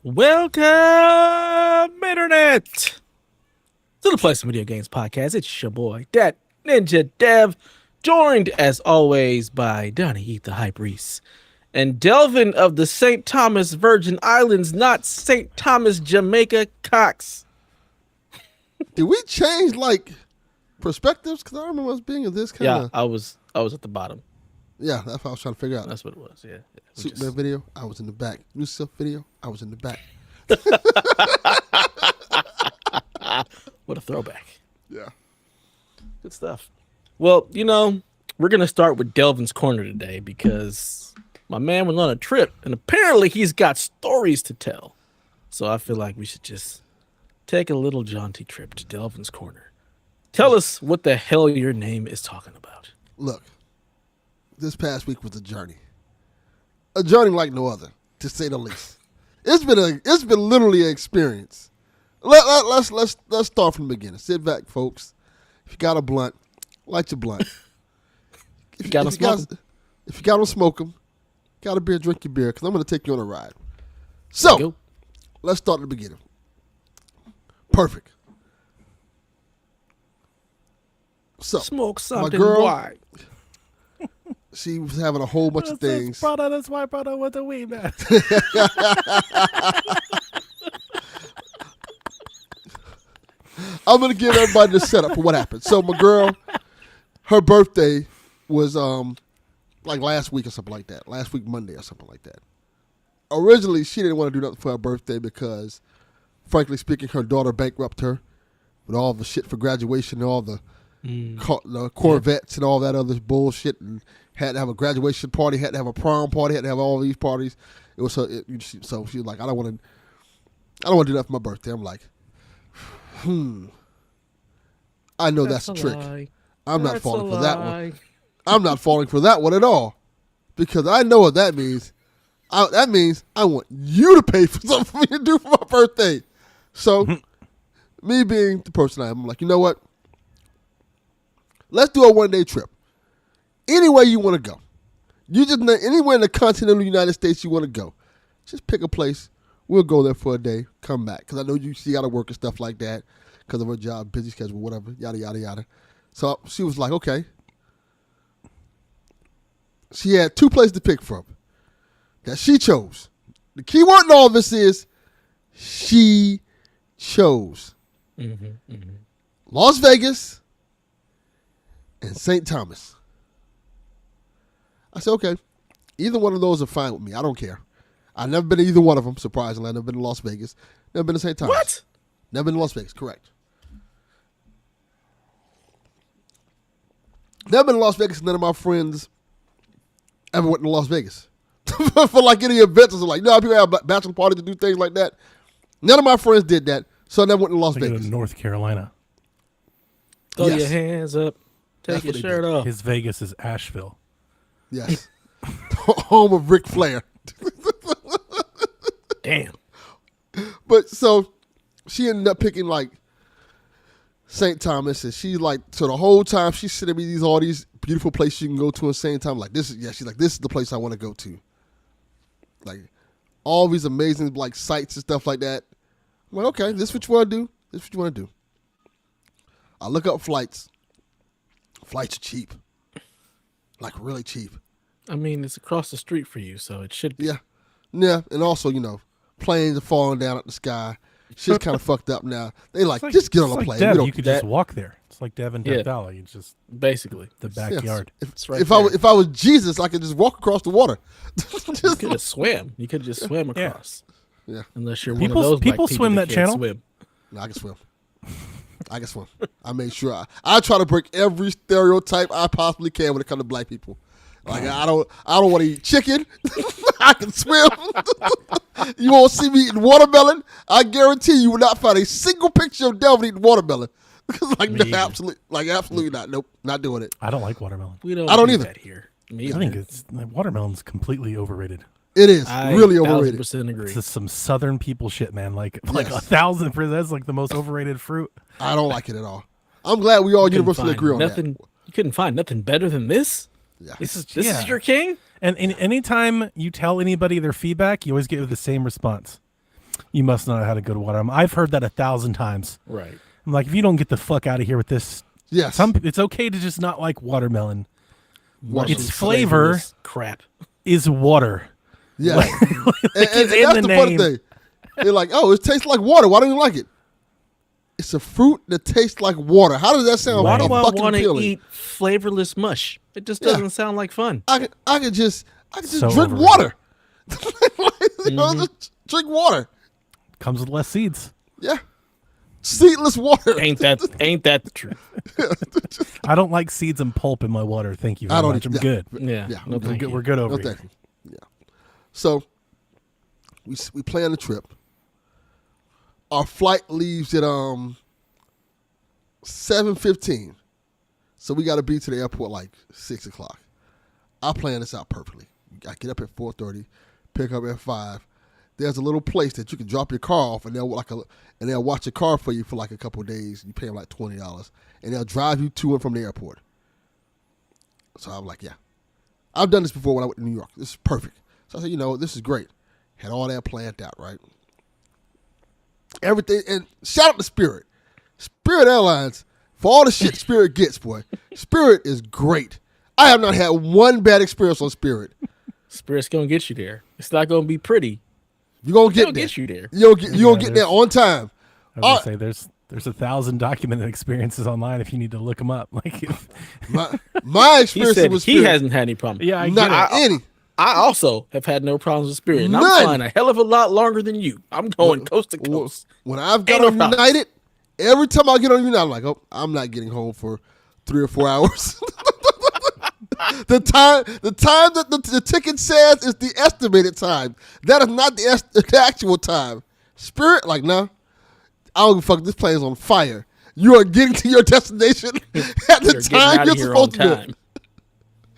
Welcome, Internet, to the Play Some Video Games podcast. It's your boy, Dat Ninja Dev, joined as always by Donnie Eat the Hype Reese and Delvin of the St. Thomas Virgin Islands, not St. Thomas, Jamaica, Cox. Did we change perspectives? Because I remember us being in this kind of. Yeah, I was at the bottom. Yeah, that's what I was trying to figure out. That's what it was. Yeah. Superman video, I was in the back. Yourself video, I was in the back. What a throwback. Yeah. Good stuff. Well, we're going to start with Delvin's Corner today because my man went on a trip and apparently he's got stories to tell. So I feel like we should just take a little jaunty trip to Delvin's Corner. Tell us what the hell your name is talking about. Look, this past week was a journey. A journey like no other, to say the least. It's been literally an experience. Let's start from the beginning. Sit back, folks. If you got a blunt, light your blunt. If you got to smoke them, got a beer, drink your beer, because I'm going to take you on a ride. So, let's start at the beginning. Perfect. So, smoke something, my girl, white. She was having a whole bunch of things. That's white brother with the weed man. I'm going to give everybody the setup for what happened. So my girl, her birthday was last week or something like that. Last week, Monday or something like that. Originally, she didn't want to do nothing for her birthday because, frankly speaking, her daughter bankrupted her with all the shit for graduation and all the Corvettes and all that other bullshit, and had to have a graduation party, had to have a prom party, had to have all these parties. It was so she was like, I don't want to do that for my birthday. I'm like, I know that's a trick. Lie. I'm not falling for that one. I'm not falling for that one at all, because I know what that means. That means I want you to pay for something for me to do for my birthday. So, me being the person I am, I'm like, you know what? Let's do a one-day trip. Anywhere you want to go. Anywhere in the continental United States you want to go. Just pick a place. We'll go there for a day, come back. Because I know she got to work and stuff like that because of her job, busy schedule, whatever, yada, yada, yada. So she was like, okay. She had two places to pick from that she chose. The key word in all this is she chose. Las Vegas and St. Thomas. I said, okay, either one of those are fine with me. I don't care. I've never been to either one of them, surprisingly. I've never been to Las Vegas. Never been to St. Thomas. What? Never been to Las Vegas, correct. Never been to Las Vegas. None of my friends ever went to Las Vegas. For any events or something. People have bachelor parties to do things like that. None of my friends did that, so I never went to Las Vegas. Go to North Carolina. Throw your hands up. Take your shirt off. His Vegas is Asheville. Yes. Home of Ric Flair. Damn. But so she ended up picking St. Thomas, and she's so the whole time she's sending me all these beautiful places you can go to in St. Thomas. She's like, this is the place I want to go to. All these amazing sites and stuff like that. I'm like, okay, this is what you want to do. This is what you want to do. I look up flights. Flights are cheap. Really cheap. I mean, it's across the street for you, so it should be. Yeah. Yeah, and also, planes are falling down at the sky. Shit's kind of fucked up now. They just get on a plane. Dev, you could just walk there. It's like Dev and Death Valley. It's just basically the backyard. If I was Jesus, I could just walk across the water. You could have swam. You could just swim across. Yeah. Unless you're one of those people swim that channel. Swim. No, I can swim. I made sure I try to break every stereotype I possibly can when it comes to black people. I don't want to eat chicken. I can swim. You won't see me eating watermelon. I guarantee you will not find a single picture of Delvin eating watermelon. Absolutely not. Nope, not doing it. I don't like watermelon. I don't either. That here. I think watermelon's completely overrated. It is really overrated. 1,000% agree. It's some Southern people shit, man. Like 1,000%. That's like the most overrated fruit. I don't like it at all. I'm glad we all universally agree on that. You couldn't find nothing better than this? Yeah. This is your king? And anytime you tell anybody their feedback, you always get the same response. You must not know how to go to water. I've heard that 1,000 times. Right. I'm like, if you don't get the fuck out of here with this, Yes. it's okay to just not like watermelon. Watermelon. Its flavor crap. is water. Yeah. Like, and it's in that's the the name. funny thing. They're like, oh, it tastes like water. Why don't you like it? It's a fruit that tastes like water. How does that sound? Why do I fucking want to appealing? eat flavorless mush? It just Yeah. doesn't sound like fun. I could just So drink overrated. water. Just drink water. Comes with less seeds. Yeah. Seedless water. Ain't that the truth? I don't like seeds and pulp in my water. Thank you very I don't much. I'm yeah. good. Yeah. Yeah. No, We're thank good. you. We're good over No, here. thank you. Yeah. So we plan the trip. Our flight leaves at 7:15. So we got to be to the airport like 6 o'clock. I plan this out perfectly. I get up at 4:30, pick up at 5. There's a little place that you can drop your car off, and they'll watch your car for you for like a couple of days. You pay them like $20, and they'll drive you to and from the airport. So I'm like, yeah, I've done this before when I went to New York. This is perfect. So I said, this is great. Had all that planned out, right? Everything, and shout out to Spirit. Spirit Airlines, for all the shit Spirit gets, boy. Spirit is great. I have not had one bad experience on Spirit. Spirit's gonna get you there. It's not gonna be pretty. You're going to They'll get there. get you there. You're going to get there on time. I was gonna say there's 1,000 documented experiences online if you need to look them up. Like, My He experience said with he Spirit, hasn't had any problem. yeah, I not get it. any. I also have had no problems with Spirit. And I'm None. flying a hell of a lot longer than you. I'm going coast to coast. When I've got Ain't no on problems. United, every time I get on United, I'm like, oh, I'm not getting home for 3 or 4 hours. the time that the ticket says is the estimated time. That is not the actual time. Spirit, like, nah, I don't give a fuck. This plane is on fire. You are getting to your destination at the You're getting time out you're of here on supposed to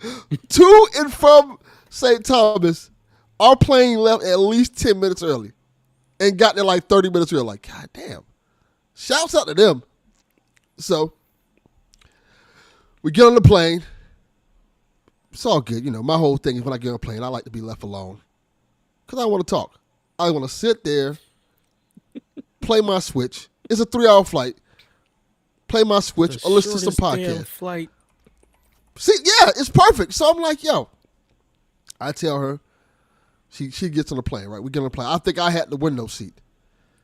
be. time. To and from St. Thomas, our plane left at least 10 minutes early and got there like 30 minutes early. Like, God damn. Shouts out to them. So, we get on the plane. It's all good. My whole thing is when I get on a plane, I like to be left alone. Because I want to talk. I want to sit there, play my Switch. It's a 3-hour flight. Play my Switch or listen to some Shortest damn podcast. flight. See, yeah, it's perfect. So I'm like, yo. I tell her, she gets on the plane, right? We get on the plane. I think I had the window seat.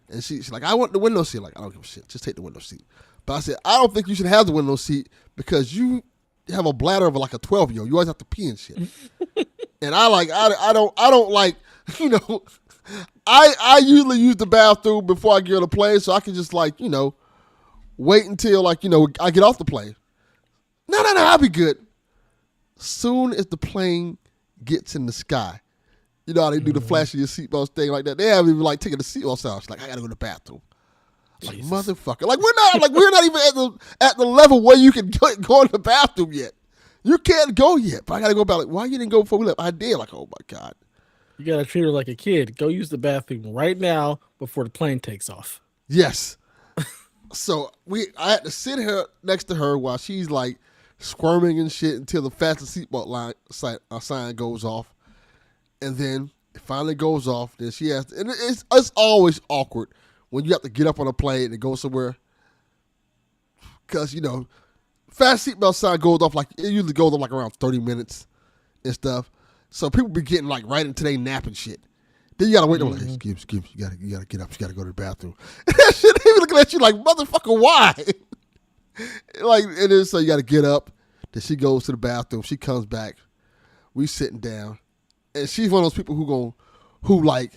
And she's like, I want the window seat. Like, I don't give a shit. Just take the window seat. But I said, I don't think you should have the window seat because you have a bladder of like a 12-year-old. You always have to pee and shit. And I don't like, I usually use the bathroom before I get on the plane so I can just like, wait until like, I get off the plane. No, I'll be good. Soon as the plane gets in the sky, you know how they do the flashing your seatbelts thing like that. They haven't even like taken the seatbelts out. She's like, I gotta go to the bathroom. Like, Jesus. motherfucker. Like we're not even at the level where you can go in the bathroom yet. You can't go yet. But I gotta go back. Like, why you didn't go before we left? I did. Like, oh my God. You gotta treat her like a kid. Go use the bathroom right now before the plane takes off. Yes. So I had to sit here next to her while she's like squirming and shit until the fasten seatbelt sign goes off, and then it finally goes off. Then she has to, and it's always awkward when you have to get up on a plane and go somewhere because fast seatbelt sign goes off like it usually goes off like around 30 minutes and stuff. So people be getting like right into their nap and shit. Then you gotta wait. Like, hey, excuse, you gotta get up. You gotta go to the bathroom. And that shit, they be looking at you like, motherfucker, why? Like, and then so you gotta get up. Then she goes to the bathroom. She comes back. We sitting down, and she's one of those people who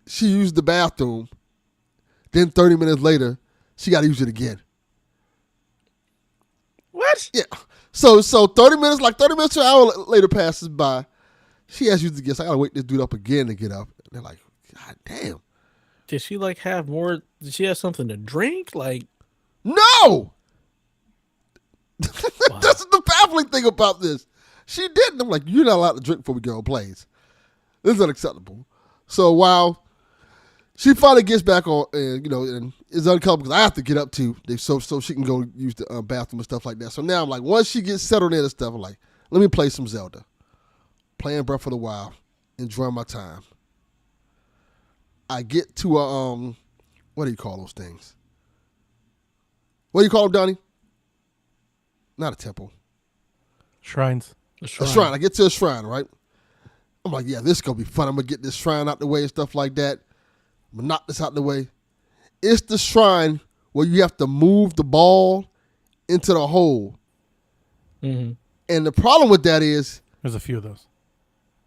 she used the bathroom. Then 30 minutes later, she gotta use it again. What? Yeah. So 30 minutes to an hour later passes by. She has used the guess. I gotta wake this dude up again to get up. And they're like, God damn. Did she like have more? Did she have something to drink? Like, No. That's the baffling thing about this. She didn't. I'm like, you're not allowed to drink before we get on planes. This is unacceptable. So while she finally gets back on, and is uncomfortable because I have to get up too, so she can go use the bathroom and stuff like that. So now I'm like, once she gets settled in and stuff, I'm like, let me play some Zelda. Playing Breath of the Wild, enjoying my time. I get to a what do you call those things? What do you call them, Donnie? Not a temple. Shrines. A A shrine. I get to a shrine, right? I'm like, yeah, this is gonna be fun. I'm gonna get this shrine out the way and stuff like that. I'm gonna knock this out the way. It's the shrine where you have to move the ball into the hole. Mm-hmm. And the problem with that is There's a few of those.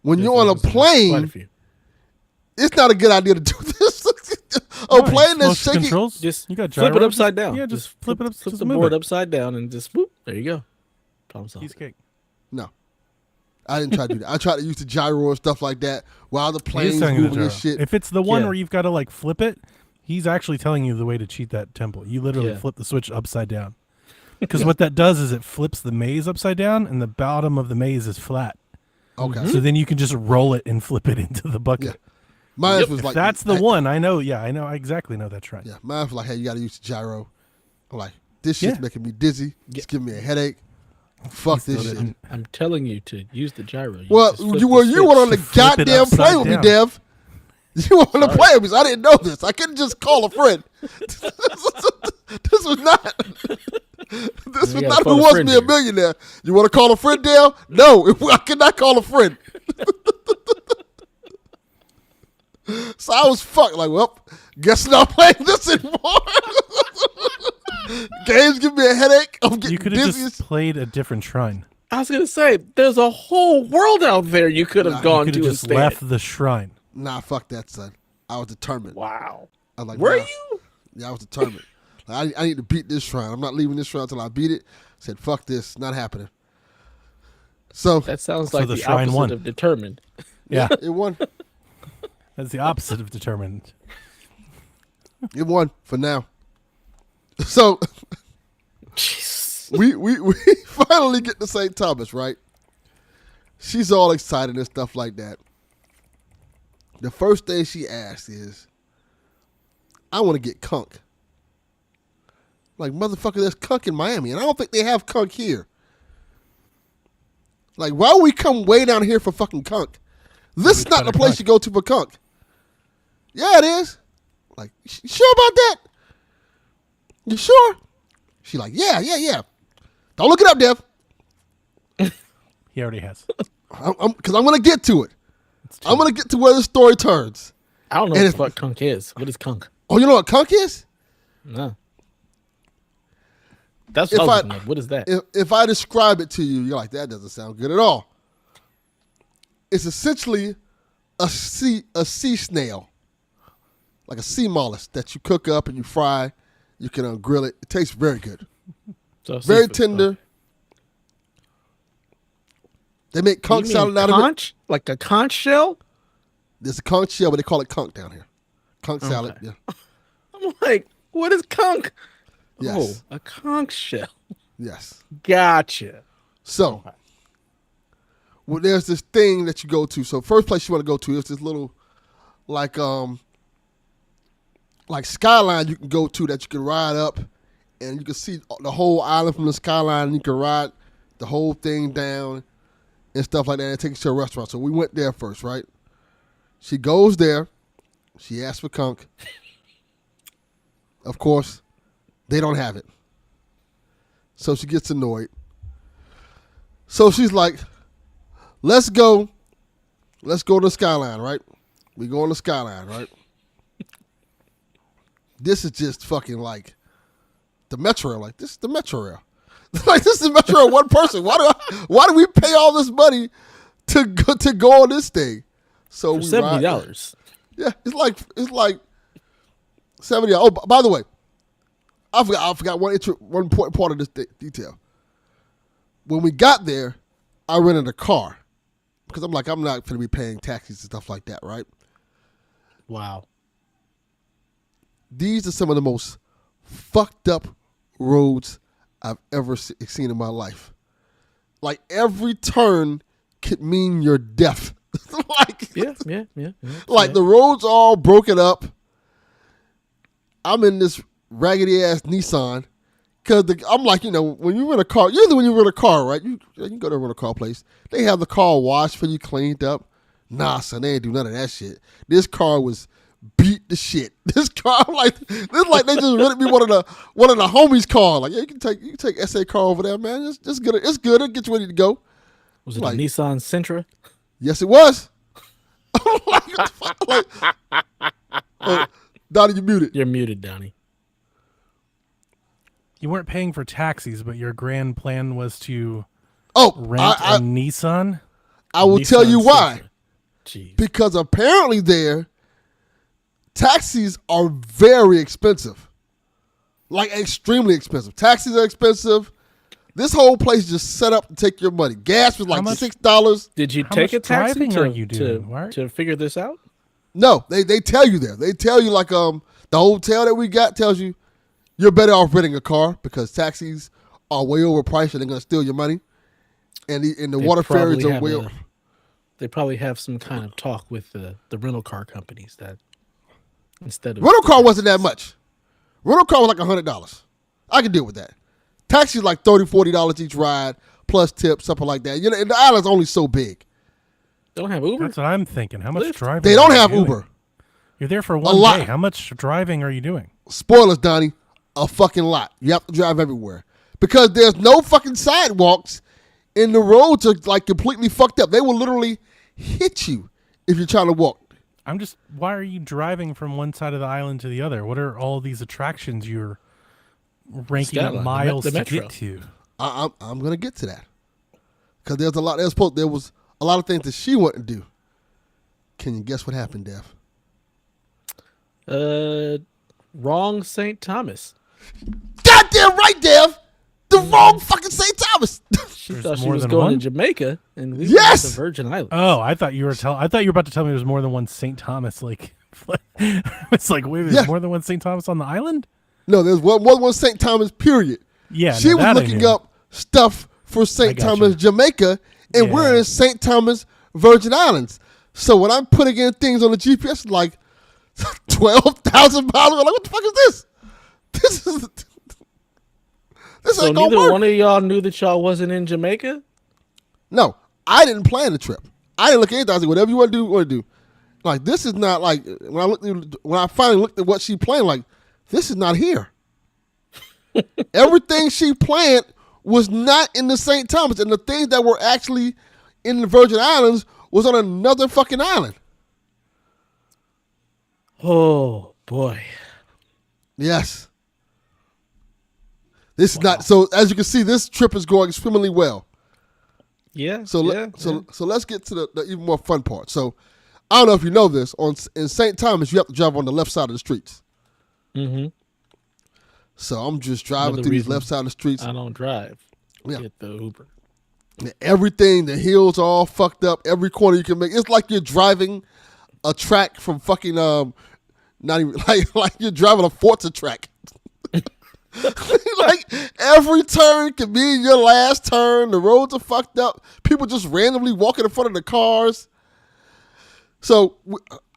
when you're on a Quite a plane, few. it's not a good idea to do this. A Why? plane that's Motion shaking. controls. Just you got flip it gyros. upside down. Yeah, just flip it up. Flip just the move board it. upside down and just whoop. There you go. Problem solved. Piece of cake. No. I didn't try to do that. I tried to use the gyro and stuff like that while the He plane's is telling you the moving and gyro. shit. If it's the one Yeah. where you've got to like flip it, he's actually telling you the way to cheat that temple. You literally Yeah. flip the switch upside down. Because what that does is it flips the maze upside down, and the bottom of the maze is flat. Okay. So then you can just roll it and flip it into the bucket. Yeah. Mine Yep. was If like that's the hey, one. I know. Yeah, I know. I exactly know that's right. Yeah, mine was like, hey, you got to use the gyro. I'm like, this shit's Yeah. making me dizzy. It's giving me a headache. Fuck this still shit. didn't. I'm telling you to use the gyro. Well, just flip you the were you went on the to flip it goddamn upside plane with me, down. Dev. You were on the Sorry. plane with me. So I didn't know this. I couldn't just call a friend. This was not. This was You gotta not call Who a Wants friend to Be a here. Millionaire. You want to call a friend, Dale? No, I cannot call a friend. So I was fucked. Like, well, guess not playing this anymore. Games give me a headache. I'm You getting could have dizzy. just played a different shrine. I was gonna say, there's a whole world out there you could have Nah, gone You could to have just instead. left the shrine. Nah, fuck that, son. I was determined. Wow. I was like, Were nah. you? Yeah, I was determined. Like, I need to beat this shrine. I'm not leaving this shrine until I beat it. Said, fuck this. Not happening. So That sounds So like the the shrine opposite won. of determined. Yeah, it won. that's the opposite of determined. It won for now. So Jeez. we finally get to St. Thomas, right? She's all excited and stuff like that. The first thing she asks is, I want to get kunk. Like, motherfucker, there's kunk in Miami, and I don't think they have kunk here. Like, why would we come way down here for fucking kunk? This is Maybe not it's the better place kunk. you go to for kunk. Yeah, it is. Like, you sure about that? You sure? She like, yeah. Don't look it up, Dev. He already has. Because I'm going to get to it. I'm going to get to where the story turns. I don't know And what it's- the fuck kunk is. What is kunk? Oh, you know what kunk is? No. That's what If I was I- looking up. What is that? If I describe it to you, you're like, that doesn't sound good at all. It's essentially a sea snail, like a sea mollusk that you cook up and you fry. You can grill it. It tastes very good, So very seafood. tender. They make You conch mean salad out of it. conch? Like a conch shell? There's a conch shell, but they call it conch down here. Conch salad. Okay. Yeah. I'm like, what is conch? Yes. Oh, a conch shell. Yes. Gotcha. So, well, there's this thing that you go to. So, first place you want to go to is this little, like skyline you can go to that you can ride up, and you can see the whole island from the skyline. And you can ride the whole thing down and stuff like that. And it takes you to a restaurant. So we went there first, right? She goes there. She asks for conch. Of course, they don't have it. So she gets annoyed. So she's like, let's go to the skyline, right? We go on the skyline, right? This is just fucking like the Metro Rail. Like, this is the Metro Rail. Like, this is Metro Rail, one person. Why do we pay all this money to go on this thing? So For we $70. ride. Yeah, it's like $70. Oh, by the way, I forgot one important part of this detail. When we got there, I rented a car because I'm like, I'm not going to be paying taxis and stuff like that, right? Wow. These are some of the most fucked up roads I've ever seen in my life. Like, every turn could mean your death. Like, Yeah. like the roads all broken up. I'm in this raggedy ass Nissan because I'm like, when you rent a car, usually when you rent a car, right? You go to a rental car place, they have the car washed for you, cleaned up. Nah, son, they ain't do none of that shit. This car was beat the shit. This car, this like they just rented me one of the homies' car. Like, yeah, you can take SA car over there, man. It's good. It's good. It'll get you ready to go. Was it a Nissan Sentra? Yes, it was. Donnie, you muted. You're muted, Donnie. You weren't paying for taxis, but your grand plan was to rent I a Nissan? I will tell you why. Jeez. Because apparently there, taxis are very expensive. Like extremely expensive. Taxis are expensive. This whole place is just set up to take your money. Gas was like $6. Did you How take much a taxi driving are you doing? to figure this out? No, they tell you there. They tell you like the hotel that we got tells you you're better off renting a car because taxis are way overpriced and they're gonna steal your money. And the water ferries are way over. They probably have some kind of talk with the rental car companies that instead of rental car wasn't that much. Rental car was like $100. I could deal with that. Taxis like $30-$40 each ride plus tips, something like that. You know, and the island's only so big. They don't have Uber. That's what I'm thinking. How much Lyft? driving? They don't are you have doing? Uber. You're there for one lot. day. How much driving are you doing? Spoilers, Donnie. A fucking lot. You have to drive everywhere because there's no fucking sidewalks, and the roads are like completely fucked up. They will literally hit you if you're trying to walk. Why are you driving from one side of the island to the other? What are all these attractions you're ranking up Skyline, miles the to metro. get to? I'm gonna get to that because there's a lot. There was a lot of things that she wanted to do. Can you guess what happened, Dev? Wrong St. Thomas. Goddamn right, Dev. The wrong fucking St. Thomas. She There's thought she more was than going one? to Jamaica, and we Yes! went to the Virgin Islands. Oh, I thought you were about to tell me there's more than one St. Thomas. Like, it's like, wait, there's Yeah. more than one St. Thomas on the island? No, there's one St. Thomas. Period. Yeah, She no, was that I looking knew. up stuff for I St. got Thomas, you. Jamaica, and we're Yeah. in St. Thomas, Virgin Islands. So when I'm putting in things on the GPS, it's like 12,000 miles. I'm like, what the fuck is this? This So ain't gonna neither work. one of y'all knew that y'all wasn't in Jamaica? No, I didn't plan the trip. I didn't look at anything. I was like, whatever you want to do. Like, this is not like when I finally looked at what she planned. Like, this is not here. Everything she planned was not in the St. Thomas, and the things that were actually in the Virgin Islands was on another fucking island. Oh, boy. Yes. This is not so. As you can see, this trip is going swimmingly well. Yeah. So yeah, so let's get to the even more fun part. So I don't know if you know this. In St. Thomas, you have to drive on the left side of the streets. Mm-hmm. So I'm just driving Another through these reason left side of the streets. I don't drive. Yeah. Get the Uber. Everything, the hills are all fucked up. Every corner you can make, it's like you're driving a track from fucking not even like you're driving a Forza track. Like every turn can be your last turn. The roads are fucked up. People just randomly walking in front of the cars. So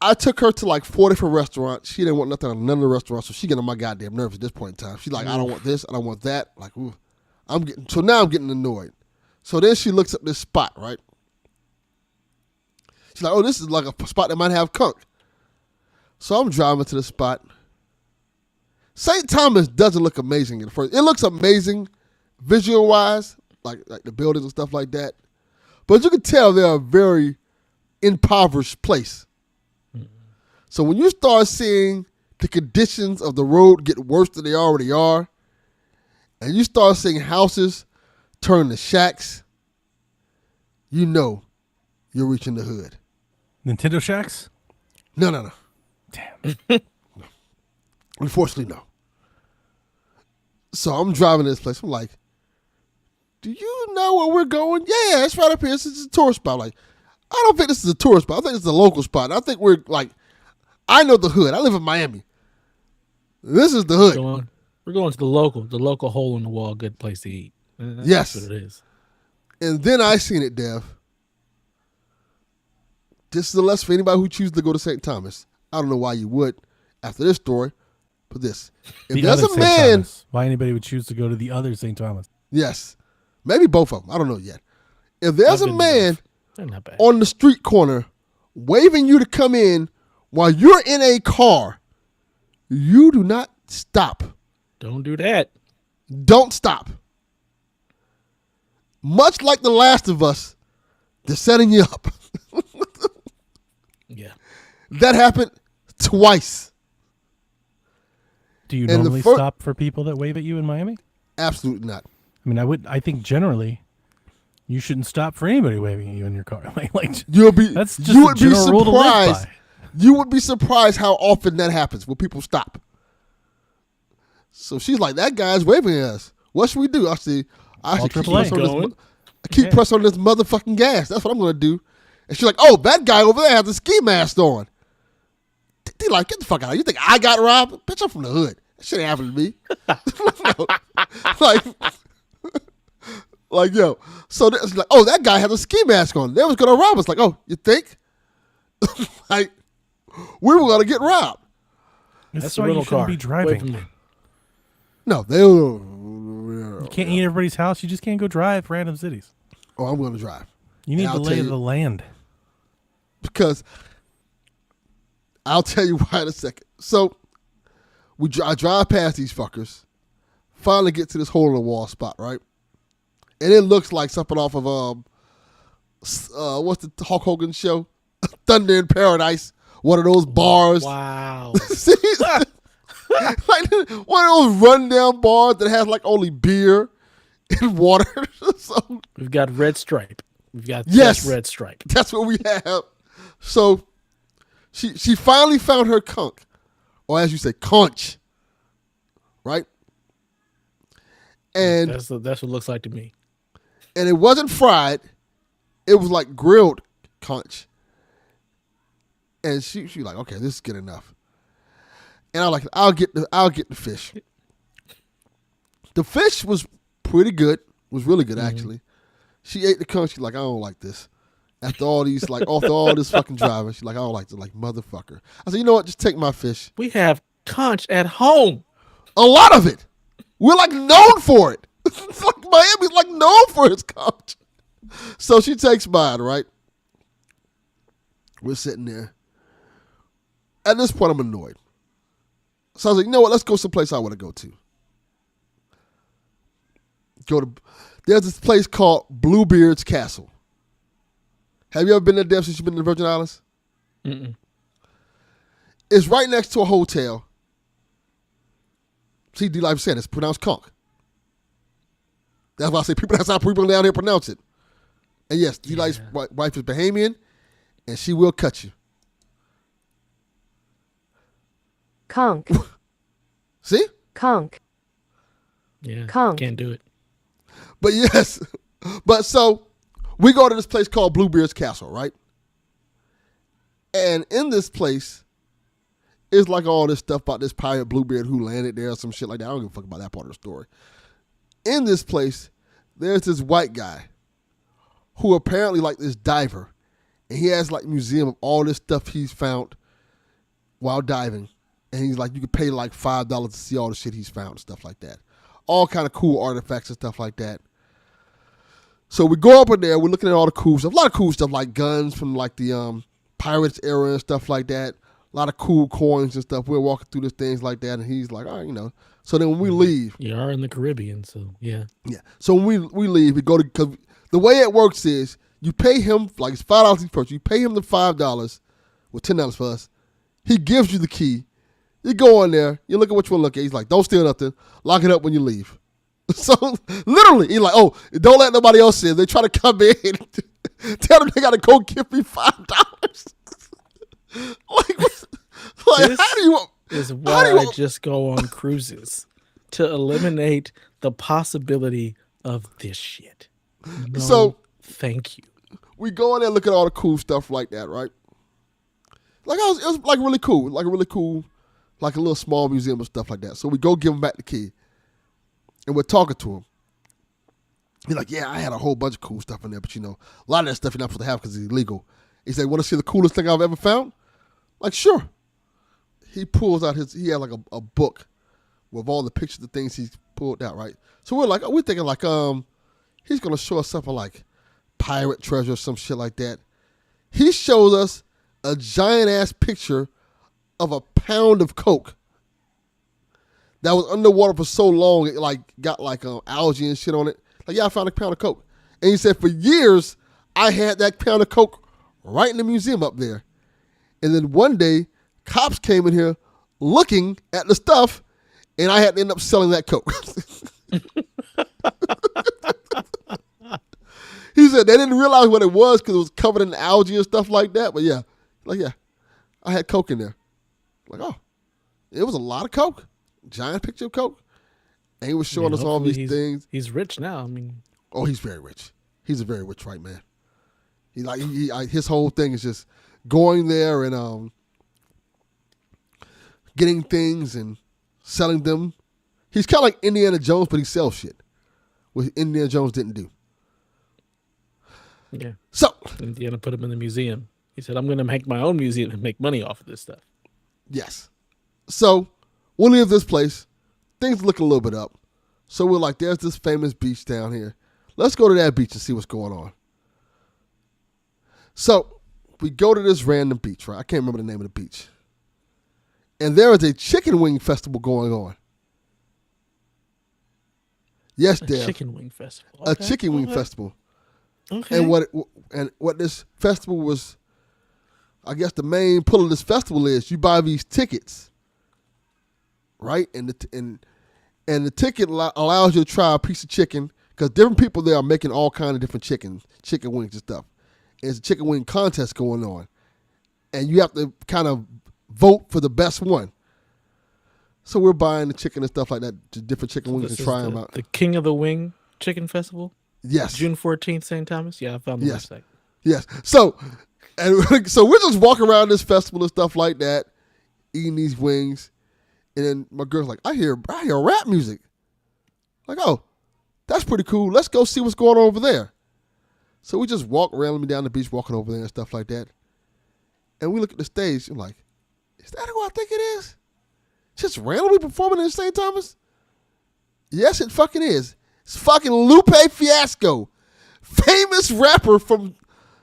I took her to like 4 different restaurants. She didn't want nothing on none of the restaurants, so she getting on my goddamn nerves at this point in time. She's like, I don't want this, I don't want that. Like, ooh. Now I'm getting annoyed. So then she looks up this spot, right? She's like, oh, this is like a spot that might have conch. So I'm driving to the spot. St. Thomas doesn't look amazing at first. It looks amazing visual-wise, like the buildings and stuff like that. But you can tell they're a very impoverished place. Mm-hmm. So when you start seeing the conditions of the road get worse than they already are, and you start seeing houses turn to shacks, you know you're reaching the hood. Nintendo Shacks? No. Damn. No. Unfortunately, no. So I'm driving to this place. I'm like, do you know where we're going? Yeah, it's right up here. This is a tourist spot. Like, I don't think this is a tourist spot. I think it's a local spot. And I think we're like, I know the hood. I live in Miami. This is the hood. We're going to the local hole in the wall, good place to eat. That's Yes. what it is. And then I seen it, Dev. This is a lesson for anybody who chooses to go to St. Thomas. I don't know why you would after this story, but this. If The there's other a St. man, Thomas. Why anybody would choose to go to the other St. Thomas? yes, maybe both of them. I don't know yet. If there's I've a been to man both. They're not bad. on the street corner waving you to come in while you're in a car, you do not stop. Don't do that. Don't stop. Much like The Last of Us, they're setting you up. Yeah. That happened twice. Do you And the normally stop for people that wave at you in Miami? Absolutely not. I mean, I think generally you shouldn't stop for anybody waving at you in your car. Like that's just you a would be general rule to live surprised. by. You would be surprised how often that happens when people stop. So she's like, that guy's waving at us. What should we do? I see. I should keep AAA. pressing on this motherfucking gas. That's what I'm going to do. And she's like, oh, that guy over there has a ski mask on. They like, get the fuck out. You think I got robbed? Bitch, I'm from the hood. That shit ain't happened to me. like, yo. So it's like, oh, that guy has a ski mask on. They was going to rob us. Like, oh, you think? Like, we were going to get robbed. That's why you shouldn't be driving. No, they You can't eat everybody's house. You just can't go drive random cities. Oh, I'm going to drive. You need the lay of the land. Because I'll tell you why in a second. So I drive past these fuckers, finally get to this hole in the wall spot, right? And it looks like something off of what's the Hulk Hogan show? Thunder in Paradise. One of those bars. Wow. See? Like one of those rundown bars that has like only beer and water. So We've got Red Stripe. We've got Yes. Red Stripe. that's what we have. So she finally found her conch, or as you say, conch, right? And That's what it looks like to me. and it wasn't fried; it was like grilled conch. And she like, okay, this is good enough. And I'll get the fish. The fish was pretty good. Was really good actually. She ate the conch. She's like, I don't like this. After all these, after all this fucking driving, she's like, I don't like this, like motherfucker. I said, you know what? Just take my fish. We have conch at home. A lot of it. We're like known for it. It's like Miami's like known for its conch. So she takes mine, right? We're sitting there. At this point, I'm annoyed. So I was like, you know what? Let's go someplace I want to go to. There's this place called Bluebeard's Castle. Have you ever been there, Deb, since you've been in the Virgin Islands? Mm-mm. It's right next to a hotel. See, D-Life said it's pronounced conch. That's why I say that's how people down here pronounce it. And yes, D-Life's wife is Bahamian, and she will cut you. Conch. See? Conch. Yeah. Conch. Can't do it. But yes. But so we go to this place called Bluebeard's Castle, right? And in this place is like all this stuff about this pirate Bluebeard who landed there or some shit like that. I don't give a fuck about that part of the story. In this place, there's this white guy who apparently like this diver. And he has like a museum of all this stuff he's found while diving. And he's like, you could pay like $5 to see all the shit he's found and stuff like that. All kind of cool artifacts and stuff like that. So we go up in there, we're looking at all the cool stuff. A lot of cool stuff like guns from like the Pirates era and stuff like that. A lot of cool coins and stuff. We're walking through these things like that, and he's like, all right, you know. So then when we leave. You are in the Caribbean, so yeah. Yeah. So when we leave, we go to, cause the way it works is you pay him, like it's $5 each person. You pay him the $5, well, $10 for us. He gives you the key. You go in there, you look at what you want to look at. He's like, don't steal nothing. Lock it up when you leave. So literally, he's like, oh, don't let nobody else in. They try to come in. Tell them they got to go give me $5. This how do you is why I just go on cruises to eliminate the possibility of this shit. No, So- thank you. we go in there and look at all the cool stuff like that, right? Like it was like really cool, like a really cool, like a little small museum and stuff like that. So we go give him back the key, and we're talking to him. He's like, yeah, I had a whole bunch of cool stuff in there, but you know, a lot of that stuff you're not supposed to have because it's illegal. He said, want to see the coolest thing I've ever found? Like, sure. He pulls out he had like a book with all the pictures of things he's pulled out, right? So we're thinking like, he's gonna show us something like pirate treasure or some shit like that. He shows us a giant ass picture of a pound of coke that was underwater for so long it like got like algae and shit on it. Like, yeah, I found a pound of coke. And he said for years I had that pound of coke right in the museum up there. And then one day, cops came in here looking at the stuff, and I had to end up selling that coke. He said they didn't realize what it was because it was covered in algae and stuff like that. But yeah, I had coke in there. Like, oh, it was a lot of coke. Giant picture of coke. And he was showing us all these things. He's rich now. I mean, oh, he's very rich. He's a very rich white man. His whole thing is just going there and getting things and selling them. He's kind of like Indiana Jones, but he sells shit, which Indiana Jones didn't do. Yeah. So Indiana put him in the museum. He said, "I'm going to make my own museum and make money off of this stuff." yes. So we leave this place. Things look a little bit up. So we're like, there's this famous beach down here. Let's go to that beach and see what's going on. So we go to this random beach, right? I can't remember the name of the beach. And there is a chicken wing festival going on. Yes, Dad. Chicken wing festival. A chicken wing festival. Okay. And what this festival was, I guess the main pull of this festival is you buy these tickets, right? And the ticket allows you to try a piece of chicken because different people there are making all kind of different chicken wings and stuff. There's a chicken wing contest going on, and you have to kind of vote for the best one. So we're buying the chicken and stuff like that, the different chicken wings, and trying them out. The King of the Wing Chicken Festival? Yes. June 14th, St. Thomas? Yeah, I found the website. Yes. So we're just walking around this festival and stuff like that, eating these wings. And then my girl's like, I hear rap music. Like, oh, that's pretty cool. Let's go see what's going on over there. So we just walk randomly down the beach, walking over there and stuff like that. And we look at the stage and like, is that who I think it is? Just randomly performing in St. Thomas? Yes, it fucking is. It's fucking Lupe Fiasco, famous rapper from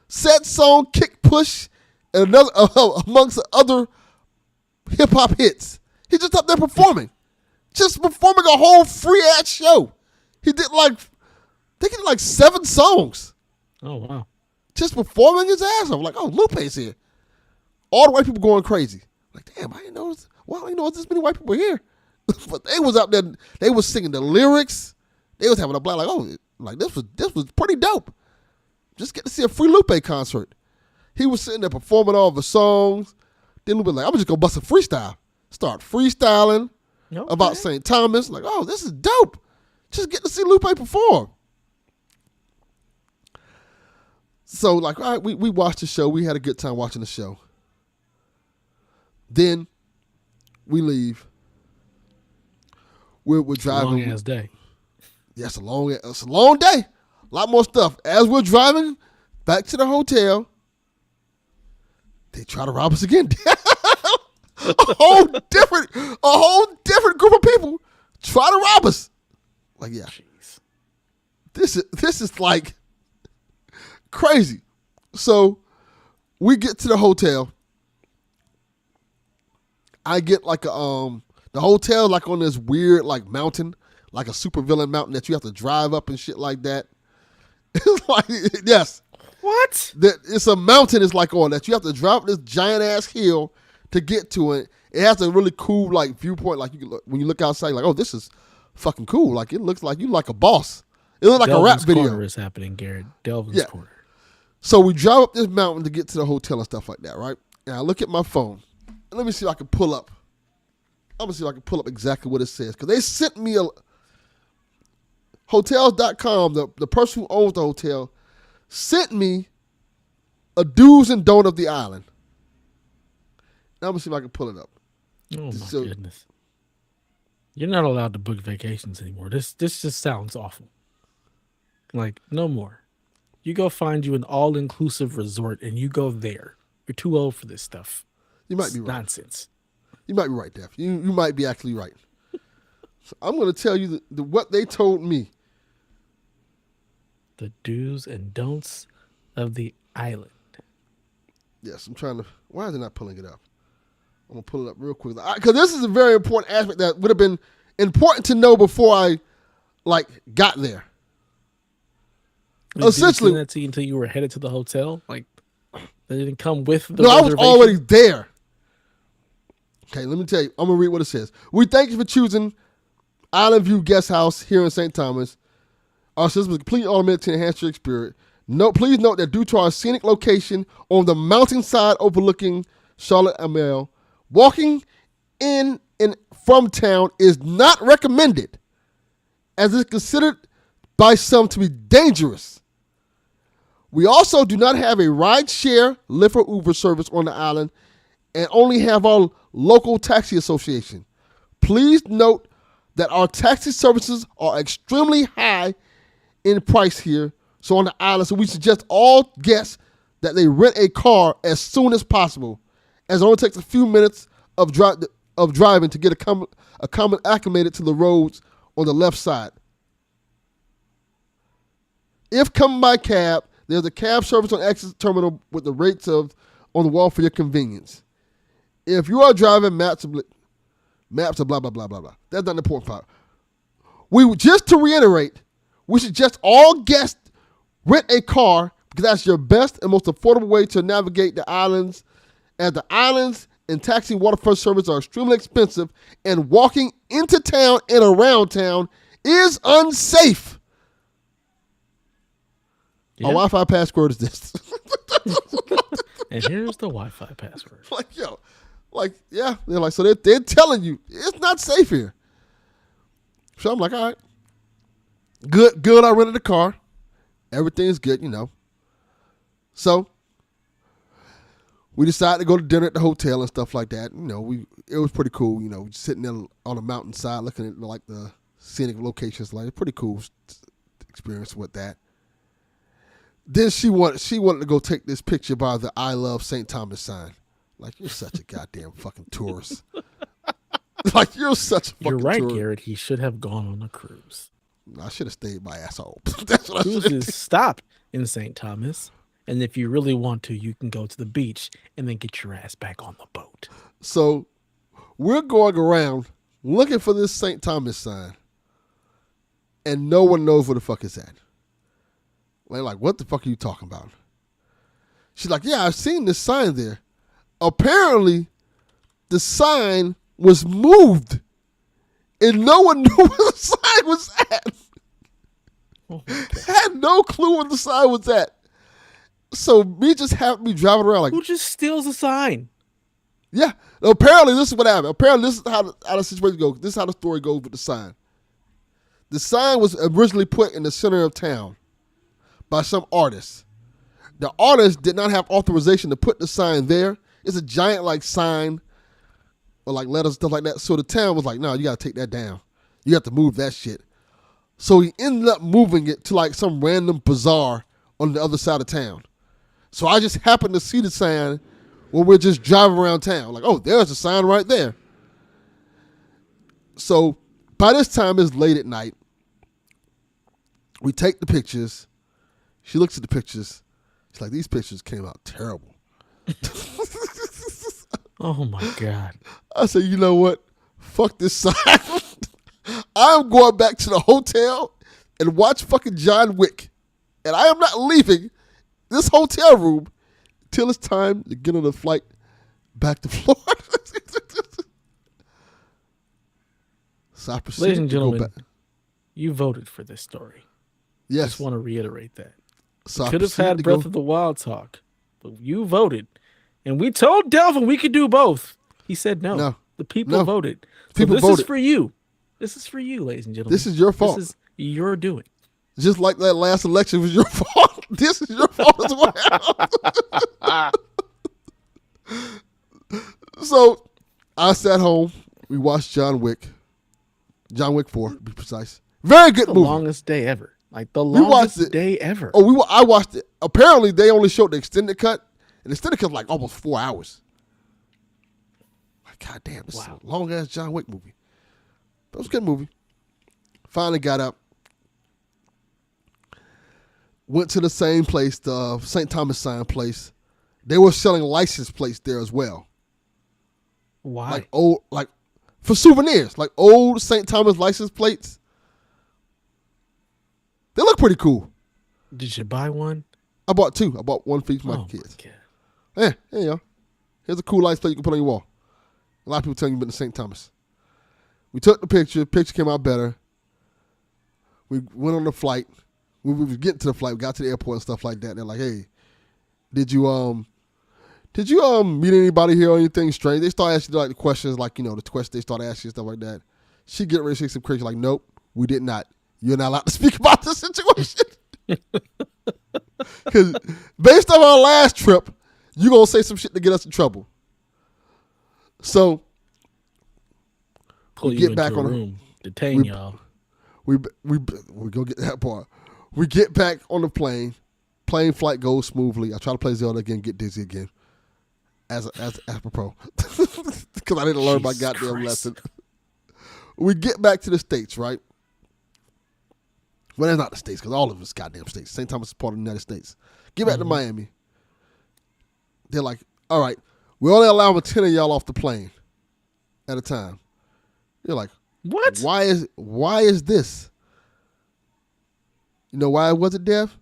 said song Kick Push and another amongst other hip hop hits. He's just up there performing, a whole free ass show. He did like 7 songs. Oh wow! Just performing his ass off. Like, oh, Lupe's here. All the white people going crazy. Like, damn, I didn't know. Well, I didn't know this many white people here. But they was out there. They was singing the lyrics. They was having a blast. Like, oh, like this was pretty dope. Just get to see a free Lupe concert. He was sitting there performing all the songs. Then Lupe like, I'm just gonna bust a freestyle. Start freestyling about St. Thomas. Like, oh, this is dope. Just get to see Lupe perform. So, like, all right, we watched the show. We had a good time watching the show. Then we leave. We're driving. Long ass day. Yes, it's a long day. A lot more stuff. As we're driving back to the hotel, they try to rob us again. a whole different group of people try to rob us. Like, yeah. Jeez. This is like crazy. So we get to the hotel. I get like the hotel like on this weird like mountain, like a supervillain mountain that you have to drive up and shit like that. It's like, yes. What? It's a mountain it's like on that you have to drive up this giant ass hill to get to it. It has a really cool like viewpoint. Like you can look, when you look outside, like, oh, this is fucking cool. Like it looks like you like a boss. It looks like Delvin's a rap video. Corner is happening, Garrett. Delvin's Corner. So we drive up this mountain to get to the hotel and stuff like that, right? And I look at my phone. And let me see if I can pull up. I'm going to see if I can pull up exactly what it says. Because they sent me Hotels.com, the person who owns the hotel, sent me a do's and don't of the island. Now I'm going to see if I can pull it up. Oh, my goodness. You're not allowed to book vacations anymore. This just sounds awful. Like, no more. You go find you an all-inclusive resort and you go there. You're too old for this stuff. You might be right. Nonsense. You might be right, Def. You might be actually right. So I'm going to tell you what they told me. The do's and don'ts of the island. Yes, I'm trying to. Why is it not pulling it up? I'm gonna pull it up real quick because this is a very important aspect that would have been important to know before I got there. Did you Essentially, send that to you until you were headed to the hotel? Like, they didn't come with the no, I was reservation? already there. Okay, let me tell you. I'm gonna read what it says. We thank you for choosing Island View Guest House here in St. Thomas. Our system is completely automated to enhance your experience. Please note that due to our scenic location on the mountainside overlooking Charlotte Amalie, walking in and from town is not recommended, as it's considered by some to be dangerous. We also do not have a ride-share, Lyft, or Uber service on the island, and only have our local taxi association. Please note that our taxi services are extremely high in price here, so on the island, so we suggest all guests that they rent a car as soon as possible, as it only takes a few minutes of driving to get acclimated to the roads on the left side. If coming by cab, there's a cab service on exit terminal with the rates on the wall for your convenience. If you are driving, maps are blah, blah, blah, blah, blah. That's not the important part. Just to reiterate, we suggest all guests rent a car because that's your best and most affordable way to navigate the islands, as the islands and taxi and waterfront service are extremely expensive, and walking into town and around town is unsafe. Yeah. Our Wi-Fi password is this. And here's the Wi-Fi password. They're like, so they're telling you it's not safe here. So I'm like, all right, good. I rented a car, everything's good, So we decided to go to dinner at the hotel and stuff like that. It was pretty cool. Sitting there on a mountainside looking at the scenic locations, like pretty cool experience with that. Then she wanted to go take this picture by the I Love St. Thomas sign. Like, you're such a goddamn fucking tourist. Like, you're such a fucking You're right, tourist. Garrett. He should have gone on a cruise. I should have stayed my ass home. That's what I should have Cruises stop in St. Thomas. And if you really want to, you can go to the beach and then get your ass back on the boat. So we're going around looking for this St. Thomas sign. And no one knows where the fuck it's at. They're like, what the fuck are you talking about? She's like, yeah, I've seen this sign there. Apparently, the sign was moved. And no one knew where the sign was at. Oh, Had no clue where the sign was at. So me just having me driving around like, who just steals a sign? yeah. Apparently, this is what happened. Apparently, this is how the situation goes. This is how the story goes with the sign. The sign was originally put in the center of town by some artist. The artist did not have authorization to put the sign there. It's a giant sign or letters, stuff like that. So the town was like, no, you got to take that down. You have to move that shit. So he ended up moving it to some random bazaar on the other side of town. So I just happened to see the sign when we're just driving around town. Like, oh, there's a sign right there. So by this time, it's late at night. We take the pictures. She looks at the pictures. She's like, these pictures came out terrible. Oh, my God. I said, you know what? Fuck this sign. I'm going back to the hotel and watch fucking John Wick. And I am not leaving this hotel room till it's time to get on the flight back to Florida. So I proceeded Ladies and to go gentlemen, back. you voted for this story. Yes. Just want to reiterate that. So I Could have proceeded had to Breath go- of the Wild talk, but you voted. And we told Delvin we could do both. He said no. No. The people No. voted. People so this voted. is for you. This is for you, ladies and gentlemen. This is your fault. This is your doing. Just like that last election was your fault. This is your fault as well. So I sat home. We watched John Wick. John Wick 4, to be precise. Very good The movie. longest day ever. Like the We watched longest it. day ever. Oh, I watched it. Apparently, they only showed the extended cut. And the extended cut was almost 4 hours. Like, God damn, this is a long-ass John Wick movie. But it was a good movie. Finally got up. Went to the same place, the St. Thomas sign place. They were selling license plates there as well. Why? Like old, like for souvenirs, like old St. Thomas license plates. They look pretty cool. Did you buy one? I bought 2. I bought one for each of my Oh kids. my God. Yeah, there you go. Here's a cool license plate you can put on your wall. A lot of people tell you you've been to St. Thomas. We took the picture. Picture came out better. We went on the flight. When we was getting to the flight, we got to the airport and stuff like that. They're like, "Hey, did you meet anybody here or anything strange?" They start asking like the questions, like the questions they start asking stuff like that. She get ready to say some crazy, like, "Nope, we did not. You're not allowed to speak about this situation." Because based on our last trip, you gonna say some shit to get us in trouble. So Pull we you get into back a on the room, detain y'all. we go get that part. We get back on the plane. Plane flight goes smoothly. I try to play Zelda again, get dizzy again. As apropos, because I didn't learn my Jesus goddamn Christ. lesson. We get back to the States, right? Well, they're not the States, because all of us goddamn States. St. Thomas is part of the United States. Get back to Miami. They're like, all right, we're only allowing 10 of y'all off the plane at a time. You're like, What? why is this? You know why it wasn't, Dev?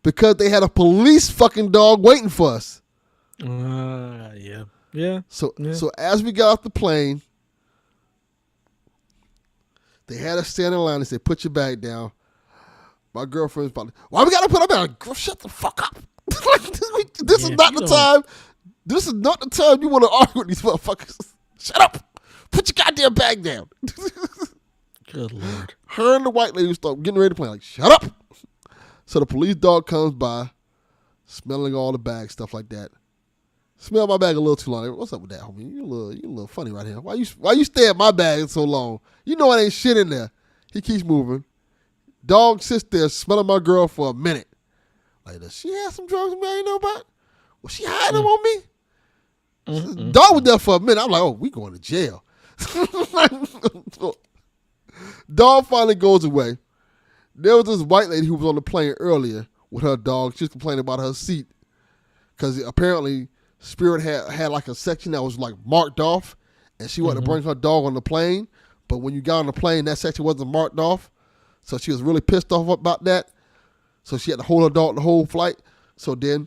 Because they had a police fucking dog waiting for us. Yeah. So Yeah. so as we got off the plane, they had us stand in line and said, "Put your bag down." My girlfriend's probably, "Why we gotta put our bag?" Girl, shut the fuck up. This is Yeah, not you the don't- time. This is not the time you want to argue with these motherfuckers. Shut up. Put your goddamn bag down. Good Lord. Her and the white lady start getting ready to play. Like, shut up. So the police dog comes by, smelling all the bags, stuff like that. Smell my bag a little too long. What's up with that, homie? You a little funny right here. Why you stay at my bag so long? You know it ain't shit in there. He keeps moving. Dog sits there smelling my girl for a minute. Like, does she have some drugs in me I ain't know about? Was she hiding them on me? Dog was there for a minute. I'm like, oh, we going to jail. Dog finally goes away. There was this white lady who was on the plane earlier with her dog. She was complaining about her seat because apparently Spirit had like a section that was like marked off, and she wanted to bring her dog on the plane. But when you got on the plane, that section wasn't marked off, so she was really pissed off about that. So she had to hold her dog the whole flight. So then,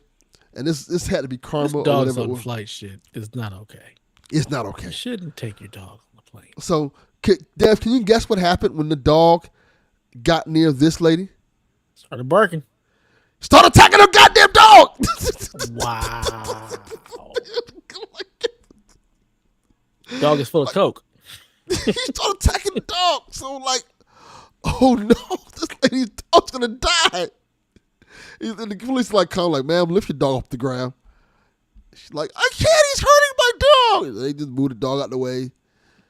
and this had to be karma This or dog's whatever. It on was. flight shit is not okay. It's not okay. You shouldn't take your dog on the plane. So, Dev, can you guess what happened when the dog got near this lady? Started barking. Start attacking her goddamn dog. Wow. Dog is full of coke. He started attacking the dog. So like, oh no, this lady's dog's gonna die. And the police like come like, "Ma'am, lift your dog off the ground." She's like, "I can't. He's hurting my dog." And they just moved the dog out the way.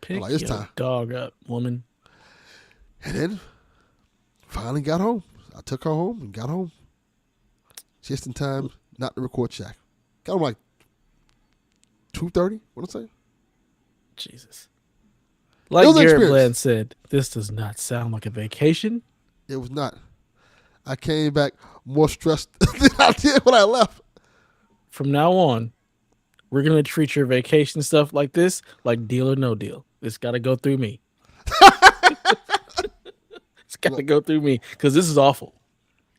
Pick Like, it's your time. dog up, woman. And then finally got home. I took her home and got home just in time not to record Shaq. Got home like 2:30. What did I say? Jesus. Like was an Garrett experience. Bland said, this does not sound like a vacation. It was not. I came back more stressed than I did when I left. From now on, we're going to treat your vacation stuff like this, like Deal or No Deal. It's got to go through me. It's got to go through me because this is awful.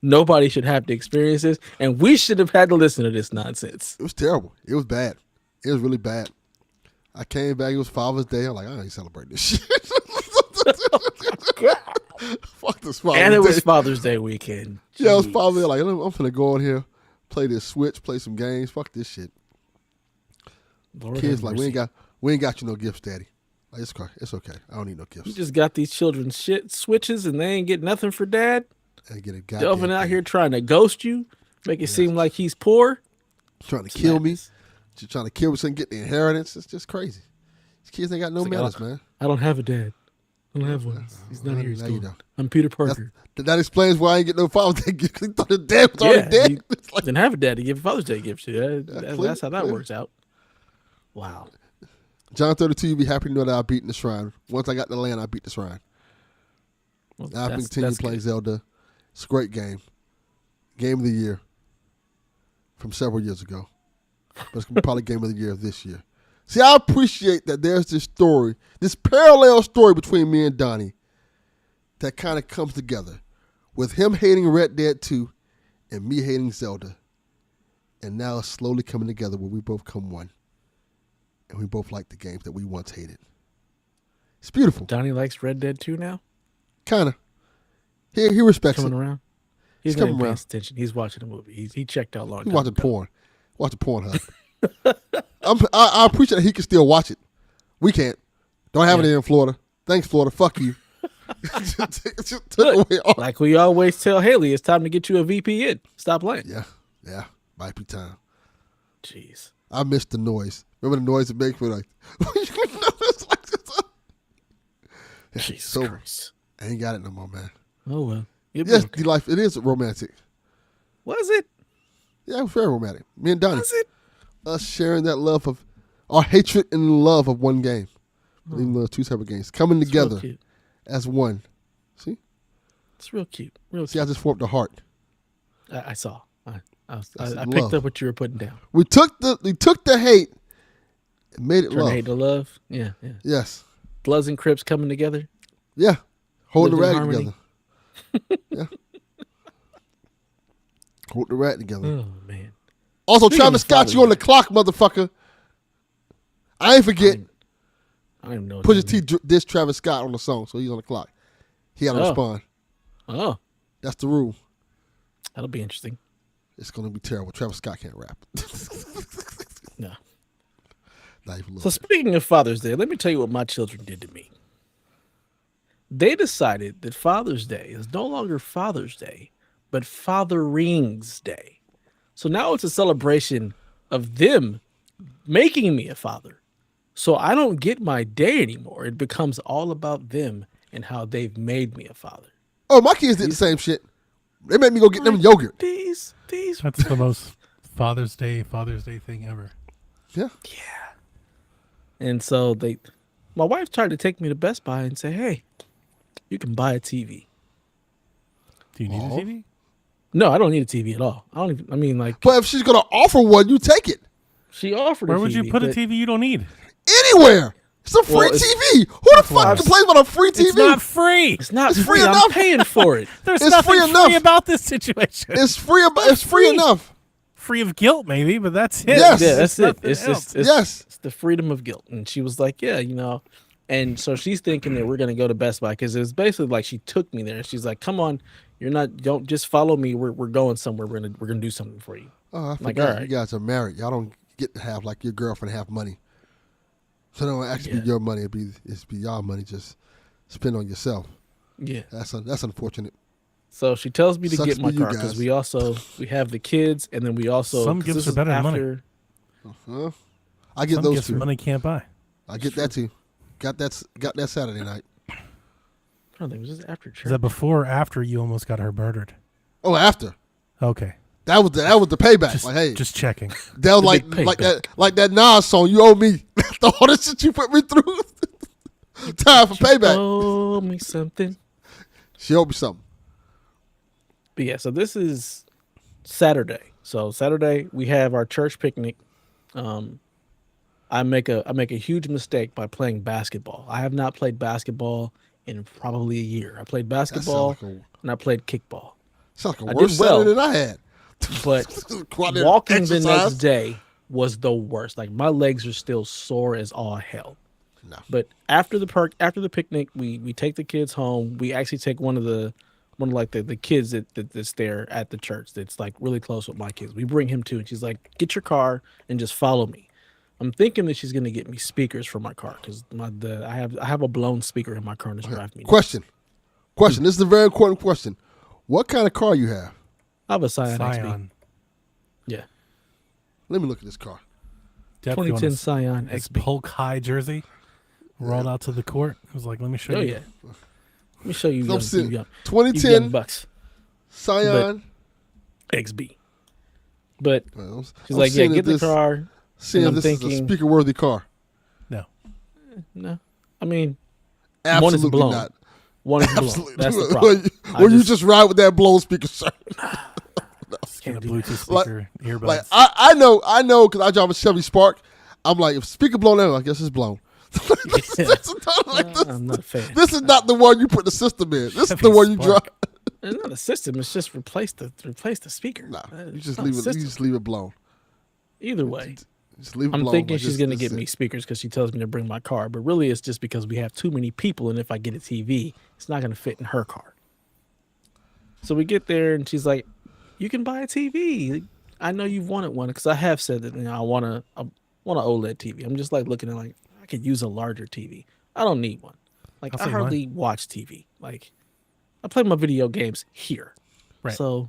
Nobody should have to experience this, and we should have had to listen to this nonsense. It was terrible. It was bad. It was really bad. I came back. It was Father's Day. I'm like, I ain't celebrating this shit. Fuck this Father's And it was Day. Father's Day weekend. Yeah, it was Jeez. Father's Day. Like, I'm finna go in here, play this Switch, play some games. Fuck this shit. Lord Kids have like, mercy. we ain't got you no gifts, Daddy. Like, it's okay. I don't need no You gifts. just got these children shit switches, and they ain't get nothing for dad. And get a goddamn Delvin out thing. here trying to ghost you, make it seem like he's poor. trying to kill me. Madness. Just trying to kill me so I can get the inheritance. It's just crazy. These kids ain't got no It's like, manners, man. I don't have a dad. I don't have one. He's not here. He's Now you gone. don't. I'm Peter Parker. That explains why I ain't get no Father's Day gift. He thought his dad was already dead. he It's like, didn't have a dad to give a Father's Day gift to. clear, That's how that clear. works out. Wow. John 32, you'd be happy to know that I beat the shrine. Once I got the land, I beat the shrine. Well, I've that's continued playing good. Zelda. It's a great game. Game of the year from several years ago. But it's gonna be probably game of the year this year. See, I appreciate that there's this story, this parallel story between me and Donnie that kind of comes together with him hating Red Dead 2 and me hating Zelda. And now it's slowly coming together where we both come one. And we both like the games that we once hated. It's beautiful. Donnie likes Red Dead 2 now? Kind of. He respects Coming it. around? He's coming not paying around. attention. He's watching a movie. He checked out long He's time watching ago. porn. Watching Pornhub. I appreciate that he can still watch it. We can't. Don't have it Yeah. here in Florida. Thanks, Florida. Fuck you. Just took Look, away all- like we always tell Haley, it's time to get you a VPN. Stop playing. Yeah. Might be time. Jeez. I miss the noise. Remember the noise it makes me like, it's like this. Yeah, Jesus so Christ. I ain't got it no more, man. Oh, well. You'll be Yes, okay. the life, it is romantic. Was it? Yeah, it was very romantic. Me and Donnie. Was it? Us sharing that love of, our hatred and love of one game. Even though it's two separate games. Coming It's real together cute. as one. See? It's real cute. Real See, I cute. just formed a heart. I saw. I That's picked love. up what you were putting down. We took the hate and made it Turn love. hate to love. Yeah, yeah. Yes. Bloods and Crips coming together. Yeah. Holding the Lived in rag harmony. together. Yeah. Hold the rag together. Oh, man. Also, Speaking Travis of Scott, Father's you on the Day. clock, motherfucker. I ain't forget. I don't even know. what Pusha that T means. dissed Travis Scott on the song, so he's on the clock. He got to Oh. respond. Oh, That's the rule. that'll be interesting. It's going to be terrible. Travis Scott can't rap. No. Not even a So little bit. speaking of Father's Day, let me tell you what my children did to me. They decided that Father's Day is no longer Father's Day, but Fatherings Day. So now it's a celebration of them making me a father. So I don't get my day anymore. It becomes all about them and how they've made me a father. Oh, my kids did the same shit. They made me go get them yogurt. These That's the most Father's Day thing ever. Yeah. And so my wife tried to take me to Best Buy and say, hey, you can buy a TV. Do you need Oh. a TV? No, I don't need a TV at all. I mean, like, But if she's going to offer one, you take it. she offered Where a TV. would you put a but TV you don't need? Anywhere. It's a free Well, it's- TV. Who the fuck Wow. complains about a free TV? It's not free. It's not It's free. free I'm enough. paying for it. There's It's nothing free free, enough. about this situation. It's free. It's free free. enough. Free of guilt, maybe, but that's it. Yes. Yeah, that's it. nothing It's else. just it's, Yes. it's the freedom of guilt. And she was like, yeah, and so she's thinking that we're gonna go to Best Buy because it's basically like she took me there. And she's like, come on, don't just follow me. We're going somewhere. We're gonna do something for you. Oh, I Like, forgot. all right. You guys are married. Y'all don't get to have like your girlfriend have money. So it don't actually Yeah. be your money. It's be y'all money. Just spend on yourself. Yeah. That's unfortunate. So she tells me to Sucks get to my be you car because guys. we have the kids and then we also Some 'cause gifts this are is better than money. after- Huh? I get Some those gifts two. money can't buy. I get that too. Got that Saturday night. I don't think it was just after Is church. that before or after you almost got her murdered? Oh, after Okay. that was the payback. Just, like, hey, just checking. that was the big like that Nas song. You owe me. All the shit you put me through. Time for payback. Oh, me something. She owed me something. But yeah, so this is Saturday. So Saturday we have our church picnic. I make a huge mistake by playing basketball. I have not played basketball in probably a year. I played basketball like a- and I played kickball. Sounds like I a worse did well. Saturday than I had. But Go out there and walking the exercise. next day was the worst. Like my legs are still sore as all hell. No. But after the picnic, we take the kids home. We actually take one of the kids that's there at the church that's like really close with my kids. We bring him too, and she's like, "Get your car and just follow me." I'm thinking that she's gonna get me speakers for my car because I have a blown speaker in my car and it's driving me nuts. Question. This is a very important question. What kind of car you have? I have a Scion XB. Scion. Yeah, Let me look at this car. 2010 Scion His XB. Polk High jersey rolled out to the court. I was like, let me show Oh you. yeah. Let me show you, So I'm young, sitting- you young 2010 bucks Scion. XB. But Well, she's I'm like, yeah, seeing get if the this- car. Seeing and if I'm this is a thinking- speaker-worthy car. No. No, I mean, Absolutely one is blown. not. One is blown. Absolutely. That's the problem. When you just ride with that blown speaker, sir. And a Bluetooth Like- speaker, earbuds. Like I know, because I drive a Chevy Spark. I'm like, if speaker blown out, I guess it's blown. This is not like this. I'm not a fan. This is not the one you put the system in. This is Heavy the one you spark. drop. It's not a system. It's just replace the speaker. Nah, you It's just not a leave it. You system. just leave it blown. Either way, Just leave it I'm blown. thinking Like, she's this- gonna this get is me it. speakers because she tells me to bring my car. But really, it's just because we have too many people, and if I get a TV, it's not gonna fit in her car. So we get there, and she's like, "You can buy a TV. I know you've wanted one because I have said that I want an OLED TV. I'm just like looking at like I could use a larger TV. I don't need one. Like I'll I take mine. hardly watch TV. Like I play my video games here, Right. so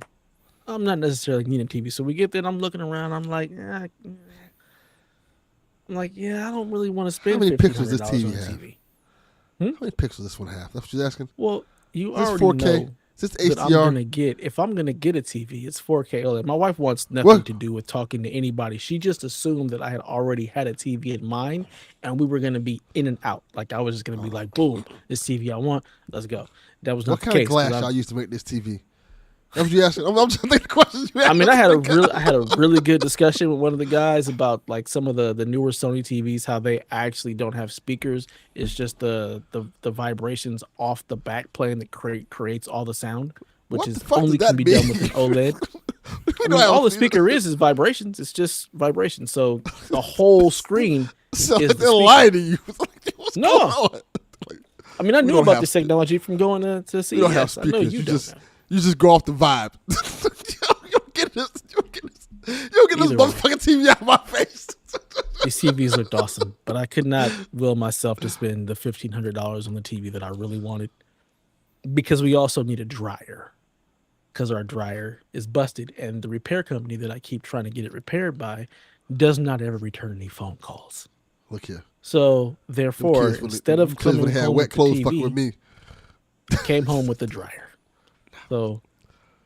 I'm not necessarily needing TV. So we get there, and I'm looking around. I'm like, yeah, I don't really want to spend. How many pixels $1,500 does TV on a have? TV. How many pixels does this one have? That's what she's asking. Well, you Is this already 4K? know Is this that I'm HDR? gonna get. If I'm gonna get a TV, it's 4K OLED. My wife wants nothing What? to do with talking to anybody. She just assumed that I had already had a TV in mind, and we were gonna be in and out. Like I was just gonna be like, boom, this TV I want. Let's go. That was not What the kind case. of glass 'cause y'all used to make this TV? That's what you asking. I'm just thinking the questions you I mean, I had asked. I had a really good discussion with one of the guys about like some of the newer Sony TVs, how they actually don't have speakers. It's just the vibrations off the back plane that creates all the sound, which What is the fuck only does can that be done mean? with an OLED. We I know mean, how all the it speaker is vibrations. It's just vibrations. So the whole screen So is like the they're speaker. lying to you. It's like, what's No. going on? Like, I mean, I We knew don't about have this spe- technology from going to CES. you don't have I know speakers. you You don't. just know. you just go off the vibe. you don't get this. You don't get this. You don't get this Either way. motherfucking TV out of my face. These TVs looked awesome, but I could not will myself to spend the $1,500 on the TV that I really wanted because we also need a dryer because our dryer is busted and the repair company that I keep trying to get it repaired by does not ever return any phone calls. Look here. So therefore, instead of coming had home wet with the clothes fucking with TV, me. came home with the dryer. So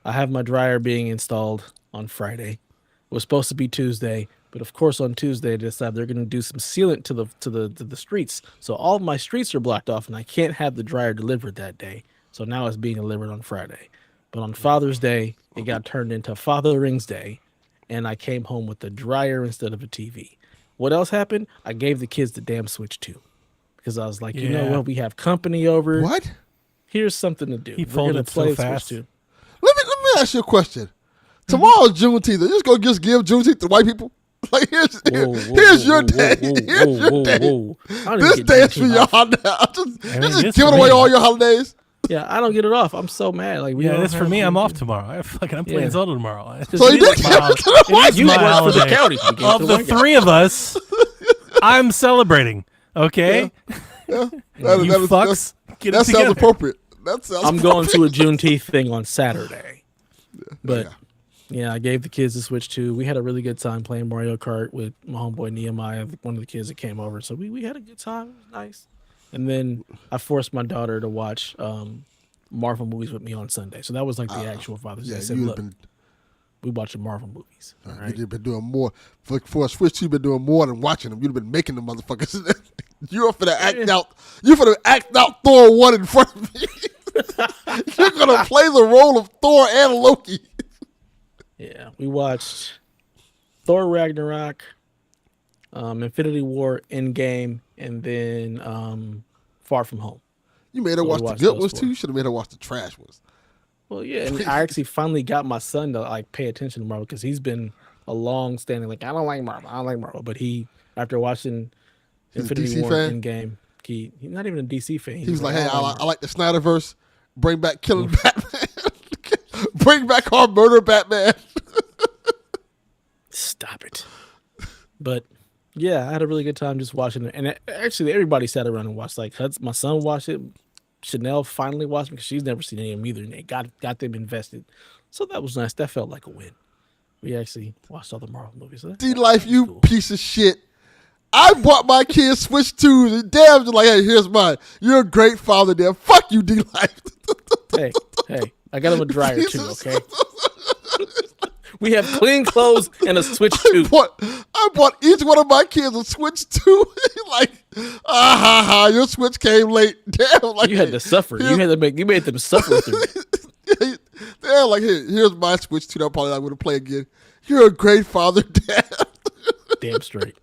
I have my dryer being installed on Friday. It was supposed to be Tuesday, but of course on Tuesday they decided they're going to do some sealant to the streets. So all of my streets are blocked off, and I can't have the dryer delivered that day. So now it's being delivered on Friday. But on Father's Day, it got turned into Father's Day, and I came home with the dryer instead of a TV. What else happened? I gave the kids the damn Switch 2 because I was like, you know Yeah. what? We have company over. What? Here's something to do. He We're gonna folded so play the fast. Switch 2. Let me ask you a question. Tomorrow's Juneteenth. Are you just gonna just give Juneteenth to white people? Like here's your day. Here's your day. I don't even This get day is for Juneteenth off. y'all now. I mean, You're it just is giving for away me. all your holidays. Yeah, I don't get it off. I'm so mad. Like we Yeah, don't that's for have me. I'm off Juneteenth. tomorrow. I'm playing Yeah. Zelda tomorrow. So you It did is give my it to the white is You my work for the holiday. county. You gave it Of to the white guy. three of us, I'm celebrating. Okay, Yeah. you fucks, get That it sounds together. appropriate. That sounds I'm going to a Juneteenth thing on Saturday. But yeah. yeah, I gave the kids the Switch 2. We had a really good time playing Mario Kart with my homeboy Nehemiah, one of the kids that came over. So we had a good time. It was nice. And then I forced my daughter to watch Marvel movies with me on Sunday. So that was like the actual Father's Day. Yeah, I said, you've look, been we watching Marvel movies. All right? you've been doing more for a Switch. You've been doing more than watching them. You've been making them motherfuckers. You're finna act out. You're finna act out Thor 1 in front of me. You're gonna play the role of Thor and Loki. Yeah, we watched Thor Ragnarok, Infinity War, Endgame, and then Far From Home. You made her So we watch the watched good those ones four. too. You should have made her watch the trash ones. Well, yeah, and I actually finally got my son to like pay attention to Marvel because he's been a long standing like I don't like Marvel, but he after watching He's a Infinity DC War fan? and Endgame, he's not even a DC fan. He was like, "Hey, "I don't I Marvel." like the Snyderverse. Bring back Killing Batman. Bring back our murder Batman." Stop it. But yeah, I had a really good time just watching it, and actually everybody sat around and watched. Like my son watched it. Chanel finally watched because she's never seen any of them either, and they got them invested. So that was nice. That felt like a win. We actually watched all the Marvel movies. So D Life, that was you cool. piece of shit. I bought my kids Switch 2s and damn, you're like, hey, here's mine. You're a great father there. Fuck you, D Life. Hey, I got him a dryer too. Okay. We have clean clothes and a Switch 2. I bought each one of my kids a Switch 2. Like, your Switch came late. Damn, like You had to suffer. You made them suffer through it. They're like, here's my Switch 2 that I'm probably not going to play again. You're a great father, Dad. Damn straight.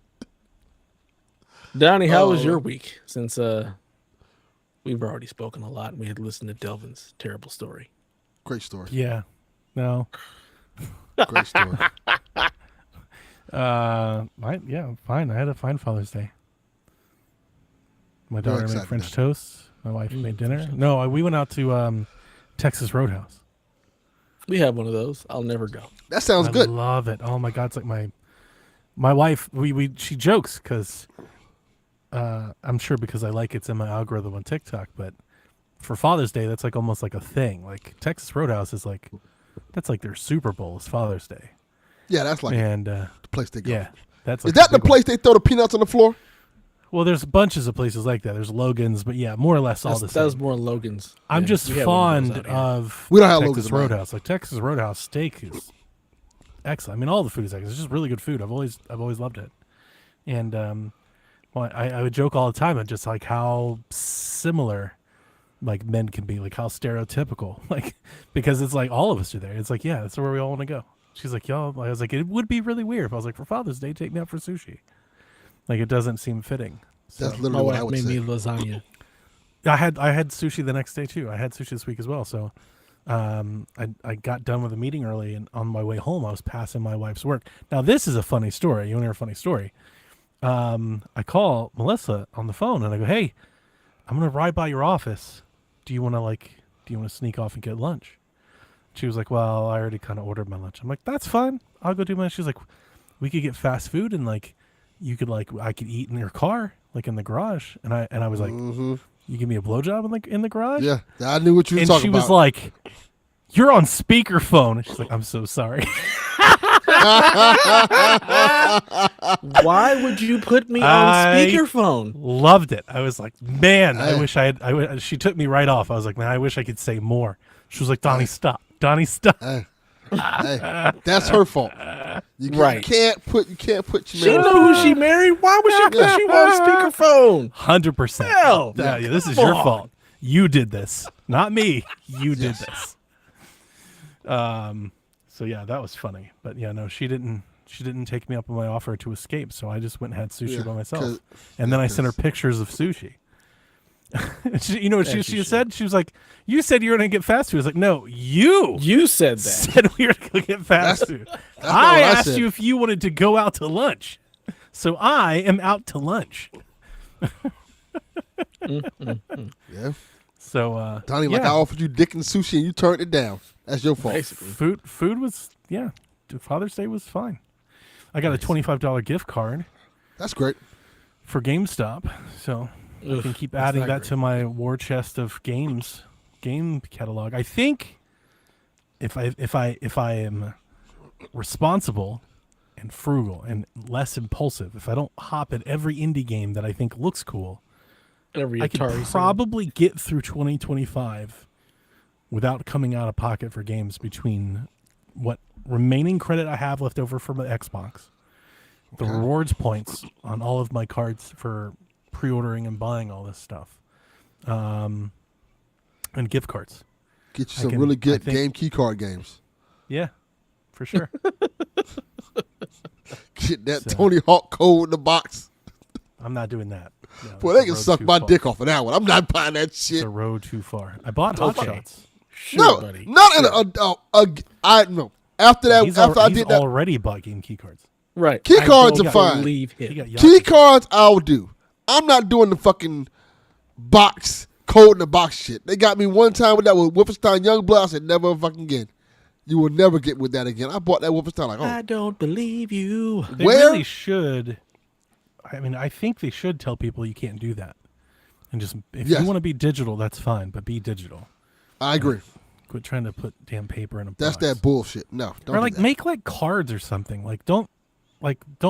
Donnie, how was your Oh. week? Since we've already spoken a lot and we had listened to Delvin's terrible story. Great story. Yeah. No. Great story. Fine. I had a fine Father's Day. My Very daughter made excited French about toast. My wife made dinner. French toast. No, we went out to Texas Roadhouse. We have one of those. I'll never go. That sounds I good. love it. Oh my God, it's like my wife. She jokes because I'm sure because I like it's in my algorithm on TikTok. But for Father's Day, that's like almost like a thing. Like Texas Roadhouse is like that's like their Super Bowl is Father's Day, Yeah, that's like and the place they go. yeah, that's Is like that the big one. place they throw the peanuts on the floor? Well, there's bunches of places like that. There's Logan's, but yeah, more or less all the That was same. more Logan's. I'm Yeah, just we had one fond those out here. of We don't have Texas Logan's in mine. Roadhouse. Like Texas Roadhouse steak is excellent. I mean, all the food is excellent. It's just really good food. I've always loved it. And well, I would joke all the time at just like how similar like men can be, like how stereotypical, like because it's like all of us are there. It's like yeah, that's where we all want to go. She's like, y'all. I was like, it would be really weird if I was like, for Father's Day, take me out for sushi. Like it doesn't seem fitting. So. That's My literally what I wife would made say. me lasagna. I had sushi the next day too. I had sushi this week as well. So I got done with a meeting early, and on my way home, I was passing my wife's work. Now this is a funny story. You want to hear a funny story? I call Melissa on the phone and I go, "Hey, I'm gonna ride by your office. Do you want to sneak off and get lunch?" She was like, "Well, I already kind of ordered my lunch." I'm like, "That's fine. I'll go do my." She's like, "We could get fast food and like you could like I could eat in your car, like in the garage." And I was like, Mm-hmm. "You give me a blowjob in the garage?" Yeah, I knew what you were And talking she about. was like, "You're on speakerphone." And she's like, "I'm so sorry." Why would you put me on I- speakerphone? Loved it. I was like, "Man, I Hey. wish I had." She took me right off. I was like, "Man, I wish I could say more." She was like, "Donnie, stop. Donnie, stop." Hey, that's her fault. You Right. can't put She Mary- knew who she married. Why would she put you on speakerphone? 100%. Hell, Yeah, this is come your on. fault. You did this, not me. You did Yes. this. So yeah, that was funny. But yeah, no, she didn't take me up on my offer to escape. So I just went and had sushi Yeah, by myself. 'cause- And then I sent her 'cause- pictures of sushi. She, you know what As she you said? She was like, "You said you were going to get fast food." I was like, "No, you You said that. said we were going to go get fast That's- food. not I what I asked said. you if you wanted to go out to lunch. So I am out to lunch." Yeah, So Donnie, like yeah. I offered you dick and sushi and you turned it down. That's your fault. Basically. Food was Father's Day was fine. I got a $25 gift card That's great. for GameStop, so I can keep that's adding not that great. to my war chest of game catalog. I think if I am responsible and frugal and less impulsive, if I don't hop at every indie game that I think looks cool, Every I could Atari probably get through 2025 without coming out of pocket for games between what remaining credit I have left over from the Xbox, the Okay. rewards points on all of my cards for pre-ordering and buying all this stuff, and gift cards. Get you I some can- really I good think- game key card games. Yeah, for sure. Get that So- Tony Hawk code in the box. I'm not doing that. No, Boy, that's they a can road suck too my far. dick off of that one. I'm not buying that It's shit. a road too far. I bought Hot Okay. Shots. Sure, No, buddy. not in I no. After that, He's after I he's did that, already bought game key cards. Right. Key I cards don't are fine. believe He him. got key Yakuza. cards I'll do. I'm not doing the fucking box code in the box shit. They got me one time with that with Wolfenstein Youngblood. I said never fucking again. You will never get with that again. I bought that Wolfenstein like, I oh, don't believe you. They Where? really should. I mean, I think they should tell people you can't do that. And just, if Yes. you want to be digital, that's fine, but be digital. I agree. Quit trying to put damn paper in a That's box. that bullshit. No, don't Or do like that. make like cards or something. Don't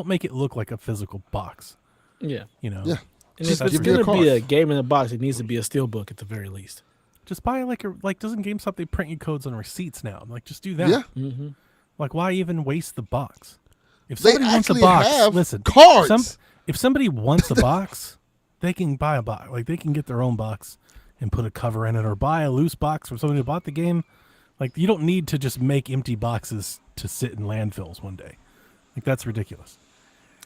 make it look like a physical box. Yeah. You know. Yeah. And Just if it's give me a going to be card. a game in a box, it needs to be a steel book at the very least. Just buy doesn't GameStop they print you codes on receipts now? Like just do that. Yeah, Mm-hmm. Like why even waste the box? If they somebody wants a actually box, have listen. cards. If somebody wants a box, they can buy a box. Like they can get their own box and put a cover in it, or buy a loose box from somebody who bought the game. Like you don't need to just make empty boxes to sit in landfills one day. Like that's ridiculous.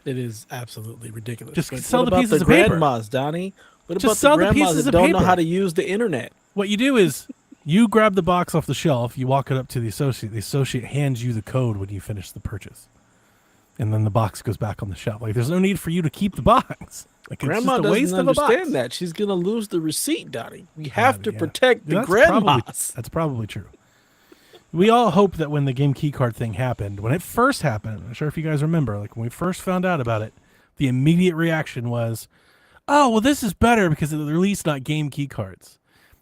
It is absolutely ridiculous. Just But sell what the about pieces the of paper. grandmas, Donnie? What Just about sell the the grandmas pieces that of don't know paper. how to use the internet? What you do is you grab the box off the shelf, you walk it up to the associate. The associate hands you the code when you finish the purchase. And then the box goes back on the shelf. Like, there's no need for you to keep the box. Like, it's Grandma just a doesn't waste of a box. understand that. She's going to lose the receipt, Donnie. We have to Yeah. protect the That's grandmas. That's probably true. We all hope that when the game keycard thing happened, when it first happened, I'm not sure if you guys remember, like when we first found out about it, the immediate reaction was, oh, well, this is better because at least not game keycards.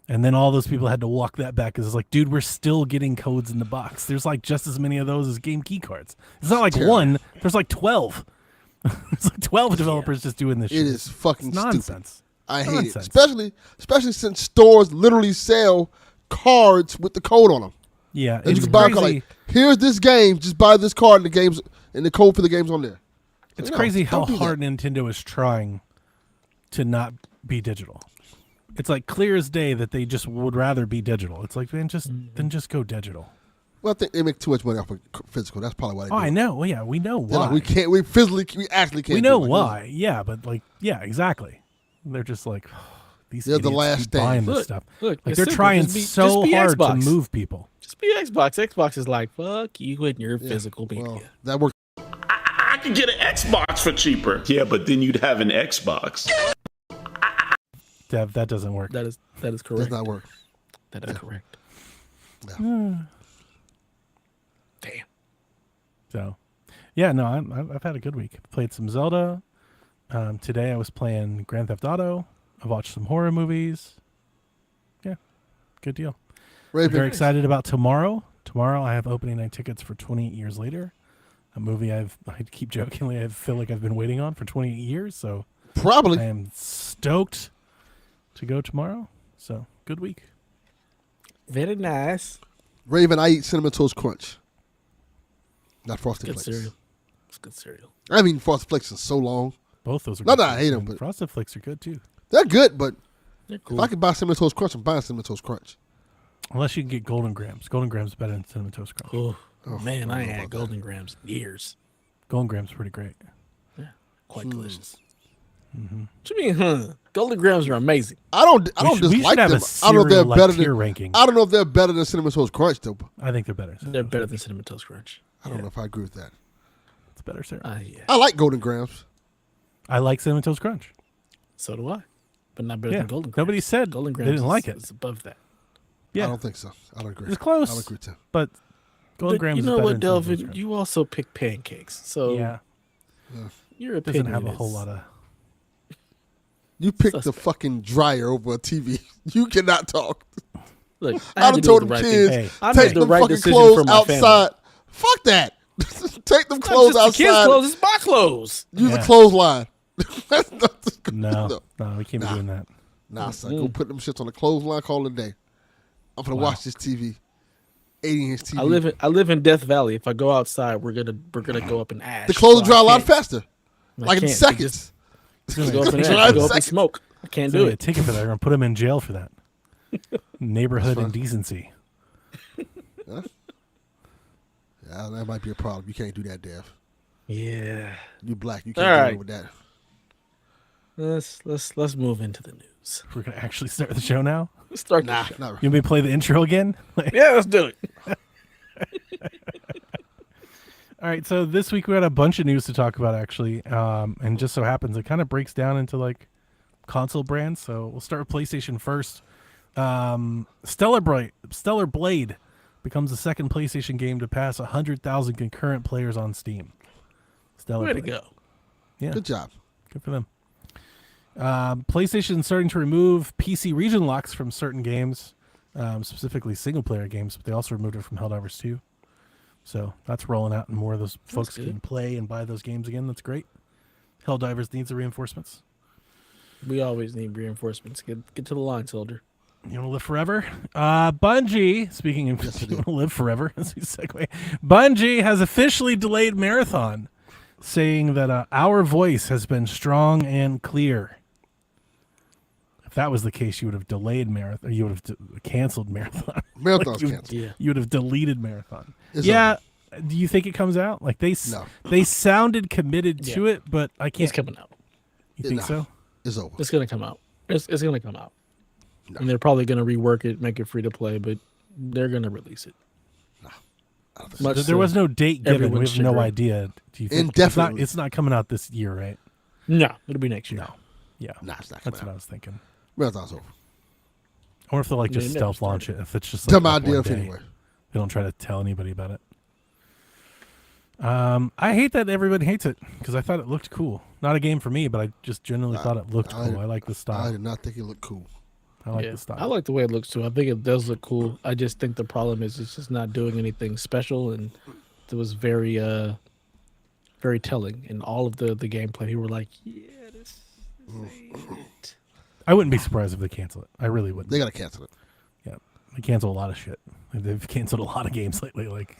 And then all those people had to walk that back because it's like, dude, we're still getting codes in the box. There's like just as many of those as game keycards. It's not like terrible. one, there's like 12. It's like 12 developers just doing this shit. It is fucking It's stupid. nonsense. I hate Nonsense. it, especially since stores literally sell cards with the code on them. Yeah, And you it's can buy a card crazy. like, here's this game, just buy this card and the code for the game's on there. It's No, crazy how don't do hard that. Nintendo is trying to not be digital. It's like clear as day that they just would rather be digital. It's like, man, then just go digital. Well, I think they make too much money off of physical. That's probably why they Oh, do I it. know. Well, yeah, we know They're why. like, we actually can't. We do know it. why. Yeah, but like, yeah, exactly. They're just like, these They're the idiots last keep stand. buying this Look, stuff. look, Like it's they're simple. trying Just be so hard to Xbox. move people. Just be Xbox. Xbox is like, fuck you and your Yeah, physical media. well, that works. I could get an Xbox for cheaper. Yeah, but then you'd have an Xbox. Dev, that doesn't work. That is Does correct. not work. That is correct. Yeah. Damn. So, yeah, no, I've had a good week. Played some Zelda. Today I was playing Grand Theft Auto. I watched some horror movies. Yeah, good deal. Raven, Very excited about tomorrow. Tomorrow I have opening night tickets for 28 Years Later, a movie I keep jokingly I feel like I've been waiting on for 28 years. So probably. I am stoked to go tomorrow. So good week. Very nice. Raven, I eat Cinnamon Toast Crunch. Not Frosted Good Flakes. cereal. It's good cereal. I haven't eaten Frosted Flakes in so long. Both those are Not good that I hate too. 'em, And but- Frosted Flakes are good too. They're good, but They're if cool. I could buy Cinnamon Toast Crunch, I'm buying Cinnamon Toast Crunch. Unless you can get Golden Grams. Golden Grams is better than Cinnamon Toast Crunch. Oh, Oh, man, I I don't ain't know had about Golden Grams in years. Golden Grams are pretty great. Quite delicious. Mm-hmm. What you mean, huh? Golden Grams are amazing. I don't We should dislike have them. a I don't know if they're cereal, like, better tier than. ranking. I don't know if they're better than Cinnamon Toast Crunch though. I think they're better. They're better than Cinnamon Toast Crunch. I don't know if I agree with that. It's better cereal. Yeah. I like Golden Grams. I like Cinnamon Toast Crunch. So do I. But not better Yeah. than Golden Grams. Nobody said Golden they Grams didn't like it. is above that. I Yeah, don't think so. I don't agree. it's close. I don't agree with that. But Golden But Grams you is know better what, than Cinnamon Toast Delvin? Crunch. You also pick pancakes. So Yeah, your doesn't opinion have a is- whole lot of. You picked the Suspect. fucking dryer over a TV. You cannot talk. Look, I had done to do told the them right kids, thing. Hey. I take made the them right fucking decision clothes for my outside. family. Fuck that. Take them Not clothes just the kids' outside. clothes, it's my clothes. Use Yeah. a clothesline. That's not the- No, we can't be doing that. Nah, son. Go put them shits on the clothesline. Call it a day. I'm gonna watch this TV. 80-inch TV. I live in Death Valley. If I go outside, we're gonna go up in ash. the clothes So I dry a lot can't- faster. I Like in can't. seconds. Just go up in ash. Dry in Go up in seconds. smoke. I can't So do a it. ticket for that. We're gonna put him in jail for that. Neighborhood indecency. Yeah, that might be a problem. You can't do that, Dev. Yeah. You black. You can't All do right. it with that. Let's move into the news. We're gonna actually start the show now. Let's start. Nah, the show. not You want me to play the intro again? Yeah, let's do it. All right, so this week we had a bunch of news to talk about, actually, and just so happens it kind of breaks down into like console brands. So we'll start with PlayStation first. Stellar Blade becomes the second PlayStation game to pass 100,000 concurrent players on Steam. Stellar Way to Blade. go. Yeah, Good job. good for them. PlayStation starting to remove PC region locks from certain games, specifically single-player games, but they also removed it from Helldivers 2. So that's rolling out, and more of those folks good. can play and buy those games again. That's great. Helldivers needs the reinforcements. We always need reinforcements. Get to the line, soldier. You want to live forever? Bungie, speaking of Yes, I you do. want to live forever, as we segue, Bungie has officially delayed Marathon, saying that our voice has been strong and clear. If that was the case, you would have delayed Marathon, or you would have canceled Marathon. Marathon's you, canceled. Yeah. you would have deleted Marathon. It's yeah, Do you think it comes out? Like No. they sounded committed to it, but I It's can't. coming out. You think Nah. so? It's over. It's gonna come out. It's gonna come out. No. And they're probably gonna rework it, make it free to play, but they're gonna release it. Much There was no date given. We everyone's have no chagrin. idea. Do you think Indefinitely. It's not coming out this year, right? No, it'll be next year. No. Yeah. Nah, it's not That's coming what I out. was thinking. Marathon's over. Or if they'll like They just never stealth launch it. started. If it's just like Dumb up idea one day. anyway. They don't try to tell anybody about it. I hate that everybody hates it because I thought it looked cool. Not a game for me, but I just generally thought it looked cool. I like the I style. did not think it looked cool. I like Yeah, the style. I like the way it looks too. I think it does look cool. I just think the problem is it's just not doing anything special, and it was very very telling in all of the gameplay. You were like, yeah, this ain't. I wouldn't be surprised if they cancel it. I really wouldn't. They gotta cancel it. Yeah, they cancel a lot of shit. They've canceled a lot of games lately. Like,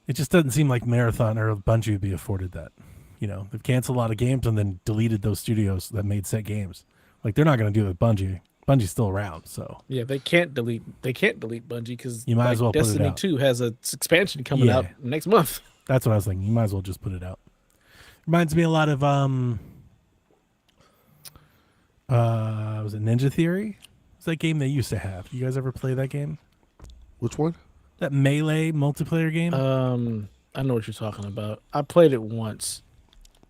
it just doesn't seem like Marathon or Bungie would be afforded that. You know, they've canceled a lot of games and then deleted those studios that made set games. Like, they're not going to do it with Bungie. Bungie's still around, so Yeah, they can't delete Bungie because You might as well put it Destiny out. 2 has a expansion coming out next month. that's what I was thinking. You might as well just put it out. Reminds me a lot of was it Ninja Theory? It's that game they used to have. You guys ever play that game? Which one? That Melee multiplayer game? I know what you're talking about. I played it once.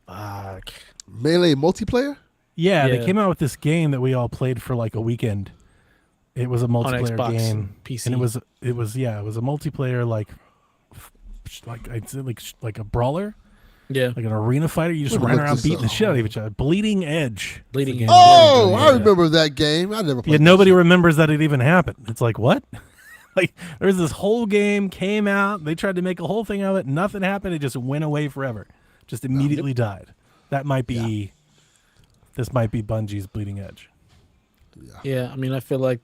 Fuck. Melee multiplayer? Yeah, they Yeah. came out with this game that we all played for like a weekend. It was a multiplayer Xbox, game, PC. and it was a multiplayer like a brawler, Yeah. like an arena fighter. You just Let me ran look around this beating the up. shit out of each other. Bleeding Edge. Bleeding is the Edge. game. Oh, Yeah. I remember that game. I never played. Yeah, that nobody shit. remembers that it even happened. It's like, what? Like, there's this whole game came out. They tried to make a whole thing of it. Nothing happened. It just went away forever. Just immediately died. That might be. This might be Bungie's Bleeding Edge. Yeah, I mean, I feel like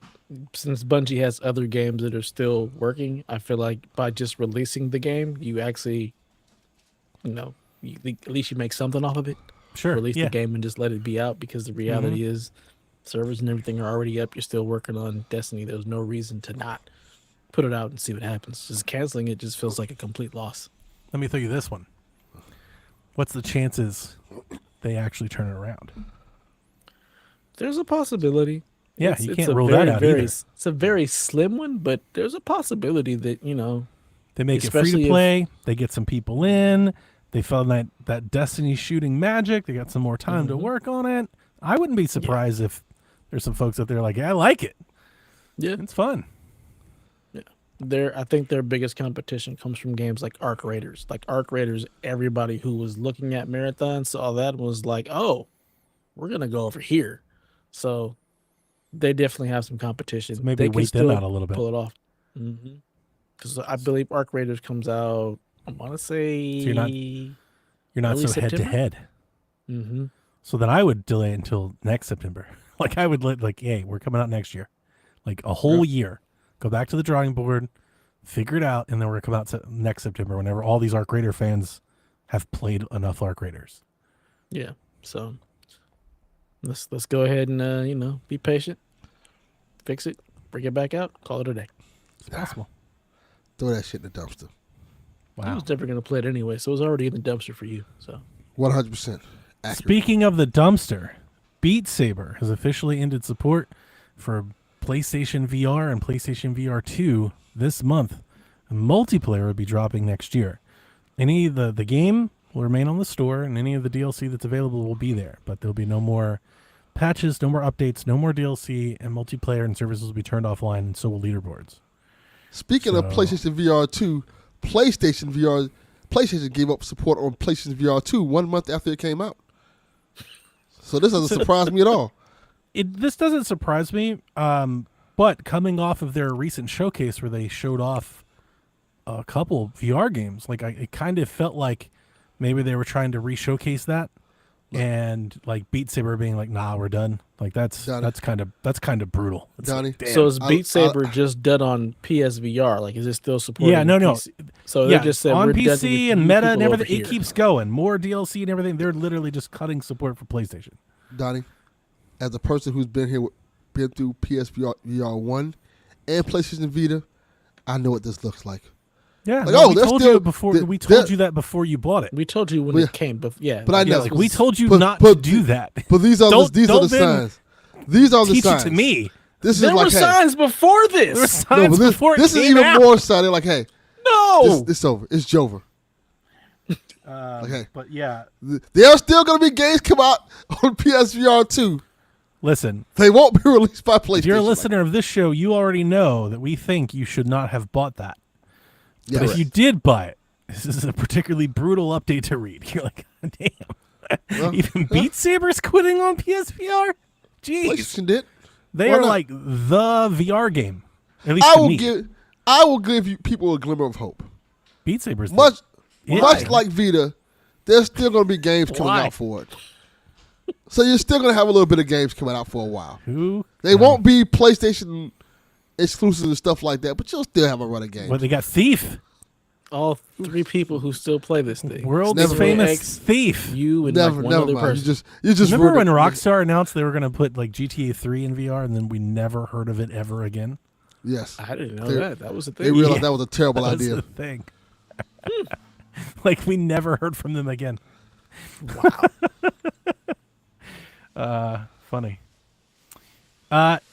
since Bungie has other games that are still working, I feel like by just releasing the game, you actually, at least you make something off of it. Sure. Release yeah. the game and just let it be out, because the reality is servers and everything are already up. You're still working on Destiny. There's no reason to not put it out and see what happens. Just canceling it just feels like a complete loss. Let me throw you this one. What's the chances they actually turn it around? There's a possibility. Yeah, you can't a rule very, that out very, either. It's a very slim one, but there's a possibility that, They make it free Especially to if- play. They get some people in. They found that Destiny shooting magic. They got some more time to work on it. I wouldn't be surprised if there's some folks out there like, yeah, I like it. yeah, It's fun. I think their biggest competition comes from games like Arc Raiders. Like Arc Raiders, everybody who was looking at Marathon saw that and was like, "Oh, we're gonna go over here." So they definitely have some competition. So maybe they can wait them still out a little bit. pull it off. Because I believe Arc Raiders comes out. I want to say So you're not early so head to September? head. Mm-hmm. So then I would delay it until next September. Like I would hey, we're coming out next year. Like a whole year. Go back to the drawing board, figure it out, and then we're gonna come out next September whenever all these Arc Raider fans have played enough Arc Raiders. Yeah. So let's go ahead and be patient, fix it, bring it back out, call it a day. It's possible. Throw that shit in the dumpster. I Wow. was never gonna play it anyway, so it was already in the dumpster for you. So 100% accurate. Speaking of the dumpster, Beat Saber has officially ended support for PlayStation VR and PlayStation VR 2 this month. Multiplayer will be dropping next year. Any of the game will remain on the store, and any of the DLC that's available will be there. But there'll be no more patches, no more updates, no more DLC, and multiplayer and services will be turned offline, and so will leaderboards. Speaking of So- PlayStation VR 2, PlayStation gave up support on PlayStation VR 2 1 month after it came out. So this doesn't surprise me at all. This doesn't surprise me, but coming off of their recent showcase where they showed off a couple VR games, like it kind of felt like maybe they were trying to re-showcase that, and like Beat Saber being like, "Nah, we're done." Like that's Donnie. kind of brutal. It's Donnie. like, damn. So is I- Beat Saber just done on PSVR? Like, is it still supporting? Yeah, no. PC? So yeah, they just said on we're done with PC you and Meta and people over everything, it here. keeps going. More DLC and everything. They're literally just cutting support for PlayStation. Donnie, as a person who's been through PSVR 1 and PlayStation Vita, I know what this looks like. Yeah, Like, no, oh, we they're told still- you before. they're- We told they're- you that before you bought it. We told you when Yeah. it came, but yeah. But I Yeah, know. like we told you But- not to but- do that. But these are Don't- the don't then signs. These are the Teach signs. it to me. This there is were like, hey, signs before There were this. no, signs but this, before it this is came even out. more sign. They're like, hey, No. it's over. It's Jover. Okay. But yeah, There are still going to be games come out on PSVR 2. listen, They won't be released by PlayStation. if you're a listener of this show, you already know that we think you should not have bought that. Yes. But if you did buy it, this is a particularly brutal update to read. You're like, damn. Even Beat Saber's quitting on PSVR? Jeez. PlayStation did. They Why are not? like the VR game. At least I to will me. give you people a glimmer of hope. Beat Saber's the- Much Yeah. like Vita, there's still going to be games coming Why? out for it. So you're still going to have a little bit of games coming out for a while. Who? They won't be PlayStation exclusive and stuff like that, but you'll still have a run of games. What, they got Thief. All 3 people who still play this thing. World's never famous X, Thief. You and never, like one never other mind. person. You just Remember when ruined it. Rockstar announced they were going to put like GTA 3 in VR and then we never heard of it ever again? Yes, I didn't know They- that. That was a they thing. realized Yeah. that was a terrible That was idea. the thing. Like we never heard from them again. Wow. Funny.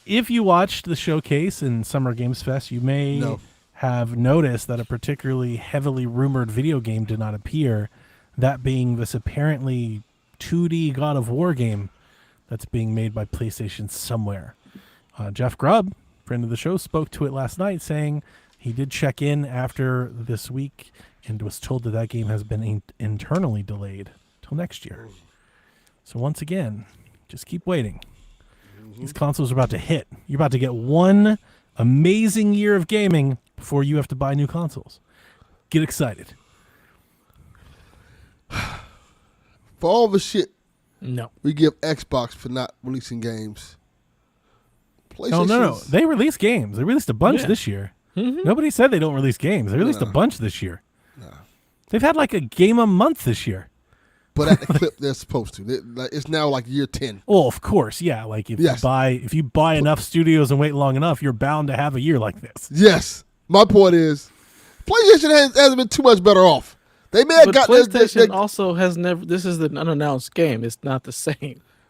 If you watched the showcase in Summer Games Fest, you may No. have noticed that a particularly heavily rumored video game did not appear. That being this apparently 2D God of War game that's being made by PlayStation somewhere. Jeff Grubb, friend of the show, spoke to it last night, saying he did check in after this week and was told that that game has been internally delayed till next year. So once again, just keep waiting. These consoles are about to hit. You're about to get one amazing year of gaming before you have to buy new consoles. Get excited. For all the shit No. we give Xbox for not releasing games, PlayStation. Oh, no. They released games. They released a bunch Yeah. this year. Nobody said they don't release games. They released a bunch this year. They've had like a game a month this year. But at the clip they're supposed to. It's now like year 10. Well, of course, yeah. Like if Yes. you buy enough studios and wait long enough, you're bound to have a year like this. Yes. My point is, PlayStation hasn't been too much better off. They may have But got PlayStation also has never. This is an unannounced game. It's not the same.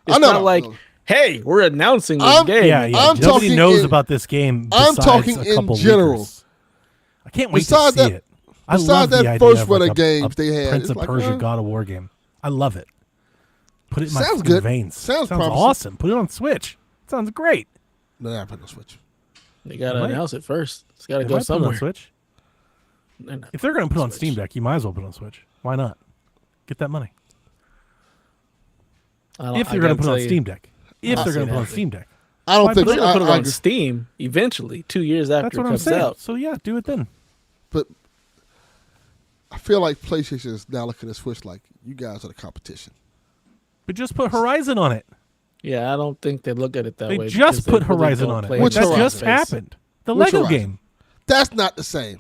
It's I know. not like, hey, we're announcing this I'm- game. Yeah. I'm Nobody talking knows in- about this game. I'm besides talking a in couple general. leakers. I can't wait Besides to see that- it. I besides love that the idea first of run like of games they had, Prince it's of like, Persia God of War game. I love it. Put it in my Sounds fucking good. veins. Sounds promising. awesome. Put it on Switch. Sounds great. No, I put no Switch. They gotta They might. announce it first. It's gotta They go might put it on somewhere. Switch. They're not- If they're going to put it on Switch. Steam Deck, you might as well put it on Switch. Why not? Get that money. If they're going to put it on Steam Deck. If I'll they're see going to put it on that. Steam Deck. I don't Why think put They're it gonna put it I on agree. Steam eventually, 2 years after That's it what I'm comes saying. out. So yeah, do it then. But I feel like PlayStation is now looking at Switch like, you guys are the competition. But just put Horizon on it. Yeah, I don't think they look at it that They way. just because they put really Horizon don't on it. play Which That Horizon? just happened. The Which Lego Horizon? game. That's not the same.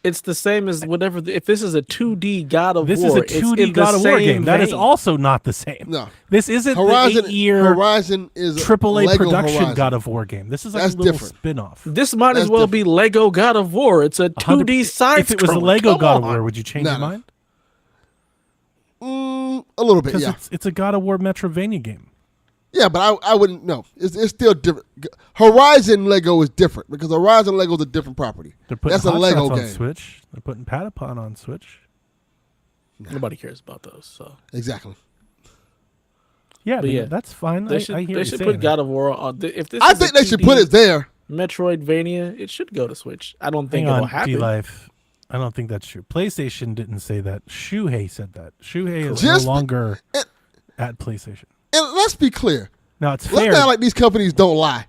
It's the same as whatever. If this is a 2D God of This War, is a it's 2D in the God of War same game. That is vein. also not the same. No. This isn't Horizon, the 8-year Horizon is a AAA Lego production Horizon. God of War game. This is like That's a little different. spin-off. This might as That's well be Lego God of War. It's a 2D side. If it was the Lego God of War, would you change your No. mind? A little bit, Because yeah. it's a God of War Metrovania game. Yeah, but I wouldn't, no. It's still different. Horizon Lego is different because Horizon Lego is a different property. They're putting That's a Hot Lego Shots on game. Switch. They're putting Patapon on Switch. Nobody cares about those. So Exactly. Yeah, But I mean, yeah, that's fine. they I should hear they what should you're put saying. God of War on. If this I is think a they should 2D put it there. Metroidvania, it should go to Switch. I don't think Hang it'll on, happen. D-Life. I don't think that's true. PlayStation didn't say that. Shuhei said that. Shuhei is Just- no longer and- at PlayStation. And let's be clear. Now, it's Let's fair. not like these companies don't lie.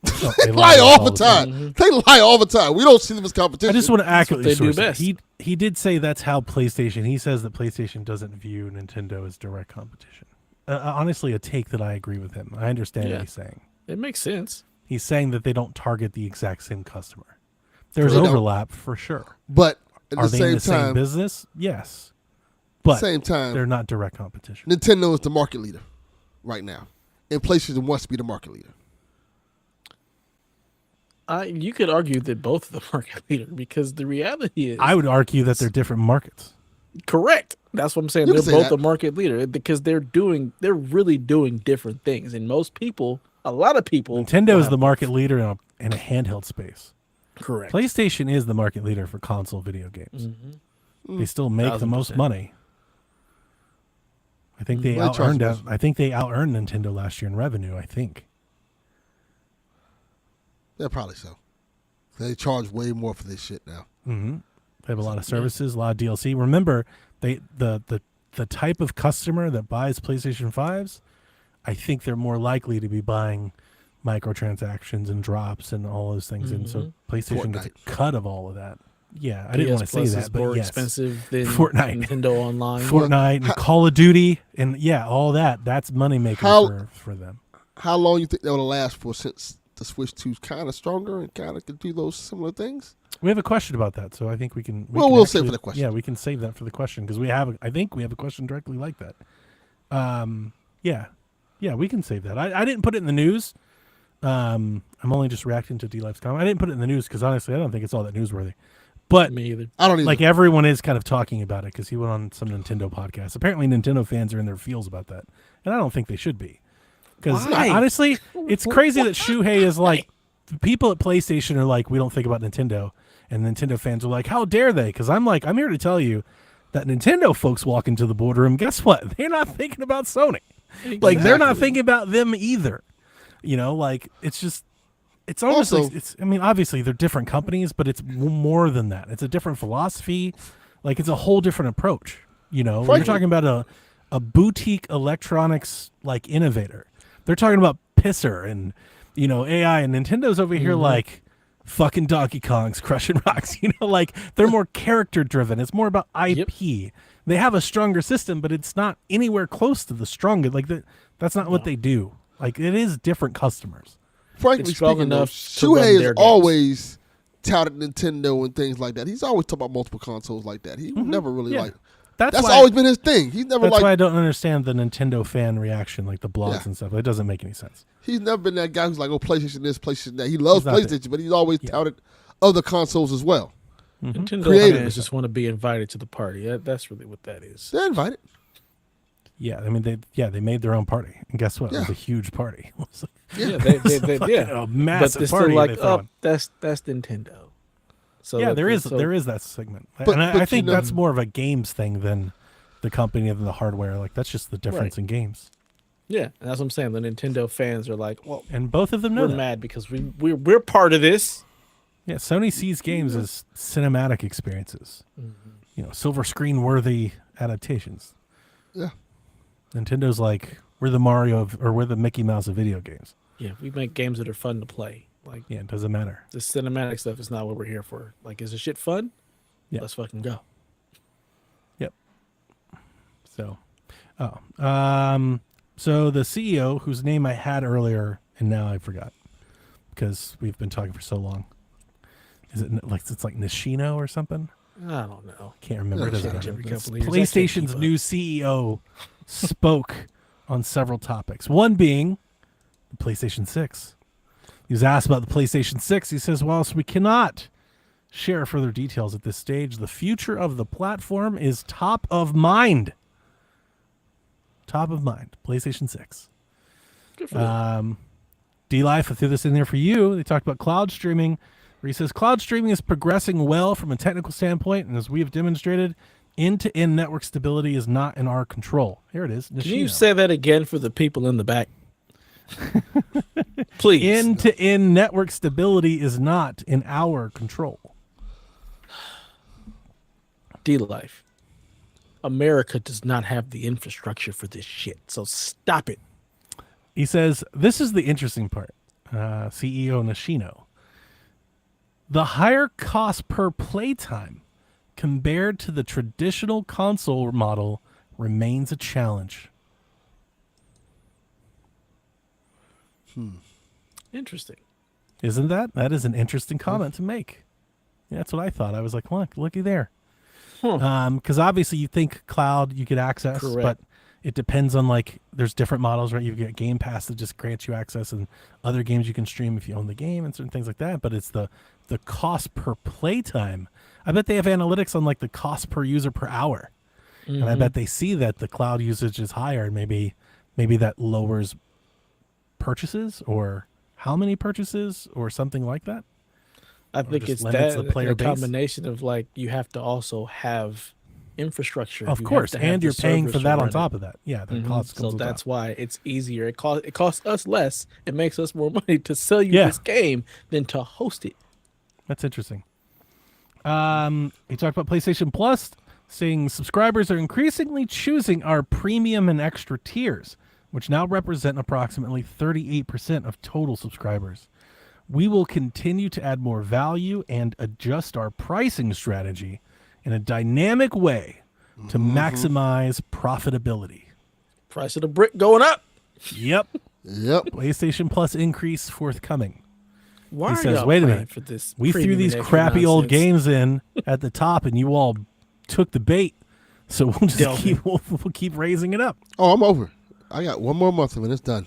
No, They they lie all the time. time. They lie all the time. We don't see them as competition. I just want to accurately they do source it. best. He did say that's how PlayStation. He says that PlayStation doesn't view Nintendo as direct competition. Honestly, a take that I agree with him. I understand Yeah. what he's saying. It makes sense. He's saying that they don't target the exact same customer. There's They don't. overlap for sure. But at Are the they in same the same time, business? Yes, but same time, they're not direct competition. Nintendo is the market leader right now, and PlayStation wants to be the market leader. You could argue that both of them are market leader because the reality is I would argue that they're different markets. correct. That's what I'm saying. You They're can say both that. a market leader because they're really doing different things. And most people, a lot of people, Nintendo will is have the market leader in a handheld space. correct. PlayStation is the market leader for console video games. They still make the most 1000%. money. I think they Well, they charge out-earned. most. I think they out-earned Nintendo last year in revenue. I think. Yeah, probably so. They charge way more for this shit now. Mm-hmm. They have a lot of services, a lot of DLC. Remember, the type of customer that buys PlayStation 5s, I think they're more likely to be buying microtransactions and drops and all those things. And so PlayStation gets a Fortnite. cut of all of that. Yeah, I didn't want to say Plus that, is but more yes. expensive than Fortnite. Nintendo Online. Fortnite and Call of Duty and all that. That's moneymaker for them. How long you think that will last for since the Switch 2 is kind of stronger and kind of can do those similar things? We have a question about that, so I think we can. We'll save for the question. Yeah, we can save that for the question because I think we have a question directly like that. Yeah, we can save that. I didn't put it in the news. I'm only just reacting to D-Life's comment. I didn't put it in the news because honestly, I don't think it's all that newsworthy. But Me either. I don't even. like everyone is kind of talking about it because he went on some Nintendo podcast. Apparently, Nintendo fans are in their feels about that, and I don't think they should be. Because Why? honestly, it's crazy that Shuhei is like, the people at PlayStation are like, we don't think about Nintendo, and Nintendo fans are like, how dare they? Because I'm like, I'm here to tell you that Nintendo folks walk into the boardroom. Guess what? They're not thinking about Sony. Like they're not Exactly. thinking about them either. You know, like it's just. It's almost Also- like it's. I mean, obviously they're different companies, but it's more than that. It's a different philosophy. Like it's a whole different approach. You know, you're Frankly- talking about a boutique electronics like innovator. They're talking about pisser and AI, and Nintendo's over here like fucking Donkey Kong's crushing rocks. Like they're more character driven. It's more about IP. They have a stronger system, but it's not anywhere close to the strongest. Like that's not what they do. Like it is different customers. Frankly It's strong speaking, though, enough to run Shuhei their has games. always touted Nintendo and things like that. He's always talked about multiple consoles like that. He never really Yeah. like. That's That's why, always been his thing. He's never That's like. why I don't understand the Nintendo fan reaction, like the blogs Yeah. and stuff. It doesn't make any sense. He's never been that guy who's like, oh, PlayStation this, PlayStation that. He loves He's not that. PlayStation, but he's always touted other consoles as well. Nintendo Creative. fans just want to be invited to the party. That's really what that is. They're invited. Yeah, I mean they made their own party, and guess what? It was Yeah. a huge party. It was like, Yeah, they fucking yeah. a But massive they're party still like, they throw oh, on. that's Nintendo. So Yeah, that- there is so- there is that segment, But- and I but think you know- that's more of a games thing than the company than the hardware. Like that's just the difference Right. in games, Yeah, and that's what I'm saying. The Nintendo fans are like, well, and both of them know we're that. mad because we're part of this. Yeah, Sony sees games as cinematic experiences, silver screen worthy adaptations. Yeah. Nintendo's like we're the Mario or we're the Mickey Mouse of video games. Yeah, we make games that are fun to play. Like Yeah, it doesn't matter. the cinematic stuff is not what we're here for. Like, is the shit fun? Yeah. Let's fucking go. Yep. So, so the CEO, whose name I had earlier and now I forgot because we've been talking for so long. Is it like it's like Nishino or something? I don't know. Can't remember. It doesn't change matter. every It's couple of years. I can't PlayStation's keep up. new CEO spoke on several topics. One being the PlayStation 6. He was asked about the PlayStation 6. He says, whilst we cannot share further details at this stage, the future of the platform is top of mind. Top of mind. PlayStation 6. Good for them. D-Life, I threw this in there for you. They talked about cloud streaming, where he says cloud streaming is progressing well from a technical standpoint, and as we have demonstrated, end-to-end network stability is not in our control. Here it is. Can you Nishino. say that again for the people in the back? Please. End-to-end network stability is not in our control. D-Life. America does not have the infrastructure for this shit. So stop it. He says, this is the interesting part, CEO Nishino. The higher cost per playtime compared to the traditional console model remains a challenge. Interesting. Isn't that? That is an interesting comment to make. Yeah, that's what I thought. I was like, look, looky there. Because obviously you think cloud you could access, Correct. but it depends on like there's different models, right? You get Game Pass that just grants you access, and other games you can stream if you own the game and certain things like that. But it's the cost per playtime. I bet they have analytics on like the cost per user per hour, and I bet they see that the cloud usage is higher, and maybe that lowers purchases or how many purchases or something like that. I Or think just it's limits that the player a base. combination of like you have to also have infrastructure. Of You have course, to have and the you're paying for servers that to on run top it. of that. Yeah, the Mhm. cost So comes on that's top. why it's easier. It costs us less. It makes us more money to sell you Yeah. this game than to host it. That's interesting. He talked about PlayStation Plus, saying subscribers are increasingly choosing our premium and extra tiers, which now represent approximately 38% of total subscribers. We will continue to add more value and adjust our pricing strategy in a dynamic way to maximize profitability. Price of the brick going up. Yep. Yep. PlayStation Plus increase forthcoming. Why He are says, y'all wait a paying minute. for this? We threw premium these and extra crappy old nonsense? games in at the top, and you all took the bait. So we'll just Delvin. we'll keep raising it up. Oh, I'm over. I got one more month of it. It's done.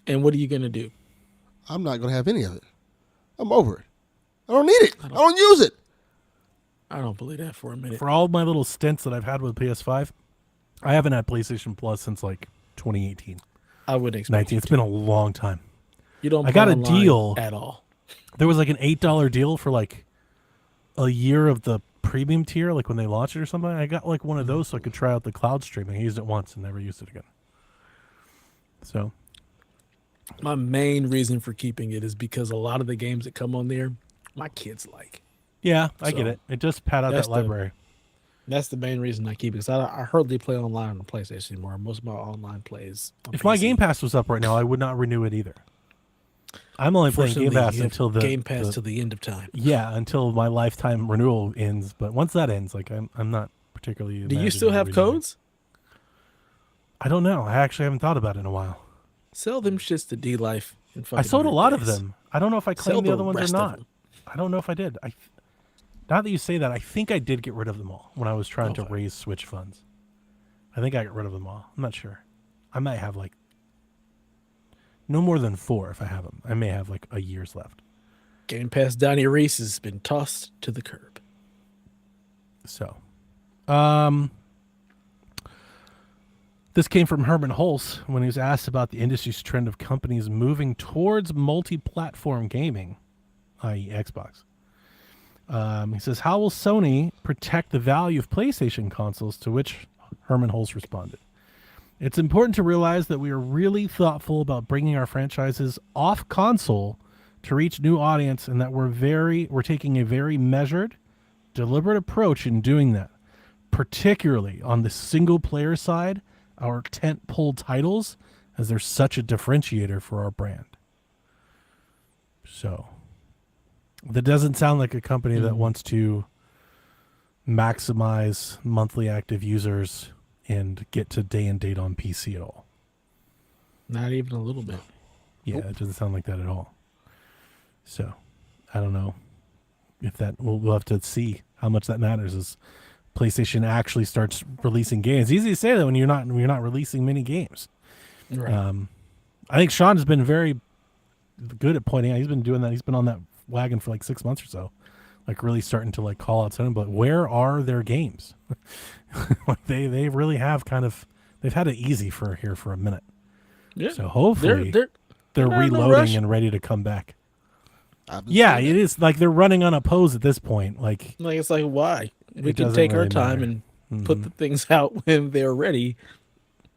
And what are you gonna do? I'm not going to have any of it. I'm over it. I don't need it. I don't use it. I don't believe that for a minute. For all my little stints that I've had with PS5, I haven't had PlayStation Plus since like 2018, I wouldn't expect 19. you It's to. been a long time. You don't. I play got a online deal. at all. There was like an $8 deal for like a year of the premium tier, like when they launched it or something. I got like one of those so I could try out the cloud streaming. I used it once and never used it again. So My main reason for keeping it is because a lot of the games that come on there, my kids like. yeah, I get So, it. It just pad out that's that the- library. That's the main reason I keep it. Because I hardly play online on the PlayStation anymore. Most of my online plays. On If my PC. Game Pass was up right now, I would not renew it either. I'm only playing Game Fortunately, Pass you have until the Game Pass the- till the end of time. yeah, until my lifetime renewal ends. But once that ends, like I'm not particularly. Do you imagining still have renewing. codes? I don't know. I actually haven't thought about it in a while. Sell them shits to D Life. I sold a lot of them. I don't know if I Sell claimed the the other ones or rest of not. them. I don't know if I did. Now that you say that, I think I did get rid of them all when I was trying to Okay. raise Switch funds. I think I got rid of them all. I'm not sure. I might have like no more than 4 if I have them. I may have like a year's left. Game Pass Donnie Reese has been tossed to the curb. So, this came from Herman Hulse when he was asked about the industry's trend of companies moving towards multi-platform gaming, i.e. Xbox. He says, how will Sony protect the value of PlayStation consoles? To which Herman Hulse responded, it's important to realize that we are really thoughtful about bringing our franchises off console to reach new audience, and that we're taking a very measured, deliberate approach in doing that, particularly on the single player side, our tentpole titles, as they're such a differentiator for our brand. So that doesn't sound like a company that wants to maximize monthly active users and get to day and date on PC at all. Not even a little bit. Yeah, it doesn't sound like that at all. So I don't know if that we'll have to see how much that matters as PlayStation actually starts releasing games. It's easy to say that when you're not releasing many games. Right. I think Sean has been very good at pointing out. He's been doing that. He's been on that wagon for like 6 months or so, like really starting to like call out something. But where are their games? Like they really have they've had it easy for a minute. yeah. So hopefully they're they're not in no reloading rush. and ready to come back. I've been Yeah, saying it that. is like they're running unopposed at this point. Like Like it's like why we It can doesn't take our really time matter. and put the things out when they're ready.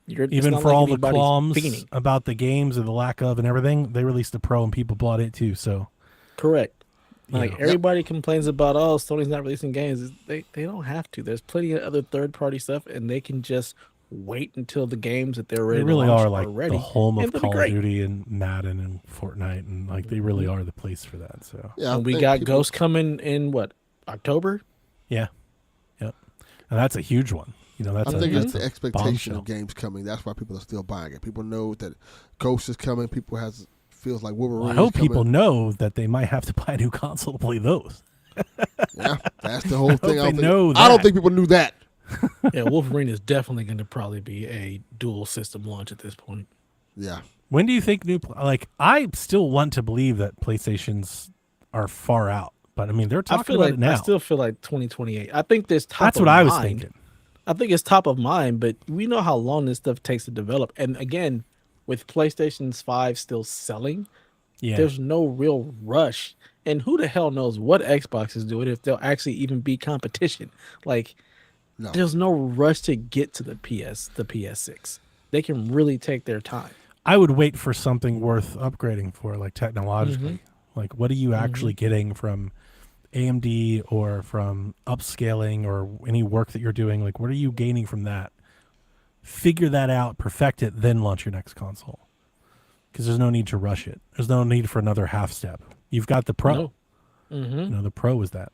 It's even not for like all the anybody's qualms fiending. about the games or the lack of and everything, they released a pro and people bought it too. So Correct. Like Yeah. everybody complains about Sony's not releasing games. They don't have to. There's plenty of other third party stuff, and they can just wait until the games that they're ready they really to launch are like ready. the home and of they'll be Call of great. Duty and Madden and Fortnite, and like they really are the place for that. So Yeah, I And we think got people- Ghost coming in what, October? yeah, yep, and that's a huge one. You know, that's I think it's that's the a expectation bombshell. of games coming. That's why people are still buying it. People know that Ghost is coming. People feels like Wolverine. Well, I hope is coming. people know that they might have to buy a new console to play those. Yeah, that's the whole thing. they I don't know think, I don't that. think people knew that. Yeah, Wolverine is definitely going to probably be a dual system launch at this point. Yeah. When do you think I still want to believe that PlayStations are far out, but I mean they're talking about it now. I still feel like 2028. I think this top That's of what I was mind. thinking. I think it's top of mind, but we know how long this stuff takes to develop. And again, with PlayStation's 5 still selling, Yeah. there's no real rush. And who the hell knows what Xbox is doing if they'll actually even be competition. Like, No. there's no rush to get to the PS6. They can really take their time. I would wait for something worth upgrading for, like technologically. Like, what are you actually getting from AMD or from upscaling or any work that you're doing? Like, what are you gaining from that? Figure that out, perfect it, then launch your next console. Because there's no need to rush it. There's no need for another half step. You've got the Pro. No. Mm-hmm. You know, the Pro is that.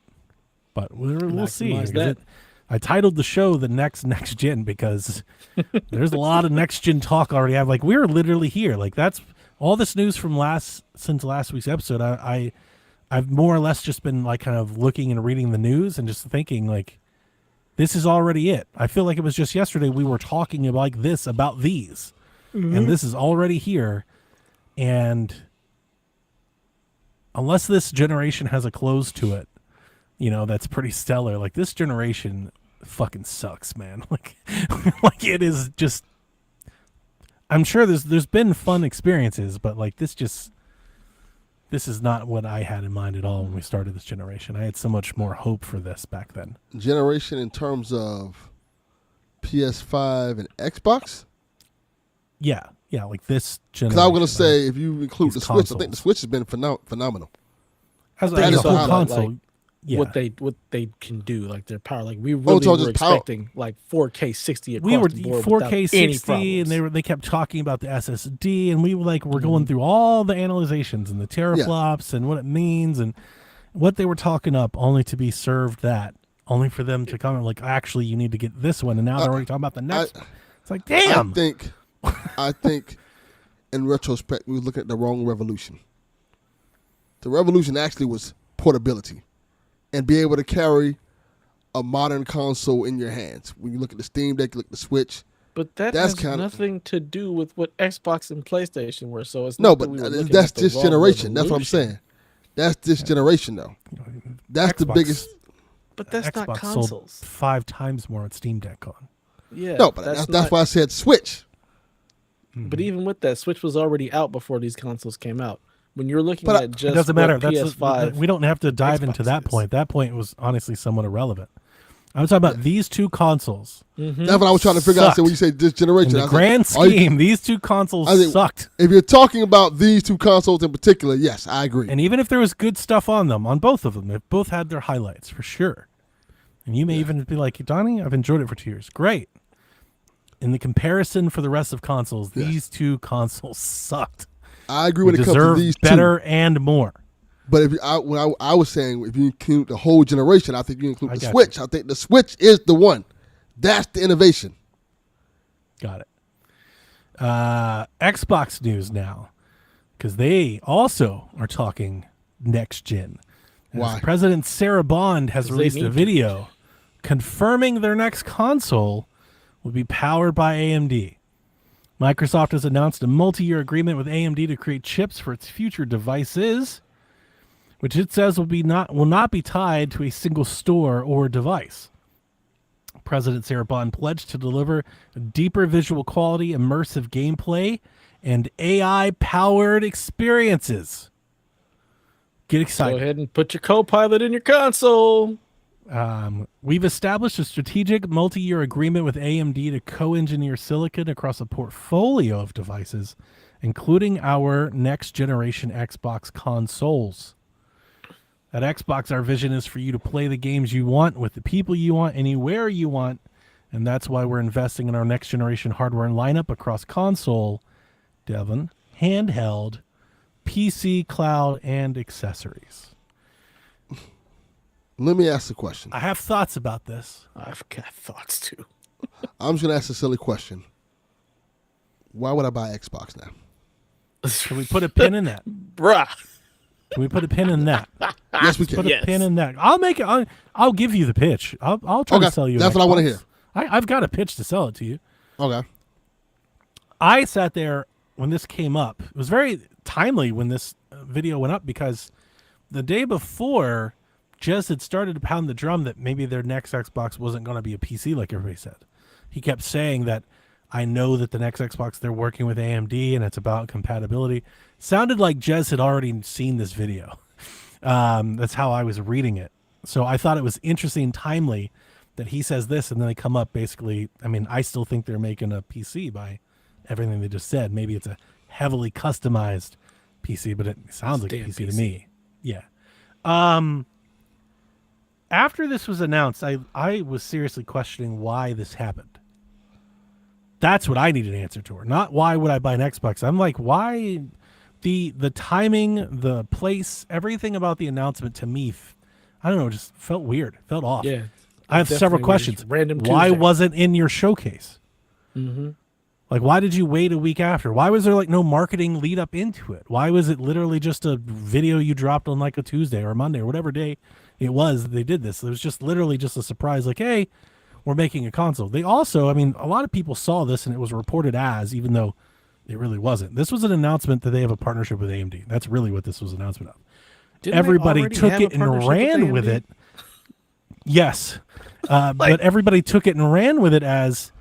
But we'll see. Maximize that. I titled the show the next gen because there's a lot of next gen talk already. Like, we're literally here. Like, that's all this news from since last week's episode. I've more or less just been like kind of looking and reading the news and just thinking like, this is already it. I feel like it was just yesterday we were talking about these, and this is already here. And unless this generation has a close to it, you know, that's pretty stellar. Like, this generation fucking sucks, man. Like it is just. I'm sure there's been fun experiences, but like this is not what I had in mind at all when we started this generation. I had so much more hope for this back then. Generation in terms of PS5 and Xbox? Yeah, like this generation. Because I was going to say, if you include the These Switch, I think consoles. the Switch has been phenomenal. as that a is whole how, console. like, yeah, what they can do, like their power. Like we really so were just power. expecting like 4K 60 across we were the board 4K without any 60, and problems. they kept talking about the SSD, and we were going through all the analyzations and the teraflops and what it means and what they were talking up, only to be served only for them to come and like, actually, you need to get this one, and now they're already talking about the next. It's like, damn. I think, in retrospect, we were looking at the wrong revolution. The revolution actually was portability, and be able to carry a modern console in your hands. When you look at the Steam Deck, you look at the Switch. But that's has nothing to do with what Xbox and PlayStation were. So it's not that's this generation. That's what I'm saying. That's this generation, though. That's Xbox, the biggest. But that's Xbox not sold consoles. 5 times more at Steam Deck on. Yeah, No, but that's why I said Switch. But even with that, Switch was already out before these consoles came out. When you're looking But at just It doesn't matter. what That's PS5, we don't have to dive into Xbox that is. point. That point was honestly somewhat irrelevant. I'm talking about these two consoles. That's what I was trying to figure out. Sucked. So when you say this generation, In I the was like, grand are you- scheme, these two consoles I think- sucked. If you're talking about these two consoles in particular, yes, I agree. And even if there was good stuff on them, on both of them, they both had their highlights for sure. And you may even be like, Donnie, I've enjoyed it for 2 years. Great. In the comparison for the rest of consoles, these two consoles sucked. I agree They when it comes to deserve these better two. and more. But if I was saying, if you include the whole generation, I think you include I the got Switch. I think the Switch is the one. That's the innovation. Got it. Xbox news now, because they also are talking next gen. As Why? President Sarah Bond has 'Cause they released need a to. video confirming their next console will be powered by AMD. Microsoft has announced a multi-year agreement with AMD to create chips for its future devices, which it says will not be tied to a single store or device. President Sarah Bond pledged to deliver deeper visual quality, immersive gameplay, and AI-powered experiences. Get go excited. ahead and put your co-pilot in your console. We've established a strategic multi-year agreement with AMD to co-engineer silicon across a portfolio of devices, including our next-generation Xbox consoles. At Xbox, our vision is for you to play the games you want with the people you want, anywhere you want, and that's why we're investing in our next-generation hardware and lineup across console, Devon, handheld, PC, cloud, and accessories. Let me ask a question. I have thoughts about this. I've got thoughts too. I'm just going to ask a silly question. Why would I buy Xbox now? Can we put a pin in that? Bruh. Can we put a pin in that? Yes, we can. Put Yes. a pin in that. I'll make it. I'll give you the pitch. I'll try Okay, to sell you. that's an what I wanna Xbox. hear. I've got a pitch to sell it to you. Okay. I sat there when this came up. It was very timely when this video went up because the day before, Jez had started to pound the drum that maybe their next Xbox wasn't going to be a PC like everybody said. He kept saying that I know that the next Xbox they're working with AMD and it's about compatibility. Sounded like Jez had already seen this video. That's how I was reading it. So I thought it was interesting, timely that he says this and then they come up basically. I mean, I still think they're making a PC by everything they just said. Maybe it's a heavily customized PC, but it sounds like a PC to me. Yeah. After this was announced, I was seriously questioning why this happened. That's what I need an answer to, not why would I buy an Xbox. I'm like, why the timing, the place, everything about the announcement to me, I don't know, just felt weird, felt off. Yeah, I have several questions. Random why Tuesday. wasn't in your showcase? Mm-hmm. Like, why did you wait a week after? Why was there like no marketing lead up into it? Why was it literally just a video you dropped on like a Tuesday or Monday or whatever day it was that they did this? It was just literally just a surprise, like, hey, we're making a console. They also, I mean, a lot of people saw this and it was reported as, even though it really wasn't. This was an announcement that they have a partnership with AMD. That's really what this was an announcement of. Didn't Everybody took it and ran with it. Yes. But everybody took it and ran with it as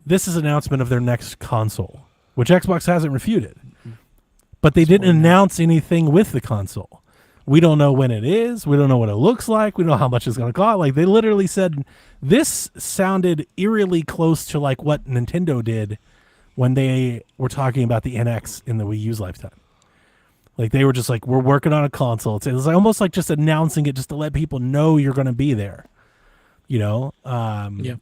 this is an announcement of their next console, which Xbox hasn't refuted. But they didn't announce anything with the console. We don't know when it is. We don't know what it looks like. We don't know how much it's going to cost. Like, they literally said this sounded eerily close to like what Nintendo did when they were talking about the NX in the Wii U's lifetime. Like, they were just like, we're working on a console. It was like almost like just announcing it just to let people know you're going to be there. You know? Yeah.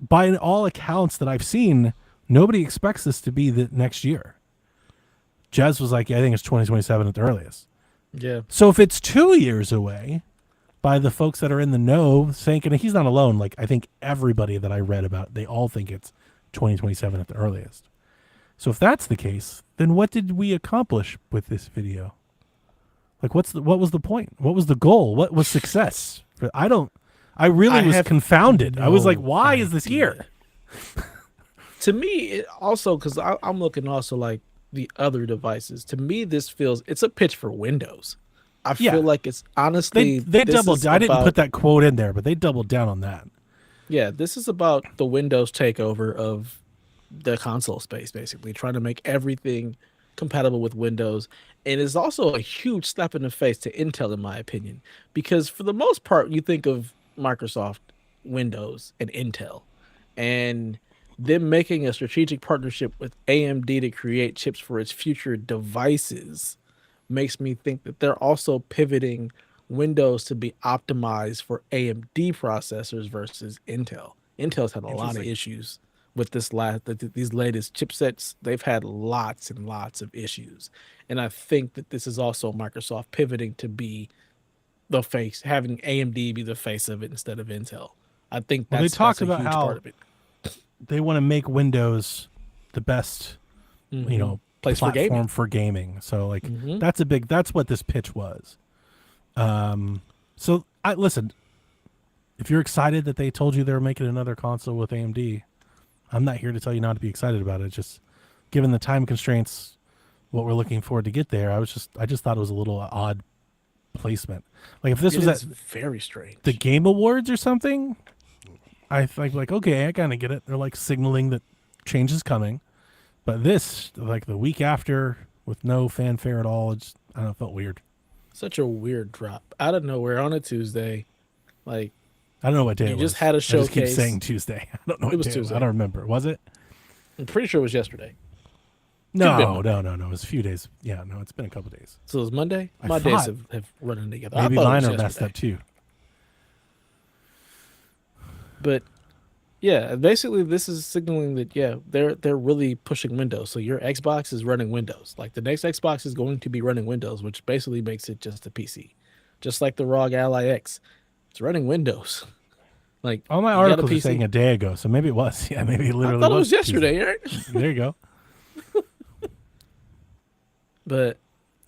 By all accounts that I've seen, nobody expects this to be the next year. Jez was like, yeah, I think it's 2027 at the earliest. Yeah. So if it's 2 years away, by the folks that are in the know saying, and he's not alone, like I think everybody that I read about, they all think it's 2027 at the earliest. So if that's the case, then what did we accomplish with this video? Like, what was the point? What was the goal? What was success? I really was confounded. I was like, why is this here? To me, it also, because I'm looking also like the other devices. To me, this feels, it's a pitch for Windows. I feel like it's honestly they doubled. I didn't put that quote in there, but they doubled down on that. Yeah, this is about the Windows takeover of the console space, basically trying to make everything compatible with Windows. And it's also a huge slap in the face to Intel, in my opinion, because for the most part, you think of Microsoft, Windows, and Intel, and them making a strategic partnership with AMD to create chips for its future devices makes me think that they're also pivoting Windows to be optimized for AMD processors versus Intel. Intel's had a lot of issues with these latest chipsets. They've had lots and lots of issues, and I think that this is also Microsoft pivoting to be the face, having AMD be the face of it instead of Intel. I think that's, they talked that's a about huge how part of it. They want to make Windows the best, Place platform for gaming. So like that's what this pitch was. So I listen, if you're excited that they told you they were making another console with AMD, I'm not here to tell you not to be excited about it. Just given the time constraints, what we're looking forward to get there, I just thought it was a little odd placement. Like if this was at very strange, the Game Awards or something, I think like, okay, I kind of get it. They're like signaling that change is coming, but this, like the week after with no fanfare at all, it felt weird. Such a weird drop out of nowhere on a Tuesday. Like, I don't know what day it was. You just had a showcase. I just keep saying Tuesday. I don't know what it was day Tuesday. I don't remember. Was it? I'm pretty sure it was yesterday. No. It was a few days. Yeah, no, it's been a couple days. So it was Monday? My days have run together. Maybe mine are messed up too. But yeah, basically this is signaling that they're really pushing Windows. So your Xbox is running Windows. Like the next Xbox is going to be running Windows, which basically makes it just a PC. Just like the ROG Ally X. It's running Windows. Like all my articles are saying a day ago, so maybe it was. Yeah, maybe it literally I thought it was yesterday, right? There you go. But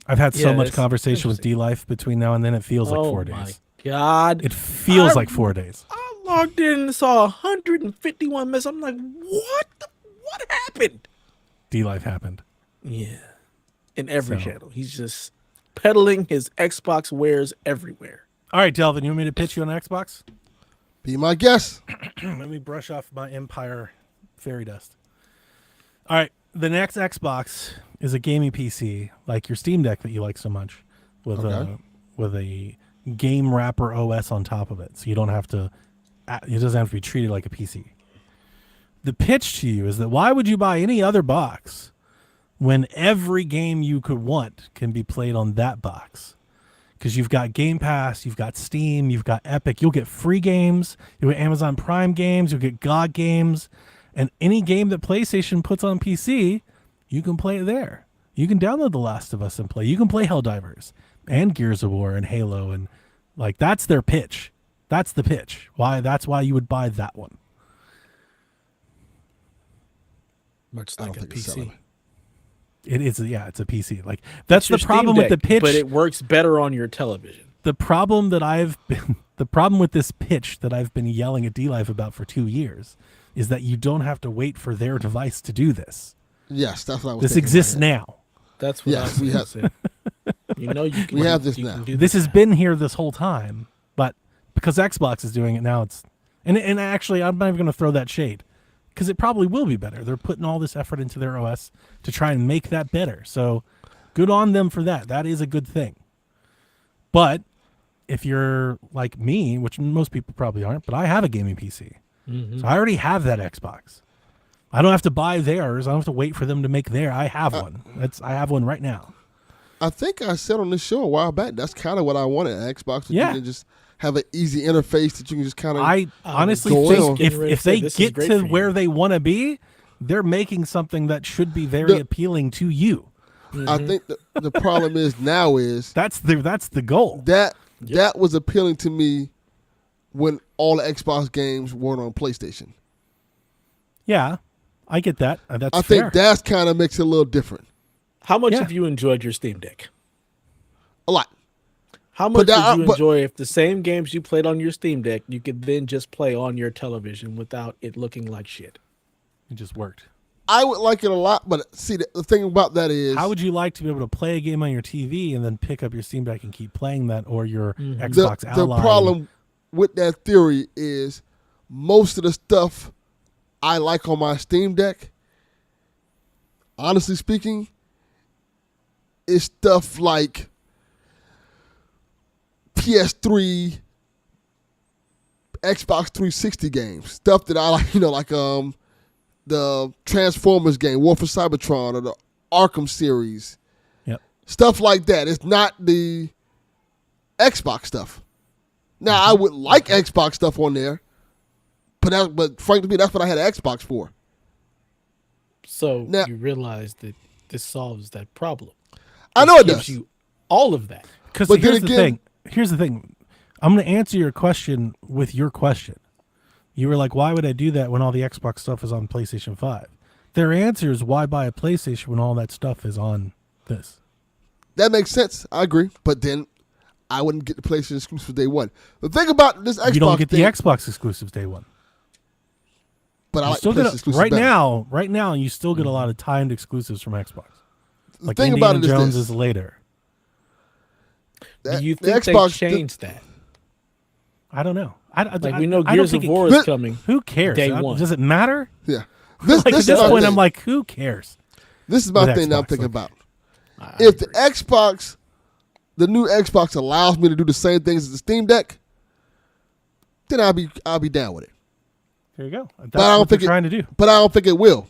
I've had so much conversation with D-Life between now and then. It feels like 4 days. Oh my God. It feels like 4 days. I logged in and saw 151 messages. I'm like, what happened? D-Life happened. Yeah. In every So. channel. He's just peddling his Xbox wares everywhere. All right, Delvin, you want me to pitch you on Xbox? Be my guest. Let me brush off my Empire fairy dust. All right, the next Xbox is a gaming PC like your Steam Deck that you like so much, with a game wrapper OS on top of it, so you don't have to. It doesn't have to be treated like a PC. The pitch to you is that why would you buy any other box when every game you could want can be played on that box? Because you've got Game Pass, you've got Steam, you've got Epic. You'll get free games, you'll get Amazon Prime games, you'll get GOG games, and any game that PlayStation puts on PC, you can play it there. You can download The Last of Us and play. You can play Helldivers and Gears of War and Halo, and like that's their pitch. That's the pitch. That's why you would buy that one. Much I like don't a think it's PC. selling. It is, it's a PC. Like that's Your the problem Steam with the Deck, pitch. but it works better on your television. The problem with this pitch that I've been yelling at D-Life about for 2 years is that you don't have to wait for their device to do this. Yes, that's what I was. This thinking in my exists head. now. That's what Yes, I was we gonna have- say. You know, you can. We have this you now. can do This has been here this whole time, but because Xbox is doing it now, it's and actually I'm not even going to throw that shade because it probably will be better. They're putting all this effort into their OS to try and make that better. So good on them for that. That is a good thing. But if you're like me, which most people probably aren't, but I have a gaming PC. So I already have that Xbox. I don't have to buy theirs. I don't have to wait for them to make their. I have one. I have one right now. I think I said on this show a while back. That's kind of what I wanted. An Xbox. That Yeah. You can just have an easy interface that you can just kind of. I honestly go think on. Getting ready if to say, they this is get great to for you. where they want to be, they're making something that should be very The- appealing to you. I think the problem is now is That's the goal. that was appealing to me when all the Xbox games weren't on PlayStation. Yeah, I get that. That's I fair. think that's kind of makes it a little different. How much Yeah. have you enjoyed your Steam Deck? A lot. How much that- would you but- enjoy if the same games you played on your Steam Deck you could then just play on your television without it looking like shit? It just worked. I would like it a lot, but see, the thing about that is, How would you like to be able to play a game on your TV and then pick up your Steam Deck and keep playing that, or your Xbox the Ally? problem with that theory is most of the stuff I like on my Steam Deck, honestly speaking, is stuff like PS3, Xbox 360 games, stuff that I like, like the Transformers game, War for Cybertron, or the Arkham series, Yep. stuff like that. It's not the Xbox stuff. Now I would like Xbox stuff on there, but frankly, that's what I had an Xbox for. So Now- you realize that this solves that problem. I know it Gives does. you all of that. Because But then here's the again- thing. Here's the thing. I'm going to answer your question with your question. You were like, why would I do that when all the Xbox stuff is on PlayStation 5? Their answer is, why buy a PlayStation when all that stuff is on this? That makes sense. I agree. But then I wouldn't get the PlayStation exclusive day one. The thing about this Xbox You don't get thing, the Xbox exclusives day one. but I You like still PlayStation get exclusive right better. now, you still get a lot of timed exclusives from Xbox. The Like thing Indiana about it is Jones this. is later. That- Do you the think Xbox, they changed that? I don't know. Like we know I don't Gears think of it- War But- is coming. Who cares? Day one. Does it matter? Yeah. This, Like this at this is my point, thing. I'm like, who cares? This is my with thing that I'm Xbox, thinking like- about. If the Xbox, the new Xbox allows me to do the same things as the Steam Deck, then I'll be down with it. There you go. That's But I don't what they're think trying to do. But I don't think it will.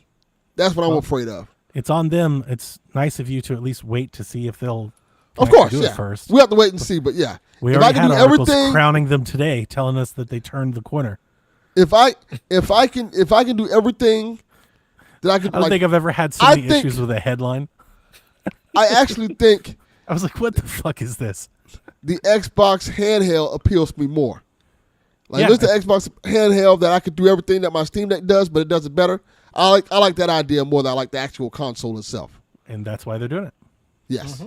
That's what I'm afraid of. It's on them. It's nice of you to at least wait to see if they'll. Of actually course, do yeah. it first. We have to wait and see. But yeah, We if I already can had do articles everything, crowning them today, telling us that they turned the corner. if I can do everything that I can, I don't think I've ever had so I many think- issues with a headline. I actually think I was like, "What the fuck is this?" the Xbox handheld appeals to me more. Like Yeah. there's the Xbox handheld that I could do everything that my Steam Deck does, but it does it better. I like that idea more than I like the actual console itself. And that's why they're doing it. Yes.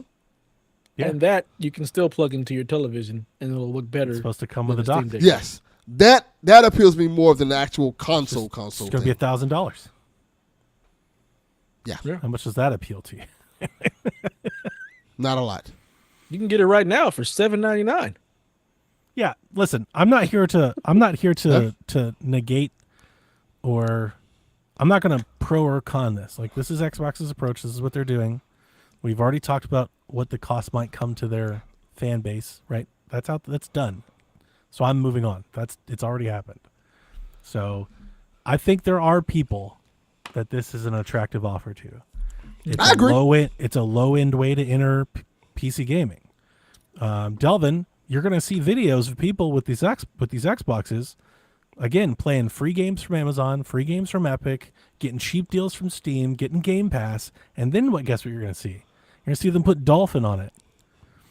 Yeah. And that you can still plug into your television and it'll look better. It's supposed to come than with a the Steam dock. Deck. Yes. That appeals to me more than the actual console. It's thing. going to be $1,000. Yeah. How much does that appeal to you? Not a lot. You can get it right now for $7.99. Yeah, listen, I'm not here to negate, or I'm not going to pro or con this. Like, this is Xbox's approach. This is what they're doing. We've already talked about what the cost might come to their fan base, right? That's done. So I'm moving on. It's already happened. So I think there are people that this is an attractive offer to. I agree. It's a low end way to enter PC gaming. Delvin, you're going to see videos of people with these Xboxes, again, playing free games from Amazon, free games from Epic, getting cheap deals from Steam, getting Game Pass, and then guess what you're going to see? You're going to see them put Dolphin on it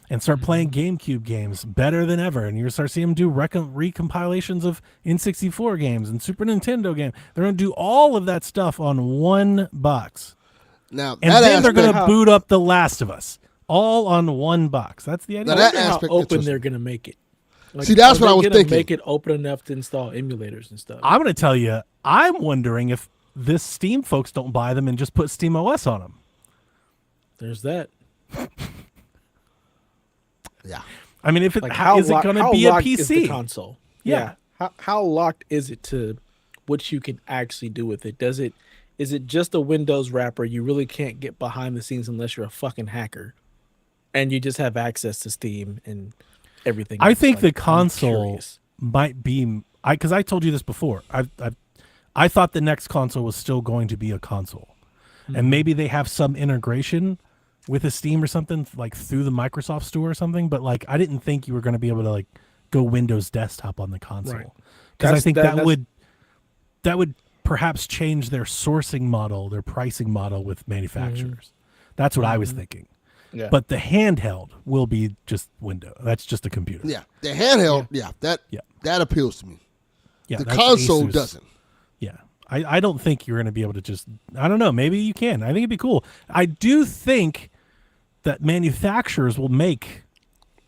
and start playing GameCube games better than ever, and you're going to start seeing them do recompilations of N64 games and Super Nintendo games. They're going to do all of that stuff on one box. Now, And then they're going to boot up The Last of Us. All on one box. That's the idea. Now, that I wonder how aspect open they're going to make it. Like, See, that's what I was gonna thinking. Make it open enough to install emulators and stuff. I'm going to tell you, I'm wondering if this Steam folks don't buy them and just put Steam OS on them. There's that. Yeah. I mean, if it, Like, is it going to be a locked is the PC? console? Yeah. How locked is it to what you can actually do with it? Is it just a Windows wrapper? You really can't get behind the scenes unless you're a fucking hacker, and you just have access to Steam and everything. I else. think Like, the I'm console curious. might be because I told you this before. I thought the next console was still going to be a console, and maybe they have some integration with a Steam or something like through the Microsoft Store or something. But like, I didn't think you were going to be able to like go Windows Desktop on the console, because I think that would perhaps change their sourcing model, their pricing model with manufacturers. That's what I was thinking. Yeah. But the handheld will be just Windows. That's just a computer. Yeah. The handheld, that appeals to me. Yeah, The that's console Asus. doesn't. Yeah. I don't think you're going to be able to just, I don't know, maybe you can. I think it'd be cool. I do think that manufacturers will make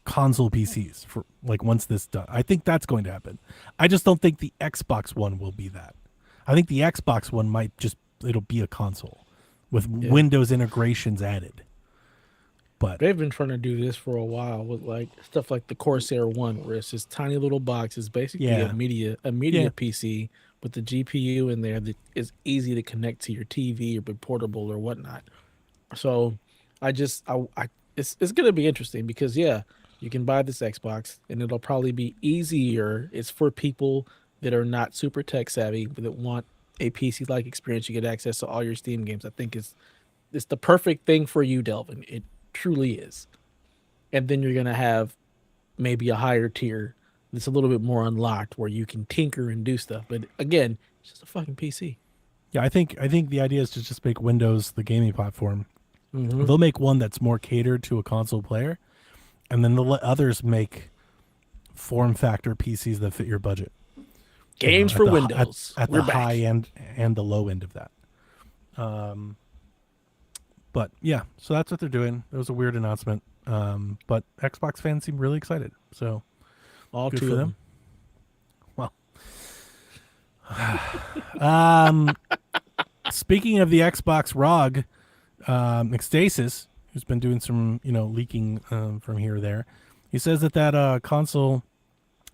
console PCs for like once this done. I think that's going to happen. I just don't think the Xbox One will be that. I think the Xbox One might it'll be a console with Windows integrations added. But They've been trying to do this for a while with like stuff like the Corsair One, where it's this tiny little box. It's basically a media PC with the GPU in there that is easy to connect to your TV or be portable or whatnot. So it's gonna be interesting because you can buy this Xbox and it'll probably be easier. It's for people that are not super tech savvy but that want a PC like experience. You get access to all your Steam games. I think it's the perfect thing for you, Delvin. It truly is. And then you're gonna have maybe a higher tier that's a little bit more unlocked where you can tinker and do stuff. But again, it's just a fucking PC. yeah, I think the idea is to just make Windows the gaming platform. They'll make one that's more catered to a console player, and then they'll let others make form factor PCs that fit your budget. Games for Windows. At We're the back. high end and the low end of that. But yeah, so that's what they're doing. It was a weird announcement. But Xbox fans seem really excited. So All good two for of them. them. Well, speaking of the Xbox ROG, Ecstasis, who's been doing some, leaking from here or there, he says that console,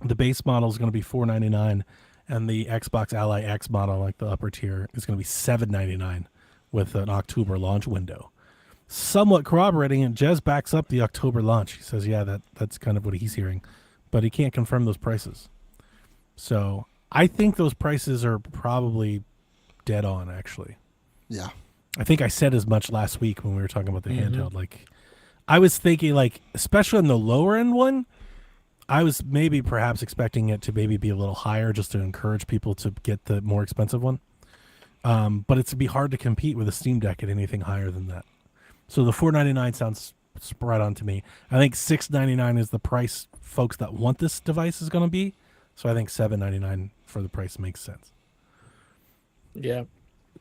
the base model is going to be $499, and the Xbox Ally X model, like the upper tier, is going to be $799 with an October launch window. Somewhat corroborating, and Jez backs up the October launch. He says, yeah, that's kind of what he's hearing, but he can't confirm those prices. So I think those prices are probably dead on, actually. Yeah. I think I said as much last week when we were talking about the handheld. Like, I was thinking, like, especially on the lower end one, I was maybe perhaps expecting it to maybe be a little higher just to encourage people to get the more expensive one. But it's to be hard to compete with a Steam Deck at anything higher than that. So the $499 sounds right on to me. I think $699 is the price folks that want this device is going to be. So I think $799 for the price makes sense. Yeah.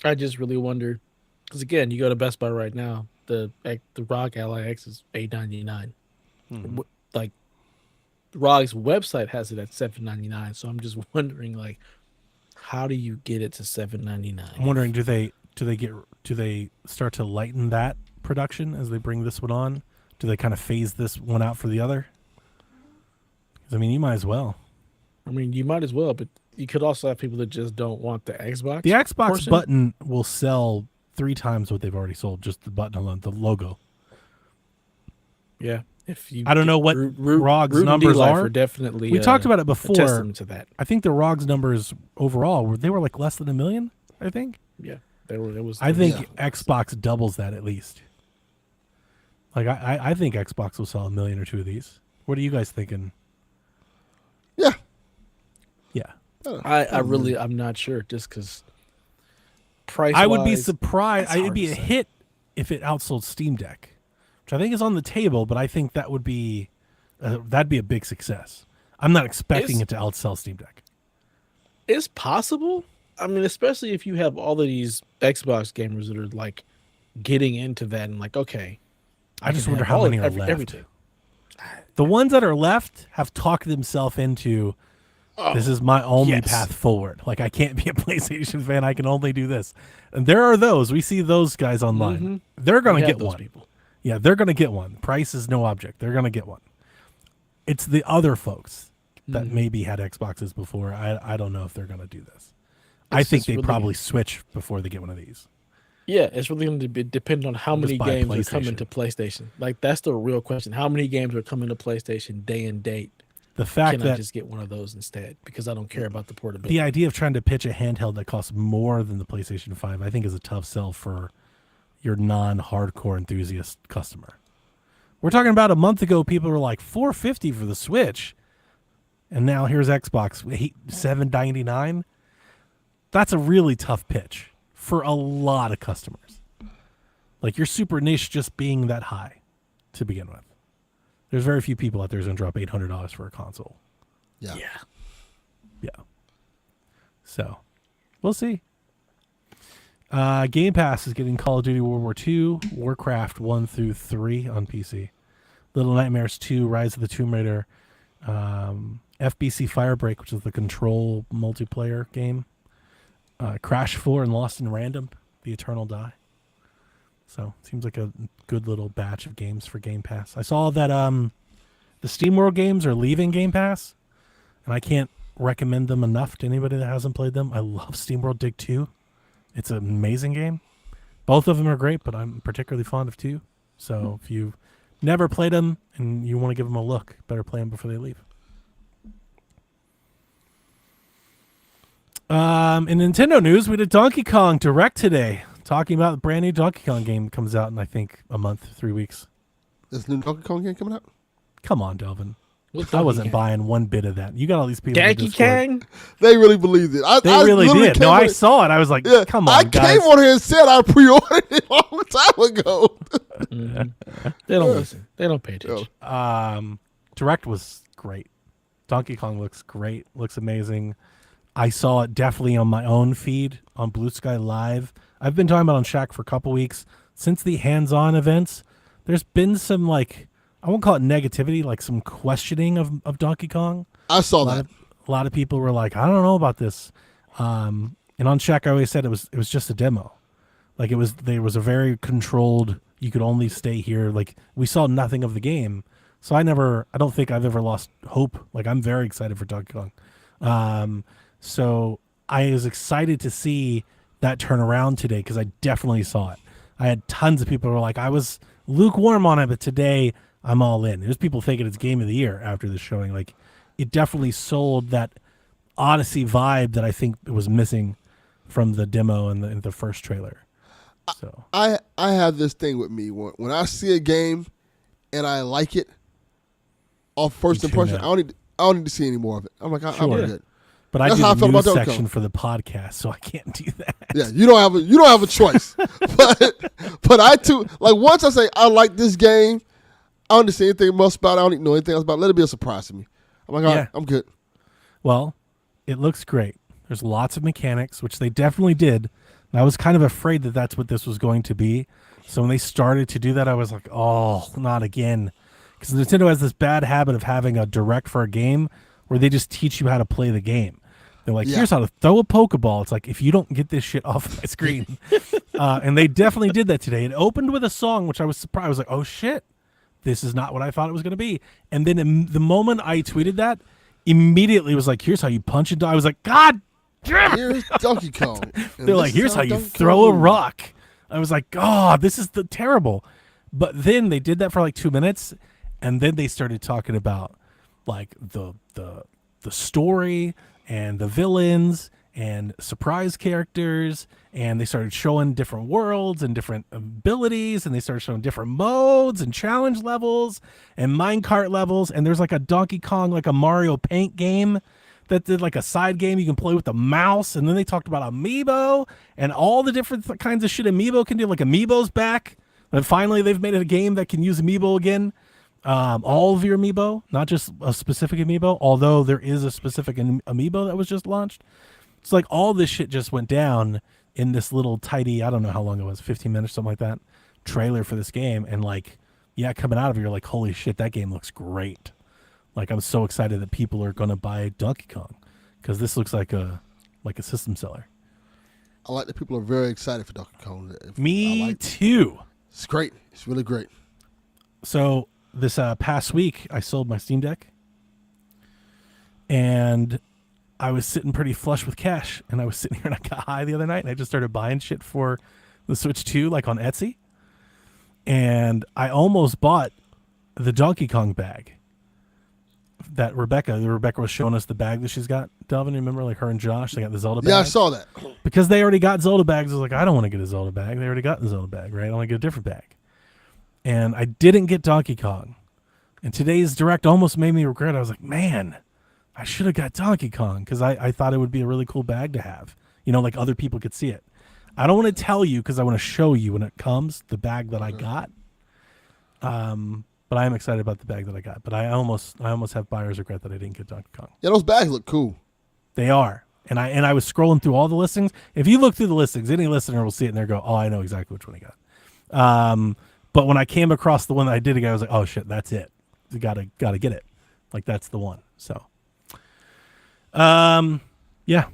I just really wonder, because again, you go to Best Buy right now, the ROG Ally X is $899. Like, ROG's website has it at $7.99. So I'm just wondering, like, how do you get it to $7.99? I'm wondering, do they start to lighten that production as they bring this one on? Do they kind of phase this one out for the other? 'Cause, I mean, you might as well. I mean, you might as well, but you could also have people that just don't want the Xbox. The Xbox portion. button will sell 3 times what they've already sold, just the button alone, the logo. Yeah. If you I don't know what ROG's Root and numbers D-Life are. definitely. We talked about it before. Testament to that. I think the ROG's numbers overall they were like less than 1 million. I think. Yeah, they were. It was. I think Yeah. Xbox doubles that at least. Like I think Xbox will sell 1 million or 2 of these. What are you guys thinking? Yeah. Yeah, I'm not sure, just because price. I would be surprised. it's It'd hard be to a say. hit if it outsold Steam Deck, which I think is on the table. But I think that would be that'd be a big success. I'm not expecting Is- it to outsell Steam Deck. It's possible. I mean, especially if you have all of these Xbox gamers that are like getting into that and like, okay. I just can wonder have how all- many are left. everything. The ones that are left have talked themselves into this is my only yes. path forward. Like I can't be a PlayStation fan. I can only do this. And there are those. We see those guys online. Mhm. They're going We to have get those one. people. Yeah, they're going to get one. Price is no object. They're going to get one. It's the other folks that Mm-hmm. maybe had Xboxes before. I don't know if they're going to do this. I It's think just they really- probably switch before they get one of these. Yeah, it's really going to depend on how Just many buy a games are coming PlayStation. to PlayStation. Like that's the real question. How many games are coming to PlayStation day and date? The fact Can I that just get one of those instead? Because I don't care about the portability. the idea of trying to pitch a handheld that costs more than the PlayStation 5, I think is a tough sell for your non-hardcore enthusiast customer. We're talking about a month ago, people were like $450 for the Switch, and now here's Xbox $799. That's a really tough pitch for a lot of customers. Like your super niche just being that high to begin with. There's very few people out there who's going to drop $800 for a console. Yeah. Yeah. Yeah. So, we'll see. Game Pass is getting Call of Duty World War II, Warcraft 1 through 3 on PC, Little Nightmares 2, Rise of the Tomb Raider, FBC Firebreak, which is the Control multiplayer game, Crash 4 and Lost in Random, The Eternal Die. So, seems like a good little batch of games for Game Pass. I saw that the SteamWorld games are leaving Game Pass, and I can't recommend them enough to anybody that hasn't played them. I love SteamWorld Dig 2. It's an amazing game. Both of them are great, but I'm particularly fond of 2. So if you've never played them and you want to give them a look, better play them before they leave. In Nintendo news, we did Donkey Kong Direct today, talking about the brand new Donkey Kong game that comes out in, I think, a month, 3 weeks. There's a new Donkey Kong game coming out? Come on, Delvin. What I Donkey wasn't Kong? buying one bit of that. You got all these people. in Donkey Discord. Kang. They really believed it. They I really literally did. came No, on I it- saw it. I was like, Yeah, come on, I guys. came on here and said I pre-ordered it a long time ago. They don't listen. They don't pay attention. Direct was great. Donkey Kong looks great. Looks amazing. I saw it definitely on my own feed on Blue Sky Live. I've been talking about it on Shaq for a couple weeks. Since the hands-on events, there's been some, like, I won't call it negativity, like some questioning of Donkey Kong. I saw that. A lot of people were like, I don't know about this. And on Shaq, I always said it was just a demo. Like there was a very controlled, you could only stay here. Like we saw nothing of the game. So I don't think I've ever lost hope. Like I'm very excited for Donkey Kong. So I was excited to see that turn around today because I definitely saw it. I had tons of people who were like, I was lukewarm on it, but today I'm all in. There's people thinking it's game of the year after this showing. Like it definitely sold that Odyssey vibe that I think was missing from the demo and the first trailer. So I have this thing with me when I see a game and I like it off first You tune impression. out. I don't need to see any more of it. I'm like, I'm Sure. good. But I That's do how I the felt news about Donkey section Kong. for the podcast, so I can't do that. Yeah, you don't have a choice. but I too like once I say I like this game, I don't understand anything else about it. I don't even know anything else about it. Let it be a surprise to me. I'm like, all right, Yeah. I'm good. Well, it looks great. There's lots of mechanics, which they definitely did. And I was kind of afraid that that's what this was going to be. So when they started to do that, I was like, oh, not again. because Nintendo has this bad habit of having a direct for a game where they just teach you how to play the game. They're like, here's how to throw a Pokeball. It's like, if you don't get this shit off my screen. And they definitely did that today. It opened with a song, which I was surprised. I was like, oh shit, this is not what I thought it was going to be. And then the moment I tweeted that, immediately it was like, here's how you punch and die. I was like, God damn it. Here's Donkey Kong. They're like, here's how you throw a rock. I was like, God, this is terrible. But then they did that for like 2 minutes, and then they started talking about like the story and the villains and surprise characters, and they started showing different worlds and different abilities, and they started showing different modes and challenge levels and minecart levels, and there's like a Donkey Kong, like a Mario Paint game that did like a side game you can play with the mouse, and then they talked about Amiibo and all the different kinds of shit Amiibo can do, like Amiibo's back, and finally they've made a game that can use Amiibo again. All of your Amiibo, not just a specific Amiibo, although there is a specific Amiibo that was just launched. It's like all this shit just went down in this little tidy, I don't know how long it was, 15 minutes, something like that, trailer for this game. And like, yeah, coming out of it, you're like, holy shit, that game looks great. Like, I'm so excited that people are going to buy Donkey Kong because this looks like a system seller. I like that people are very excited for Donkey Kong. Me too. It's great. It's really great. So this past week, I sold my Steam Deck, and I was sitting pretty flush with cash, and I was sitting here and I got high the other night, and I just started buying shit for the Switch 2, like on Etsy, and I almost bought the Donkey Kong bag that Rebecca was showing us the bag that she's got. Delvin, remember, like her and Josh, they got the Zelda bag? Yeah, I saw that. Because they already got Zelda bags. I was like, I don't want to get a Zelda bag. They already got the Zelda bag, right? I want to get a different bag. And I didn't get Donkey Kong. And today's Direct almost made me regret it. I was like, man, I should have got Donkey Kong because I thought it would be a really cool bag to have. You know, like other people could see it. I don't want to tell you because I want to show you when it comes, the bag that I got. But I am excited about the bag that I got. But I almost have buyer's regret that I didn't get Donkey Kong. Yeah, those bags look cool. They are. And I was scrolling through all the listings. If you look through the listings, any listener will see it and they'll go, oh, I know exactly which one I got. But when I came across the one that I did, I was like, oh shit, that's it. You gotta get it. Like that's the one. So, yeah.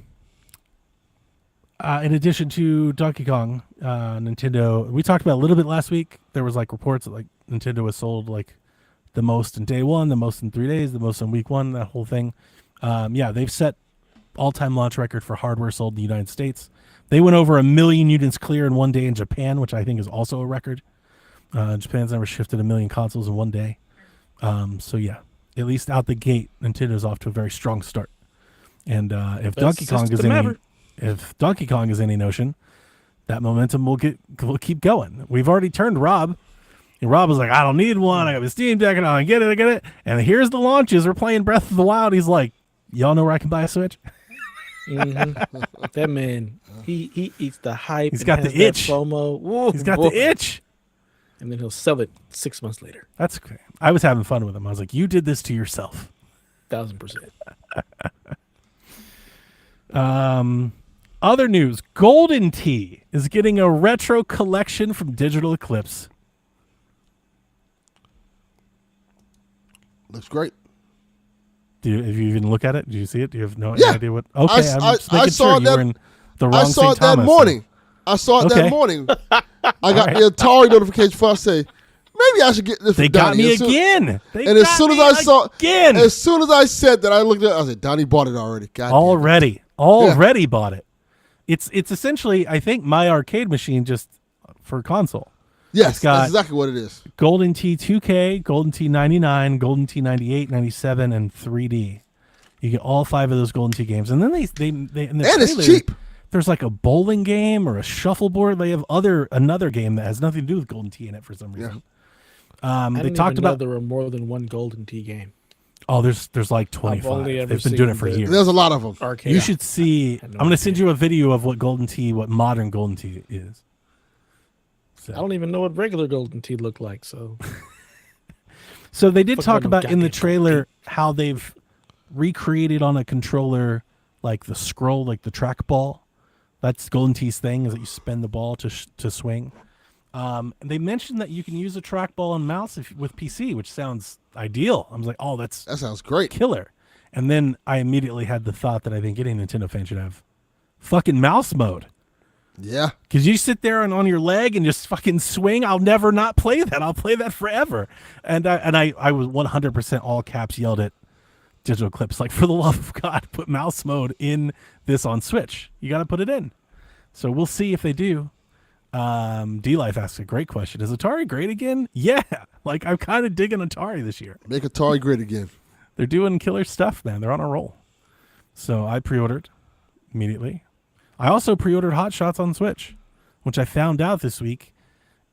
In addition to Donkey Kong, Nintendo, we talked about a little bit last week. There was like reports that like Nintendo was sold like the most in day one, the most in 3 days, the most in week one, that whole thing. Yeah, they've set all-time launch record for hardware sold in the United States. They went over 1 million units clear in one day in Japan, which I think is also a record. Japan's never shifted 1 million consoles in one day. So yeah, at least out the gate, Nintendo's off to a very strong start. And if Donkey Kong is any notion, that momentum will keep going. We've already turned Rob. And Rob was like, I don't need one. I got the Steam Deck and I get it. And here's the launches. We're playing Breath of the Wild. He's like, y'all know where I can buy a Switch? Mm-hmm. That man, he eats the hype. He's got the itch. FOMO. Whoa, He's got the itch. And then he'll sell it 6 months later. That's okay. I was having fun with him. I was like, you did this to yourself. 1000%. Other news, Golden Tee is getting a retro collection from Digital Eclipse. Looks great. If you even look at it, do you see it? Do you have no Yeah. idea what? Okay, I'm just making saw sure you that- were in the wrong I saw St. it that Thomas. morning. I saw it that Okay. morning. I got the Atari notification before I say, maybe I should get this. They from got Donnie. me As soon- again. And as soon as I saw, again, as soon as I said that, I looked at it, I said, Donnie bought it already. God damn it. already bought it. It's essentially, I think, my arcade machine just for console. Yes, It's got that's exactly what it is. Golden Tee 2K, Golden Tee 99, Golden Tee 98, 97, and 3D. You get all 5 of those Golden Tee games, and then they in the And it's trailer, cheap. There's like a bowling game or a shuffleboard. They have another game that has nothing to do with Golden Tee in it for some reason. I They didn't talked even know about there were more than one Golden Tee game. oh, there's like only 25. ever They've been doing it seen for the- years. There's a lot of them. Arcade. You should see. had no I'm going to idea. send you a video of what modern Golden Tee is. So. I don't even know what regular Golden Tee looked like. So they did Fuck talk about no about in the goddamn trailer how they've recreated on a controller like the scroll, like the trackball. That's Golden Tee's thing, is that you spin the ball to swing. They mentioned that you can use a trackball and mouse with PC, which sounds ideal. I was like, oh, That sounds great. killer. And then I immediately had the thought that I think any Nintendo fan should have fucking mouse mode. Yeah. Because you sit there and on your leg and just fucking swing. I'll never not play that. I'll play that forever. And I was 100% all caps yelled at Digital Clips, like, for the love of God, put mouse mode in this on Switch. You got to put it in. So we'll see if they do. D-Life asks a great question. Is Atari great again? Yeah. Like, I'm kind of digging Atari this year. Make Atari great again. They're doing killer stuff, man. They're on a roll. So I pre-ordered immediately. I also pre-ordered Hot Shots on Switch, which I found out this week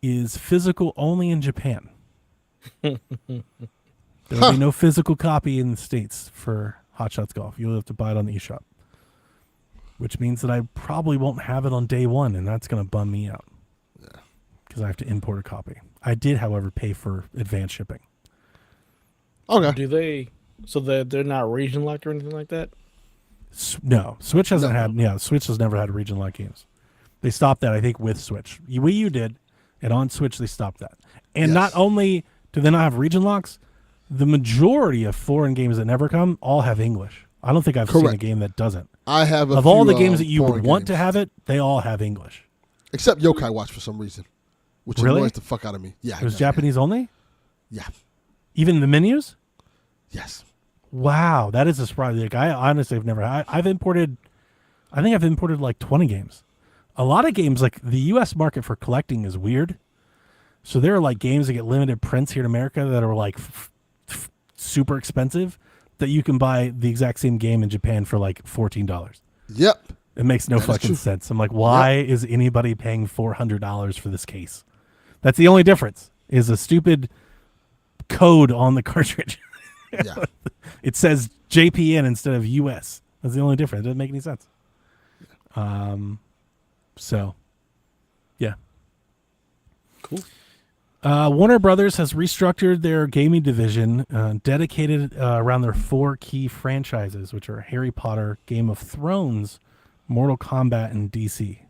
is physical only in Japan. There will be no physical copy in the States for Hot Shots Golf. You'll have to buy it on the eShop, which means that I probably won't have it on day one, and that's going to bum me out. Yeah. Because I have to import a copy. I did, however, pay for advance shipping. Okay. Do they? So they're not region locked or anything like that? No, Switch hasn't No. had. Yeah, Switch has never had region lock games. They stopped that, I think, with Switch. Wii U did, and on Switch they stopped that. And Yes. not only do they not have region locks, the majority of foreign games that never come all have English. I don't think I've seen a Correct. game that doesn't. I have a Of all few, the games that you would foreign want to games. have it, they all have English. Except Yokai Watch for some reason, which Really? annoys the fuck out of me. Yeah. It was yeah, Japanese only? Yeah. Even the menus? Yes. Wow, that is a surprise. Like, I honestly have never. I've imported. I think I've imported like 20 games. A lot of games, like the U.S. market for collecting is weird. So there are like games that get limited prints here in America that are like super expensive that you can buy the exact same game in Japan for like $14. Yep. It makes no That is fucking true. sense. I'm like, why is anybody paying $400 for this case? That's the only difference. Is a stupid code on the cartridge. Yeah. It says JPN instead of US. That's the only difference. It doesn't make any sense. So, yeah. Cool. Warner Brothers has restructured their gaming division, dedicated around their 4 key franchises, which are Harry Potter, Game of Thrones, Mortal Kombat, and DC.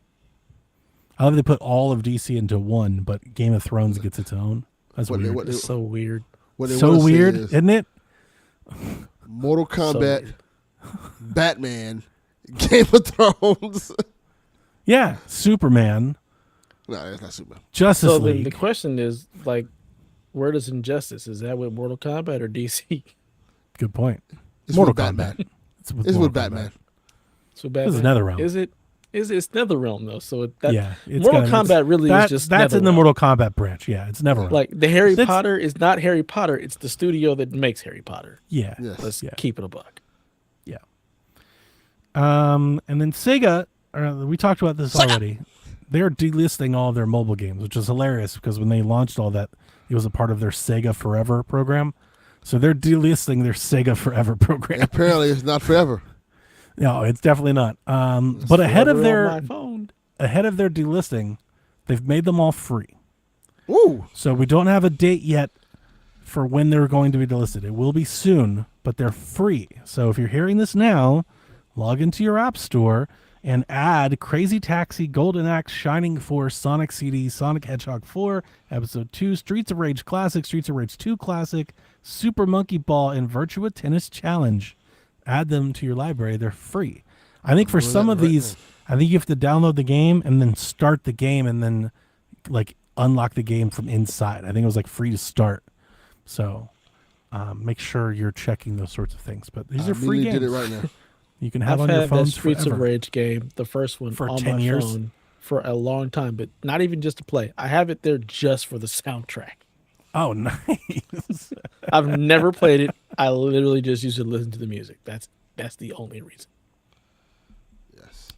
I love they put all of DC into one, but Game of Thrones gets its own. That's What they- weird. what they- It's so weird. what they So wanna say weird, is isn't it? Mortal So Kombat, weird. Batman, Game of Thrones. Yeah, Superman, No, that's not Superman. Justice So League. the question is, like, where does Injustice? Is that with Mortal Kombat or DC? Good point. It's Mortal with Batman. Kombat. It's It's Mortal with Kombat. Batman. So Batman. is NetherRealm. Is it? It's NetherRealm though. So that Yeah, it's Mortal gonna- Kombat really That- is just that's in the NetherRealm. Mortal Kombat branch. Yeah, it's never Like the Harry That's- Potter is not Harry Potter. It's the studio that makes Harry Potter. Yeah. Yes. Let's Yeah. keep it a buck. Yeah. And then Sega, we talked about this already. They're delisting all of their mobile games, which is hilarious because when they launched all that, it was a part of their Sega Forever program. So they're delisting their Sega Forever program. Apparently, it's not forever. No, it's definitely not. But ahead of Forever on my their phone. delisting, they've made them all free. Ooh. So we don't have a date yet for when they're going to be delisted. It will be soon, but they're free. So if you're hearing this now, log into your app store and add Crazy Taxi, Golden Axe, Shining Force, Sonic CD, Sonic Hedgehog 4, Episode 2, Streets of Rage Classic, Streets of Rage 2 Classic, Super Monkey Ball, and Virtua Tennis Challenge. Add them to your library. They're free. I think for doing some that of right these, I think you have to download the game and then start the game and then like unlock the game from inside. I think it was like free to start. So make sure you're checking those sorts of things. But these I are free immediately games. did it right now. You can have I've on your had phone that Streets forever. of Rage game, the first one, For on 10 my years? phone for a long time, but not even just to play. I have it there just for the soundtrack. Oh, nice. I've never played it. I literally just used to listen to the music. That's the only reason. Yes.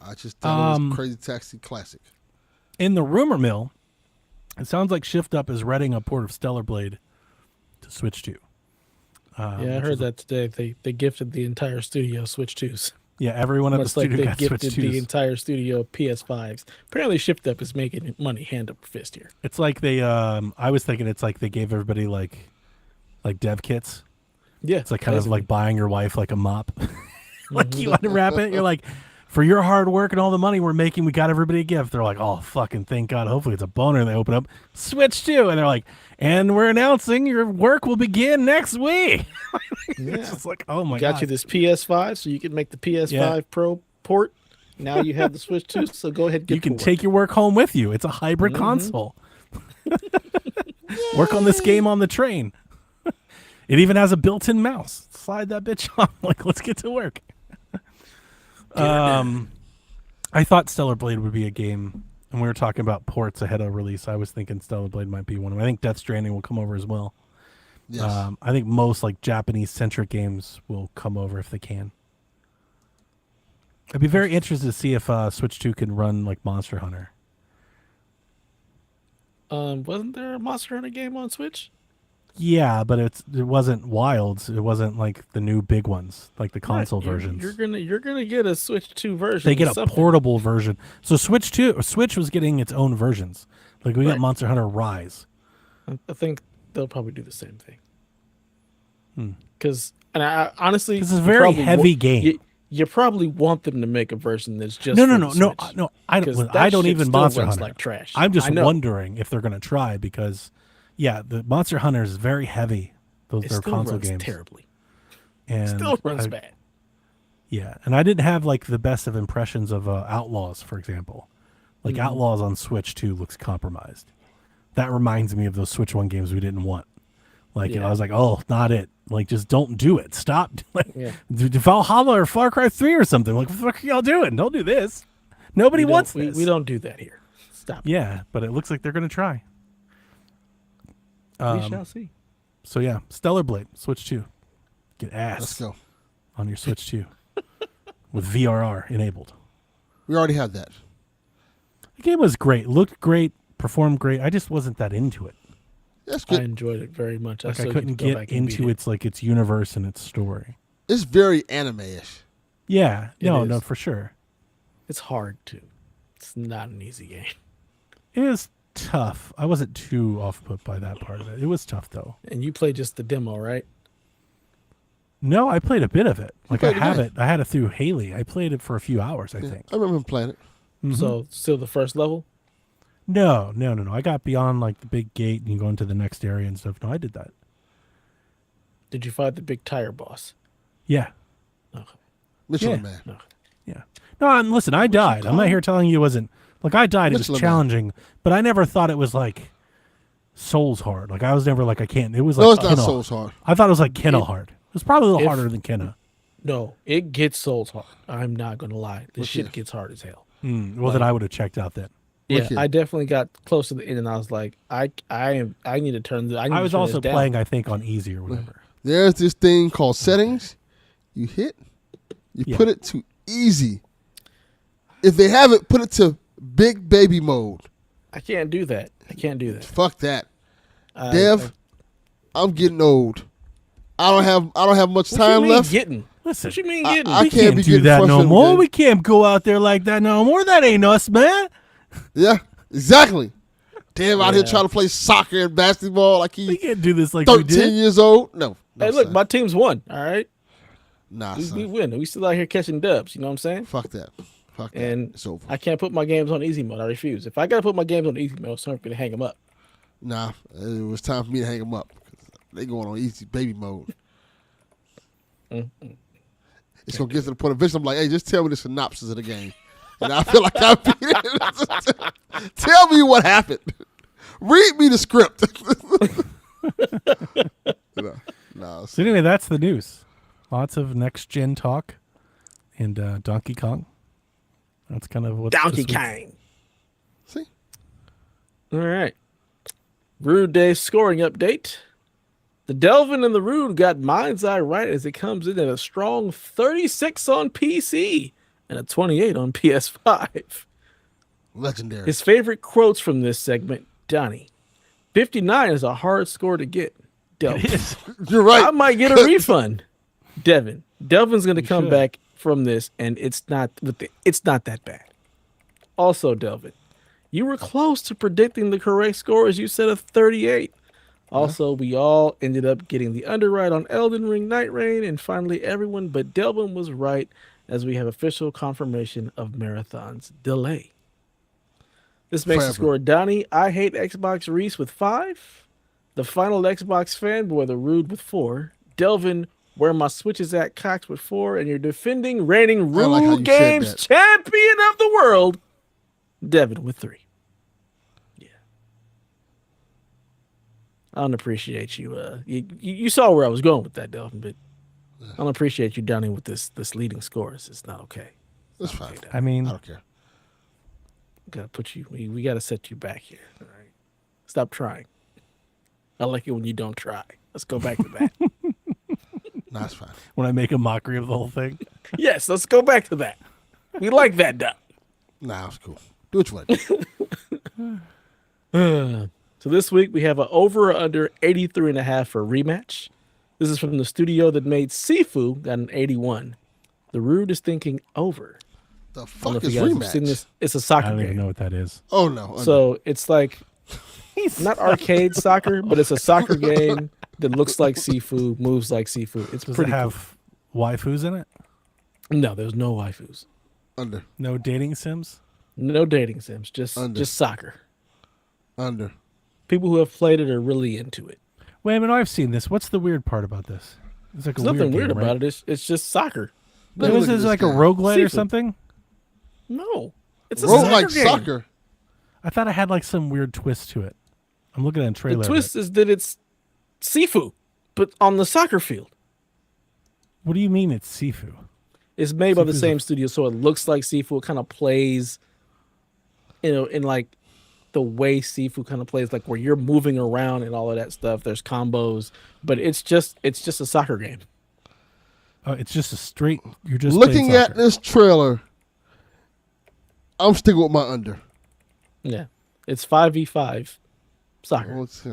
I just thought it was Um, Crazy Taxi Classic. In the rumor mill, it sounds like Shift Up is readying a port of Stellar Blade to Switch 2. Yeah, I which heard is- that today. They gifted the entire studio Switch 2s. Yeah, everyone at the Much like studio they got Switch gifted the 2s. entire studio PS5s. Apparently, Shift Up is making money hand over fist here. It's like they, I was thinking it's like they gave everybody like dev kits. Yeah, It's like kind of like buying your wife like a mop. Like you unwrap it, you're like, for your hard work and all the money we're making, we got everybody a gift. They're like, oh, fucking thank God. Hopefully it's a boner. And they open up Switch 2. And they're like, and we're announcing your work will begin next week. It's just like, oh my God. Got you this PS5 so you can make the PS5 Pro port. Now you have the Switch 2, so go ahead and get You can take your work home with you. It's a hybrid console. Work on this game on the train. It even has a built-in mouse. Slide that bitch on. Like, let's get to work. I thought Stellar Blade would be a game, and we were talking about ports ahead of release. I was thinking Stellar Blade might be one of them. I think Death Stranding will come over as well. Yes. I think most like Japanese-centric games will come over if they can. I'd be very interested to see if Switch 2 can run like Monster Hunter. Wasn't there a Monster Hunter game on Switch? Yeah, but it wasn't Wilds. It wasn't like the new big ones, like the console Right, versions. You're gonna get a Switch 2 version. They get of a something. portable version. So Switch was getting its own versions. Like we got Right. Monster Hunter Rise. I think they'll probably do the same thing. Because, and I honestly, This is a you very probably heavy game. You probably want them to make a version that's just No. for the Switch. I 'Cause don't. that I don't shit even still Monster runs Hunter like trash. I'm just I know. wondering if they're going to try because, yeah, the Monster Hunter is very heavy. Those It are still console runs games. terribly. And Still runs I- bad. Yeah, and I didn't have like the best of impressions of Outlaws, for example. Like Outlaws on Switch 2 looks compromised. That reminds me of those Switch 1 games we didn't want. Like Yeah. I was like, oh, not it. Like just don't do it. Stop. Like Yeah. do Valhalla or Far Cry 3 or something. Like what the fuck are y'all doing? Don't do this. Nobody wants this. We don't do that here. Stop. Yeah, but it looks like they're gonna try. We shall see. So yeah, Stellar Blade, Switch 2. Get ass Let's go. on your Switch 2 with VRR enabled. We already have that. The game was great, looked great, performed great. I just wasn't that into it. That's I good. enjoyed it very much. Like I still couldn't to go get back and beat into it. its like its universe and its story. It's very anime-ish. Yeah, It no, is. for sure. It's hard to. It's not an easy game. It is tough. I wasn't too off put by that part of it. It was tough though. And you played just the demo, right? No, I played a bit of it. Like I played the have game. it. I had it through Haley. I played it for a few hours, I Yeah, think. I remember him playing it. So still the first level. No. I got beyond like the big gate and you go into the next area and stuff. No, I did that. Did you fight the big tire boss? Yeah. Okay. Michelin Yeah. Man. Yeah. No, and listen, I died. I'm not here telling you it wasn't like I died. It was Michelin Man. challenging, but I never thought it was like Souls hard. Like I was never like I can't. It was No, like it's not Kenna. Souls hard. I thought it was like Kenna hard. It was probably a little If- harder than Kenna. No, it gets Souls hard. I'm not gonna lie. This Okay. shit gets hard as hell. Well, then I would have checked out then. Yeah, Okay. I definitely got close to the end, and I was like, I need to turn the. I was also playing, I think, on easy or whatever. There's this thing called settings. You hit, you Yeah. put it to easy. If they have it, put it to big baby mode. I can't do that. I can't do that. Fuck that. I- Dev, I'm getting old. I don't have much what time you mean left. Getting? Listen, What you mean I- getting? I we can't can't be do getting that no frustrated more. with it. We can't go out there like that no more. That ain't us, man. Yeah, exactly. Damn, out here Yeah. trying to play soccer and basketball like We he can't do this like we 13 did. years old. No. Hey, look, son. my team's won. All right, Nah, we son. win. We still out here catching dubs. You know what I'm saying? Fuck that. Fuck that. And It's over. I can't put my games on easy mode. I refuse. If I gotta put my games on easy mode, someone's gonna hang them up. Nah, it was time for me to hang them up. They going on easy baby mode. It's gonna get to the point eventually. I'm like, hey, just tell me the synopsis of the game, and I feel like I beat it. Tell me what happened. Read me the script. Nah, So anyway, that's the news. Lots of next gen talk and Donkey Kong. That's kind of what Donkey this week- Kong. see, All right. Rude Day scoring update. The Delvin and the Rude got Mind's Eye right as it comes in at a strong 36 on PC and a 28 on PS5. legendary. His favorite quotes from this segment, Donnie. 59 is a hard score to get. Delvin. You're right. I might get a refund. Devin. Delvin's going to come should. back from this, and it's not that bad. Also, Delvin, you were close to predicting the correct score as you said a 38. Also, we all ended up getting the underwrite on Elden Ring Night Rain, and finally everyone but Delvin was right as we have official confirmation of Marathon's delay. This makes the Forever. score Donnie, I hate Xbox Reese with 5. The final Xbox fanboy, The Rude with 4. Delvin, where my Switch is at, Cox with 4. And your defending, reigning I like how Rude you said Games that. champion of the world, Devin with 3. Yeah. I don't appreciate you. You saw where I was going with that, Delvin, but I don't appreciate you downing with this leading score. It's not okay. That's fine. I mean, I don't care. Gotta put you. We gotta set you back here. All right. Stop trying. I like it when you don't try. Let's go back to that. Nah, that's fine. when I make a mockery of the whole thing. Yes, let's go back to that. We like that, Doc. Nah, it's cool. Do what you want. So this week we have an over or under 83.5 for a rematch. This is from the studio that made Sifu, got an 81. The Rude is thinking over. The I don't know fuck if is you guys have seen rematch? this. It's a I soccer don't even game. know what that is. Oh no. Under. So it's like not arcade soccer, but it's a soccer game that looks like Sifu, moves like Sifu. It's Does it pretty have waifus in it? cool. No, there's no waifus. Under. No dating sims? No dating sims, just Under. soccer. Under. People who have played it are really into it. Wait a minute, I've seen this. What's the weird part about this? It's like There's a nothing weird weird game, about it. It's just soccer. Let me What is look at this, this like a game. roguelite or Sifu. something? No, it's a Roll soccer like game. soccer. I thought it had like some weird twist to it. I'm looking at a trailer. The of twist it. is that it's Sifu, but on the soccer field. What do you mean it's Sifu? It's made by the Sifu's same studio, so it looks like Sifu. It kind of plays, in like the way Sifu kind of plays, like where you're moving around and all of that stuff. There's combos, but it's just a soccer game. Oh, it's just a straight. You're just Looking playing at soccer. this trailer, I'm sticking with my under. Yeah, it's 5v5 soccer. Let's see.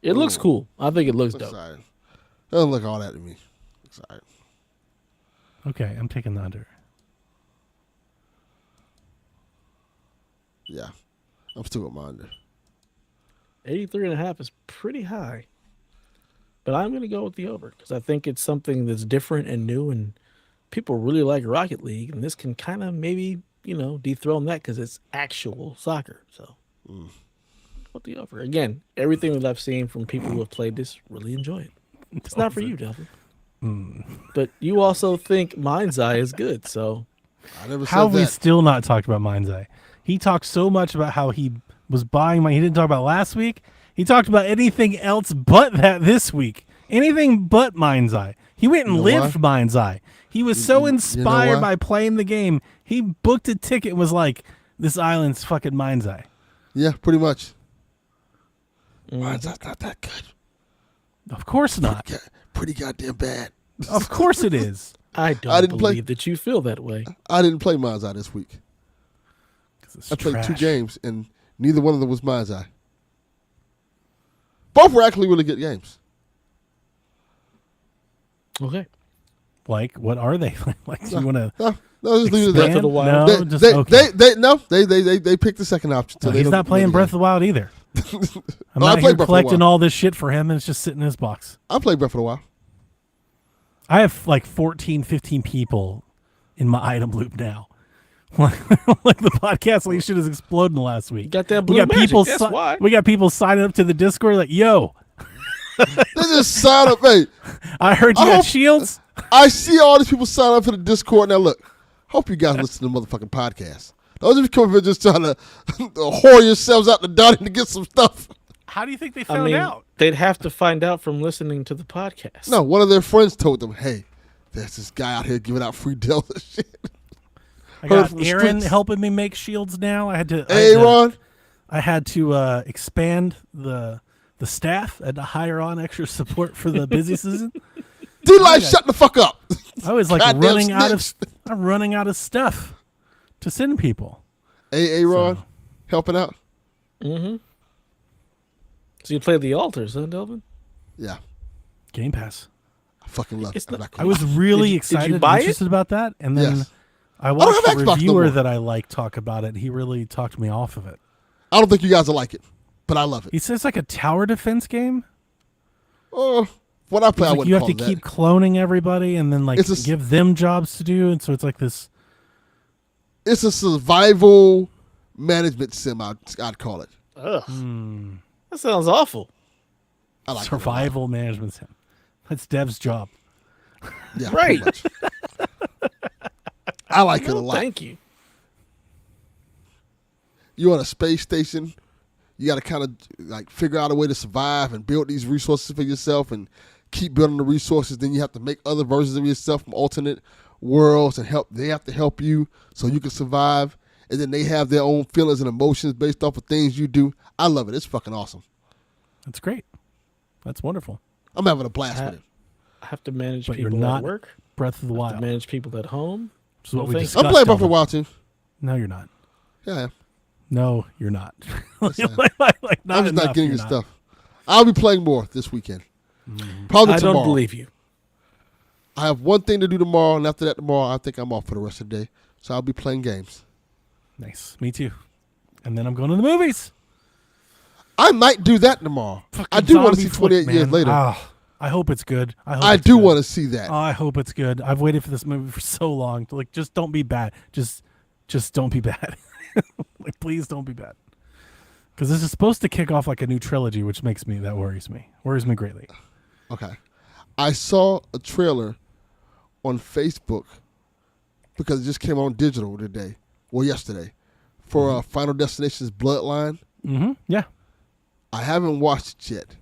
It looks cool. I think it looks Looks dope. alright. Doesn't look all that to me. Looks alright. Okay, I'm taking the under. Yeah. I'm still with my under. 83.5 is pretty high. But I'm going to go with the over because I think it's something that's different and new, and people really like Rocket League, and this can kind of maybe, dethrone that because it's actual soccer. So, with the over. Again, everything that I've seen from people who have played this really enjoy it. It's not for you, Delvin. But you also think Mind's Eye is good, so I never How have said we that. still not talked about Mind's Eye? He talked so much about how he was buying He didn't talk about last week. He talked about anything else but that this week. Anything but Mind's Eye. He went and You know lived why? Mind's Eye. He was so you know inspired why? by playing the game. He booked a ticket and was like, this island's fucking Mind's Eye. Yeah, pretty much. Mine's not that good. Of course not. Pretty goddamn bad. Of course it is. I don't I didn't play- believe that you feel that way. I didn't play Mine's Eye this week. 'Cause it's I played 2 trash. games, and neither one of them was Mine's Eye. Both were actually really good games. Okay. Like, what are they? Like, you want to No, just leave it at Breath that. of the Wild. No, just okay. They picked the second option. So No, they he's don't not playing really Breath game. of the Wild either. I'm Oh, I not played here Breath of the collecting Wild. all this shit for him and it's just sitting in his box. I played Breath of the Wild. I have like 14, 15 people in my item loop now. Like the podcast league shit is exploding the last week. Got that We blue got magic, people. that's why. We got people signing up to the Discord. Like, yo, They just sign up. Hey, I heard you I got hope- shields. I see all these people sign up for the Discord. Now look, hope you guys listen to the motherfucking podcast. Don't just come here just trying to whore yourselves out the donut to get some stuff. How do you think they I found mean, out? they'd have to find out from listening to the podcast. No, one of their friends told them, "Hey, there's this guy out here giving out free Delta shit." I heard got from the Aaron streets. helping me make shields now. Hey, Ron. I had to expand the staff. I had to hire on extra support for the busy season. D-Life, shut the fuck up. I was like Goddamn I'm running out of stuff to send people. Hey, Ron, So- helping out. So you played the altars, huh, Delvin? Yeah, Game Pass. I fucking love It's it. I'm not- not I gonna was lie. really Did you excited and buy it? interested about that, and then Yes. I don't watched have a Xbox no reviewer more. that I like talk about it. He really talked me off of it. I don't think you guys will like it, but I love it. He says like a tower defense game. Oh, What I play, I It's like wouldn't you have call to it that. keep cloning everybody and then like It's a s- give them jobs to do, and so it's like this. It's a survival management sim. I'd call it. Ugh. That sounds awful. I like Survival management sim. That's Dev's job. it a lot. Yeah, Right. pretty much. I like it a No, lot. thank you. You're on a space station. You got to kind of like figure out a way to survive and build these resources for yourself and keep building the resources. Then you have to make other versions of yourself from alternate worlds and help. They have to help you so you can survive. And then they have their own feelings and emotions based off of things you do. I love it. It's fucking awesome. That's great. That's wonderful. I'm having a blast with it. I have to manage But you're people not at work. Breath of the I have to Wild. manage people at home. Which is what No we thanks. discussed. I'm playing Breath of the Delvin. Wild too. No, you're not. Yeah, I am. No, you're not. Yes, I am. Like, I'm just not enough, getting you're your stuff. I'll be playing more this weekend. Mm-hmm. Probably I tomorrow. don't believe you. I have one thing to do tomorrow, and after that tomorrow, I think I'm off for the rest of the day. So I'll be playing games. Nice. Me too. And then I'm going to the movies. I might do that tomorrow. I Fucking do want to zombie see 28 flick, years man. later. Ah, I hope it's good. I it's do good. want to see that. Oh, I hope it's good. I've waited for this movie for so long. Like, just don't be bad. Just don't be bad. Like, please don't be bad. Because this is supposed to kick off like a new trilogy, which worries me greatly. Okay. I saw a trailer on Facebook because it just came on digital today, or yesterday, for Final Destination's Bloodline. Mm-hmm. Yeah, I haven't watched it yet,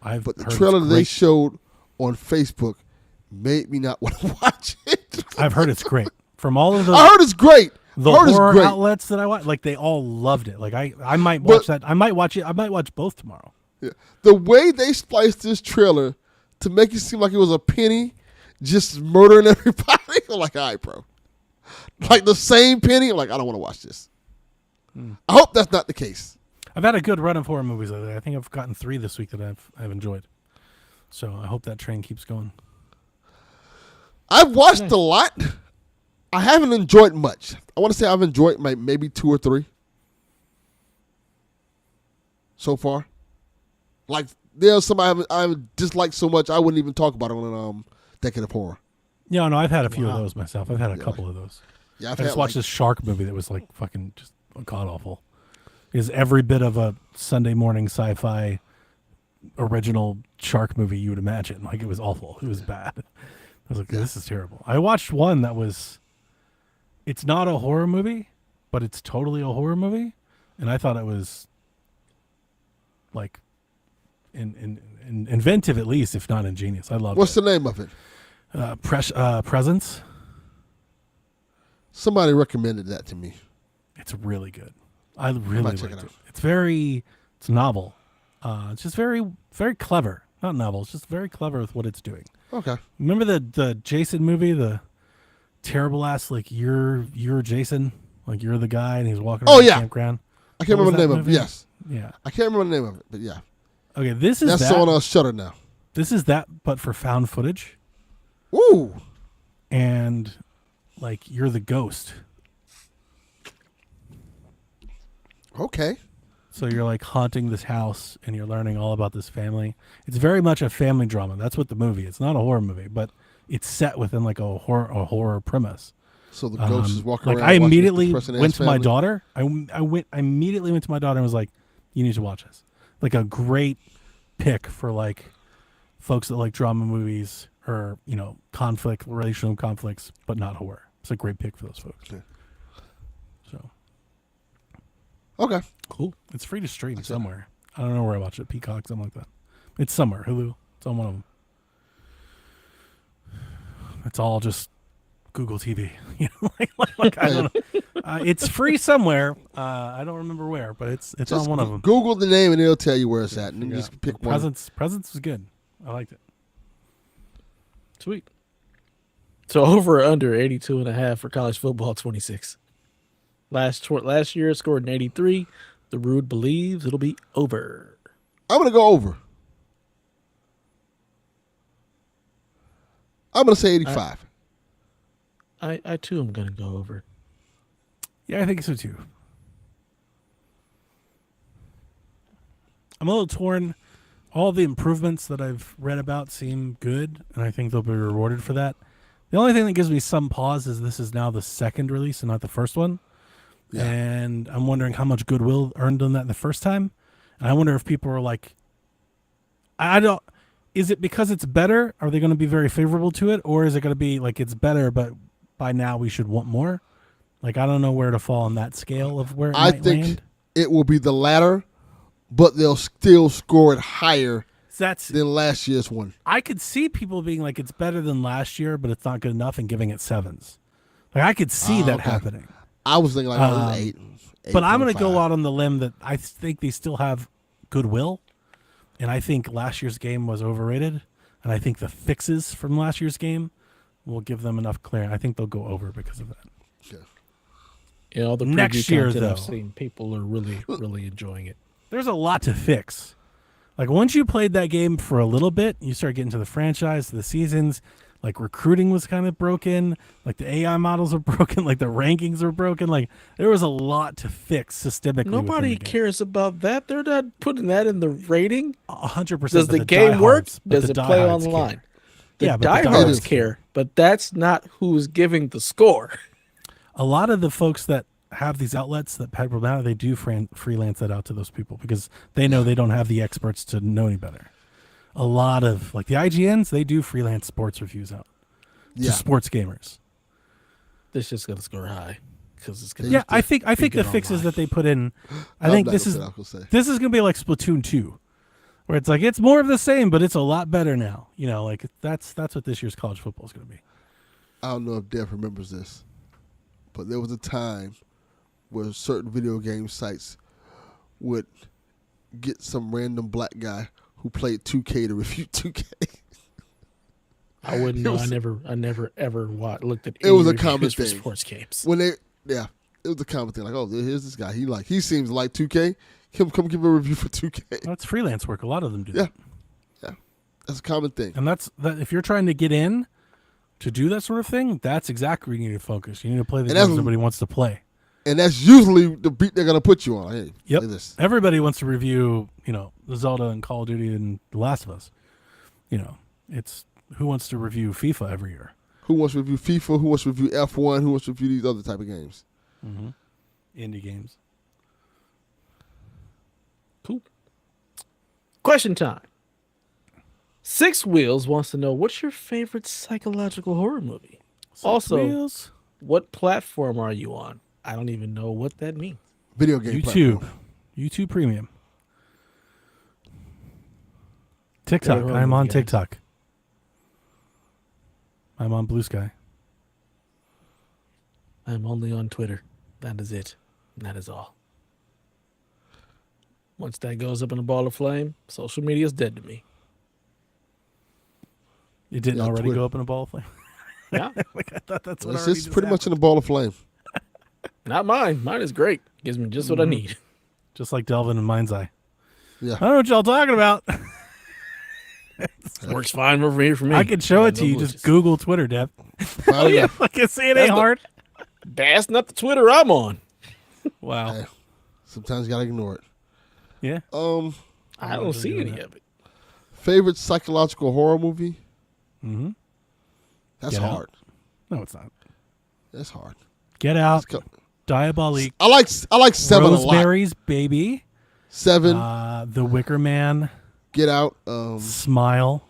I've but the heard trailer it's they great. showed on Facebook made me not want to watch it. I've heard it's great. From all of the I heard it's great. the I heard it's horror great. outlets that I watch, like they all loved it. Like I might watch that. I might watch it. I might watch both tomorrow. Yeah. The way they spliced this trailer to make it seem like it was a penny just murdering everybody, I'm like, all right, bro. Like the same penny, I'm like, I don't want to watch this. I hope that's not the case. I've had a good run of horror movies lately. I think I've gotten 3 this week that I've enjoyed. So I hope that train keeps going. I've watched a lot. I haven't enjoyed much. I want to say I've enjoyed maybe 2 or 3 so far. Like there's some I disliked so much I wouldn't even talk about it on Decade of Horror. Yeah, no, I've had a few of those myself. I've had a couple of those. Yeah, I just watched this shark movie that was like fucking just god awful. Is every bit of a Sunday morning sci-fi original shark movie you would imagine. Like it was awful. It was bad. I was like, this is terrible. I watched one that was. It's not a horror movie, but it's totally a horror movie, and I thought it was like inventive at least, if not ingenious. I loved What's it. the name of it? Presence. Somebody recommended that to me. It's really good. I really might check liked it it. out. It's novel. It's just very, very clever. Not novel. It's just very clever with what it's doing. Okay. Remember the Jason movie, the terrible ass like you're Jason, like you're the guy, and he's walking around the campground. I can't What was remember the name that of it. movie? Yes. Yeah. I can't remember the name of it, but yeah. Okay, this is That's that. on Shutter now. This is that, but for found footage, Ooh. and like you're the ghost. Okay. So you're like haunting this house and you're learning all about this family. It's very much a family drama. That's what the movie. It's not a horror movie, but it's set within like a horror premise. So the ghost is walking Like around. I watching immediately the depressing went ass to my family. daughter. I immediately went to my daughter and was like, "You need to watch this." Like a great pick for like folks that like drama movies or relational conflicts, but not horror. It's a great pick for those folks. Yeah. So Okay. cool. It's free to stream somewhere. I don't know where I watch it. Peacock, something like that. It's somewhere. Hulu. It's on one of them. It's all just Google TV. Like I don't know. It's free somewhere. I don't remember where, but it's Just on one of them. Google the name and it'll tell you where it's at, and then Yeah. just pick one. Presence was good. I liked it. Sweet. So over or under 82.5 for college football 26. Last year it scored an 83. The Rude believes it'll be over. I'm gonna go over. I'm gonna say 85. I too am gonna go over. Yeah, I think so too. I'm a little torn all the improvements that I've read about seem good, and I think they'll be rewarded for that. The only thing that gives me some pause is this is now the second release and not the first one. Yeah. And I'm wondering how much goodwill earned on that the first time. And I wonder if people are like, I don't, is it because it's better? Are they going to be very favorable to it? Or is it going to be like it's better, but by now we should want more? Like, I don't know where to fall on that scale of where it I might think land. it will be the latter, but they'll still score it higher That's than last year's one. I could see people being like, it's better than last year, but it's not good enough, and giving it 7s. Like, I could see that okay. happening. I was thinking like, oh, this is 8. But I'm going to 8.5. go out on the limb that I think they still have goodwill, and I think last year's game was overrated, and I think the fixes from last year's game will give them enough clearance. I think they'll go over because of that. Yeah, all the Next preview year, content I've though. seen, people are really enjoying it. There's a lot to fix. Like, once you played that game for a little bit, you start getting to the franchise, the seasons. Like, recruiting was kind of broken. Like, the AI models are broken. Like, the rankings are broken. Like, there was a lot to fix systemically. Nobody cares about that. They're not putting that in the rating. 100%. Does the game work? Does it play online? The diehards care, but that's not who's giving the score. A lot of the folks that have these outlets that pay people out, they do freelance that out to those people because they know they don't have the experts to know any better. A lot of, like, the IGNs, they do freelance sports reviews out to sports gamers. This is gonna score high because it's gonna. Yeah, I think the fixes that they put in, I think this is gonna be like Splatoon 2, where it's like it's more of the same, but it's a lot better now. You know, like that's what this year's college football is gonna be. I don't know if Dev remembers this, but there was a time where certain video game sites would get some random black guy who played 2K to review 2K. I wouldn't know. I never ever looked at. It was a common thing. Sports games. When it was a common thing. Like, oh, here's this guy. He seems like 2K. Come give a review for 2K. That's freelance work. A lot of them do that. Yeah, that's a common thing. And that's that. If you're trying to get in to do that sort of thing, that's exactly where you need to focus. You need to play the games nobody wants to play. And that's usually the beat they're gonna put you on. Hey, yep. Play this. Everybody wants to review, the Zelda and Call of Duty and The Last of Us. It's who wants to review FIFA every year? Who wants to review FIFA? Who wants to review F1? Who wants to review these other type of games? Mm-hmm. Indie games. Cool. Question time. Six Wheels wants to know, what's your favorite psychological horror movie? Wheels. What platform are you on? I don't even know what that means. Video game YouTube. platform. YouTube Premium. TikTok. Very I'm on guys. TikTok. I'm on Blue Sky. I'm only on Twitter. That is it. That is all. Once that goes up in a ball of flame, social media is dead to me. It didn't already Twitter. go up in a ball of flame? Yeah. Like, I thought that's what It's already just just pretty much in a ball of flame. Not mine. Mine is great. Gives me just what I need. just like Delvin and Mind's Eye. Yeah. I don't know what y'all talking about. Works fine over here for me. I can show it to you. no Just glitches. Google Twitter, Dev. Oh yeah. I can see it That's ain't hard. That's not the Twitter I'm on. Wow. Hey, sometimes you gotta ignore it. Yeah. I don't see any of it. Favorite psychological horror movie? Mm-hmm. That's Get Out. hard. No, it's not. That's hard. Get Out. Let's go. Diabolique. I like 7 a lot. Rosemary's Baby. 7. The Wicker Man. Get Out. Smile.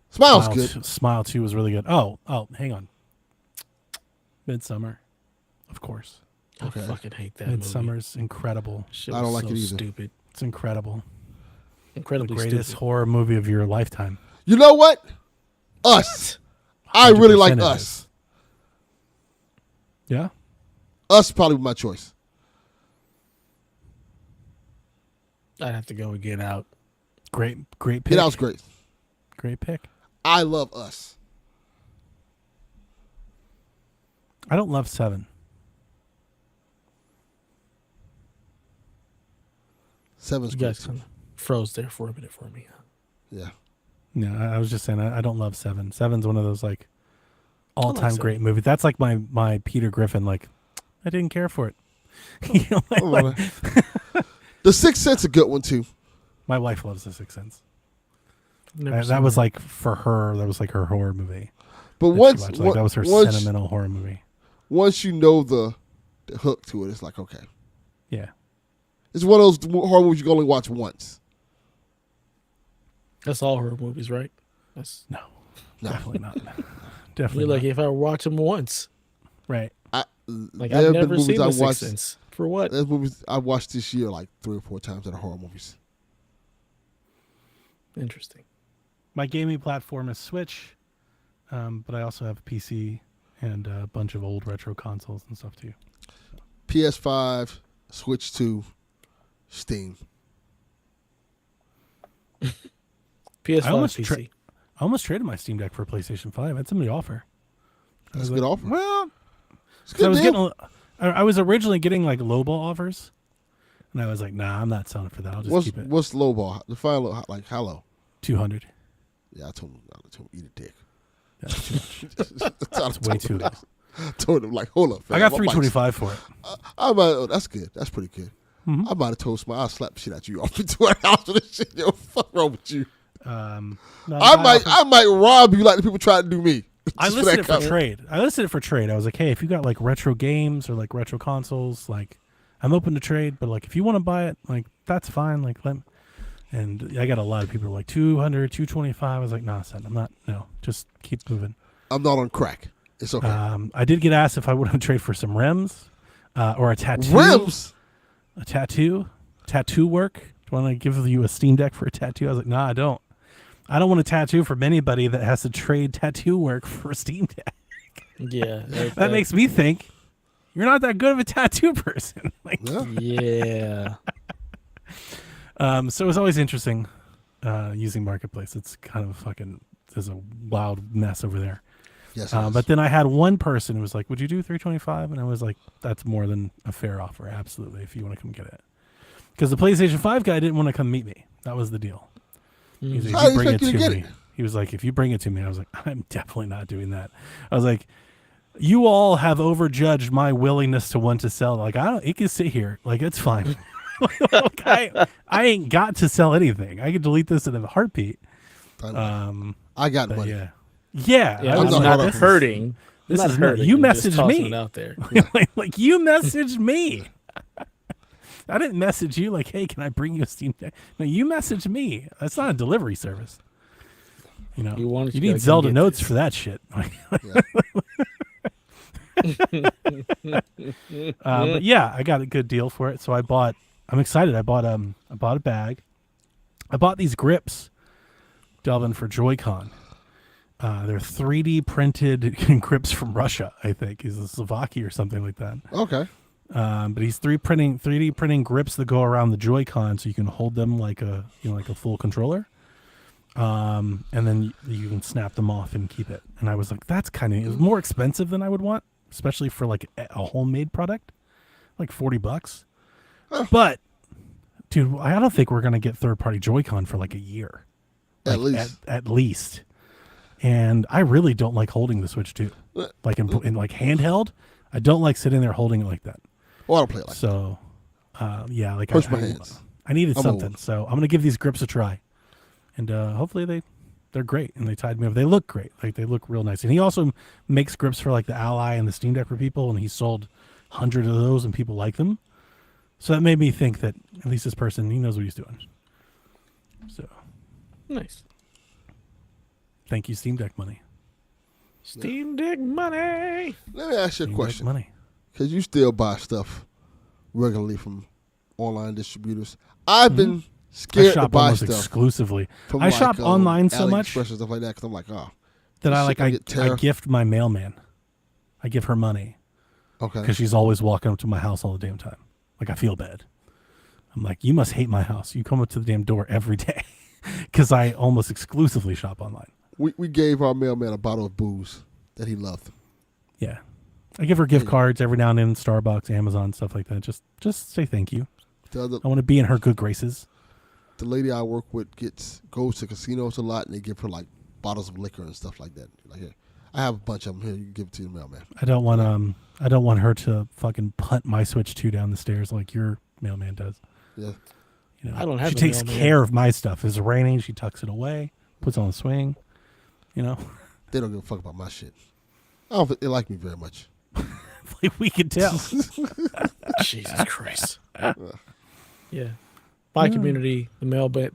Smile's good. Smile 2 was really good. Oh, hang on. Midsummer. Of course. Okay. I fucking hate that movie. Midsummer's incredible. Shit I don't was like so it either. Stupid. It's incredible. The Incredibly greatest stupid. horror movie of your lifetime. You know what? Us. I really like 100% it Us. is. Yeah? Us probably my choice. I'd have to go with Get Out. Great pick. Get Out's great. Great pick. I love Us. I don't love 7. 7's You good. guys kind of froze there for a minute for me. Yeah. No, I was just saying I don't love 7. 7's one of those like all-time Seven. great movies. That's like my Peter Griffin. Like I didn't care for it. You know, The Sixth Sense a good one too. My wife loves The Sixth Sense. Never That seen was like for her. That was like her horror movie. But that she once, watched. Like, that was her once, sentimental horror movie. once you know the hook to it, it's like, okay. Yeah. It's one of those horror movies you can only watch once. That's all horror movies, right? That's No. No. Definitely not. you're Definitely like not. if I watch them once, Right. like There I've have been never seen movies I The Sixth watched. Sense. For what? There's movies I watched this year like 3 or 4 times that are horror movies. Interesting. My gaming platform is Switch, but I also have a PC and a bunch of old retro consoles and stuff too. PS5, Switch 2, Steam. PS5 I almost PC. I almost traded my Steam Deck for a PlayStation 5. I had somebody offer. That's a good offer. Well, It's a 'cause I good was deal. I was originally getting like lowball offers, and I was like, nah, I'm not selling it for that. I'll just keep it. What's low ball? Define low, like how low? 200. Yeah, I told him eat a dick. That's too much. That's way too low. I told him like, hold up. I got fam, $325 for it. that's good. That's pretty good. Mhm. I might have told somebody I'll slap the shit out you off into a house for this shit. Yo, fuck wrong with you? No, I might rob you like the people try to do me. I Just listed that it for kind of- trade. I listed it for trade. I was like, hey, if you got like retro games or like retro consoles, like I'm open to trade, but like if you want to buy it, like that's fine. Like and I got a lot of people who were like 200, 225. I was like, nah, son, I'm not. No, just keep moving. I'm not on crack. It's okay. I did get asked if I would trade for some rims or a tattoo. Rims. A tattoo work. Do you want to give you a Steam Deck for a tattoo? I was like, nah, I don't. I don't want a tattoo from anybody that has to trade tattoo work for a Steam Deck. Yeah. That makes me think you're not that good of a tattoo person. Like, Yeah. so it's always interesting using Marketplace. It's kind of there's a wild mess over there. Yes. But then I had one person who was like, would you do 325? And I was like, that's more than a fair offer. Absolutely. If you want to come get it. Because the PlayStation 5 guy didn't want to come meet me. That was the deal. He's like, How if you do you bring it expect you to to get me. it? He was like, if you bring it to me. I was like, I'm definitely not doing that. I was like, you all have overjudged my willingness to want to sell. Like, it can sit here. Like, it's fine. Like, I ain't got to sell anything. I could delete this in a heartbeat. I got But money. yeah. Yeah, I'm I'm not not hurting. hurting. This I'm is not not- hurting. you I'm just messaged tossing me. it out there. like you messaged me. I didn't message you like, hey, can I bring you a Steam Deck? No, you messaged me. That's not a delivery service. You know, You want it, you need gotta come Zelda get notes this. for that shit. But yeah, I got a good deal for it. So I'm excited. I bought a bag. I bought these grips, Delvin, for Joy-Con. They're 3D printed grips from Russia, I think. Is it Slovakia or something like that? Okay. But he's 3D printing grips that go around the Joy-Con, so you can hold them like a full controller. And then you can snap them off and keep it. And I was like, that's it was more expensive than I would want, especially for like a homemade product, like $40. But dude, I don't think we're gonna get third-party Joy-Con for like a year, At least. at least. And I really don't like holding the Switch 2, like in like handheld. I don't like sitting there holding it like that. Oh, I don't play it like that. So, yeah, like Push my hands. I needed I'm something, old. so I'm gonna give these grips a try, and hopefully they're great and they tied me up. They look great, like they look real nice. And he also makes grips for like the Ally and the Steam Deck for people, and he sold hundreds of those, and people like them. So that made me think that at least this person, he knows what he's doing. So Nice. thank you, Steam Deck money. Steam Deck money. Let me ask you a Steam Deck question. money. Because you still buy stuff regularly from online distributors. I've been I scared to shop buy almost stuff exclusively. from I shop online so AliExpress much and stuff like that because I'm like, oh, that this I shit gonna get I tariff. gift my mailman. I give her money okay. because she's always walking up to my house all the damn time. Like I feel bad. I'm like, you must hate my house. You come up to the damn door every day because I almost exclusively shop online. We gave our mailman a bottle of booze that he loved. Yeah, I give her gift cards every now and then, Starbucks, Amazon, stuff like that. Just say thank you. I want to be in her good graces. The lady I work with goes to casinos a lot, and they give her like bottles of liquor and stuff like that. Like, here, I have a bunch of them here. You can give it to the mailman. I don't want her to fucking punt my Switch 2 down the stairs like your mailman does. Yeah. You know, I don't have she a takes mailman. care of my stuff. If it's raining, she tucks it away, puts it on the swing. You know, They don't give a fuck about my shit. I don't think they like me very much. like we can tell. Jesus Christ. Yeah. My community, the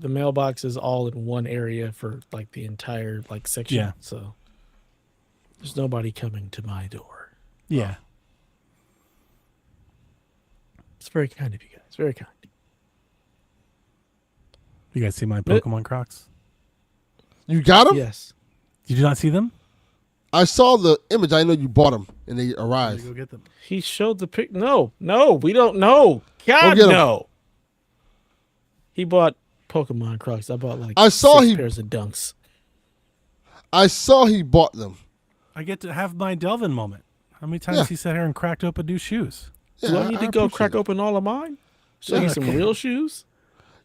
mailbox is all in one area for like the entire like section. Yeah. So there's nobody coming to my door. Yeah. It's very kind of you guys. Very kind. You guys see my Pokemon Crocs? You got them? Yes. Did you not see them? I saw the image. I know you bought them and they arrived. Go get them. He showed the pic. No, we don't know. God, get 'em. no. He bought Pokemon Crocs. I bought like I saw six he- pairs of Dunks. I saw he bought them. I get to have my Delvin moment. How many times Yeah. he sat here and cracked open new shoes? Do I need to go appreciate crack it. open all of mine? Show you some real shoes?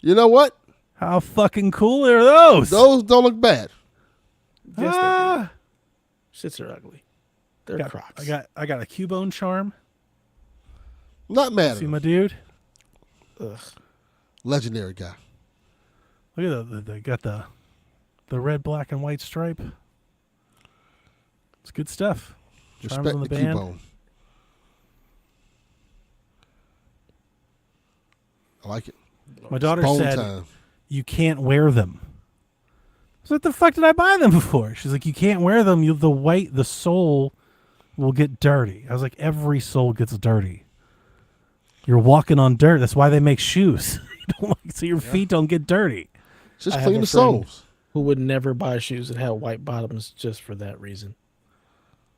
You know what? How fucking cool are those? Those don't look bad. Yes, Ah. they do. Shits are ugly. They're Got- Crocs. I got a Cubone charm. Not mad at See him. my dude? Ugh. Legendary guy. Look at they got the red, black, and white stripe. It's good stuff. Charms Respect on the the band. Cubone. I like it. My daughter Bone said time. you can't wear them. So what the fuck did I buy them for? She's like, you can't wear them. The sole will get dirty. I was like, every sole gets dirty. You're walking on dirt. That's why they make shoes. You don't like, so your feet don't get dirty. Just I have clean a the friend soles. who would never buy shoes that had white bottoms just for that reason.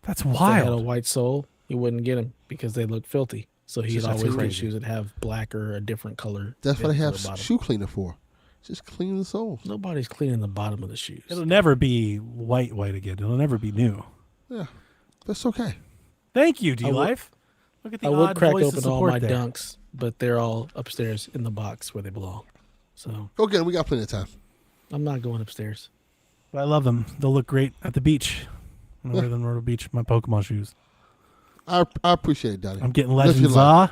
That's If they had a wild. white sole, he wouldn't get them because they look filthy. So he'd That's always get crazy. shoes that have black or a different color. That's what they bit to have the bottom. shoe cleaner for. Just clean the soles. Nobody's cleaning the bottom of the shoes. It'll never be white again. It'll never be new. Yeah, that's okay. Thank you, I D would- Life. Look at the I would odd crack voice of open all support my there. Dunks, but they're all upstairs in the box where they belong. So Go get them. We got plenty of time. I'm not going upstairs. But I love them. They'll look great at the beach. I'm gonna wear them to Myrtle Beach. My Pokemon shoes. I appreciate it, Donnie. I'm getting Live your Legends life.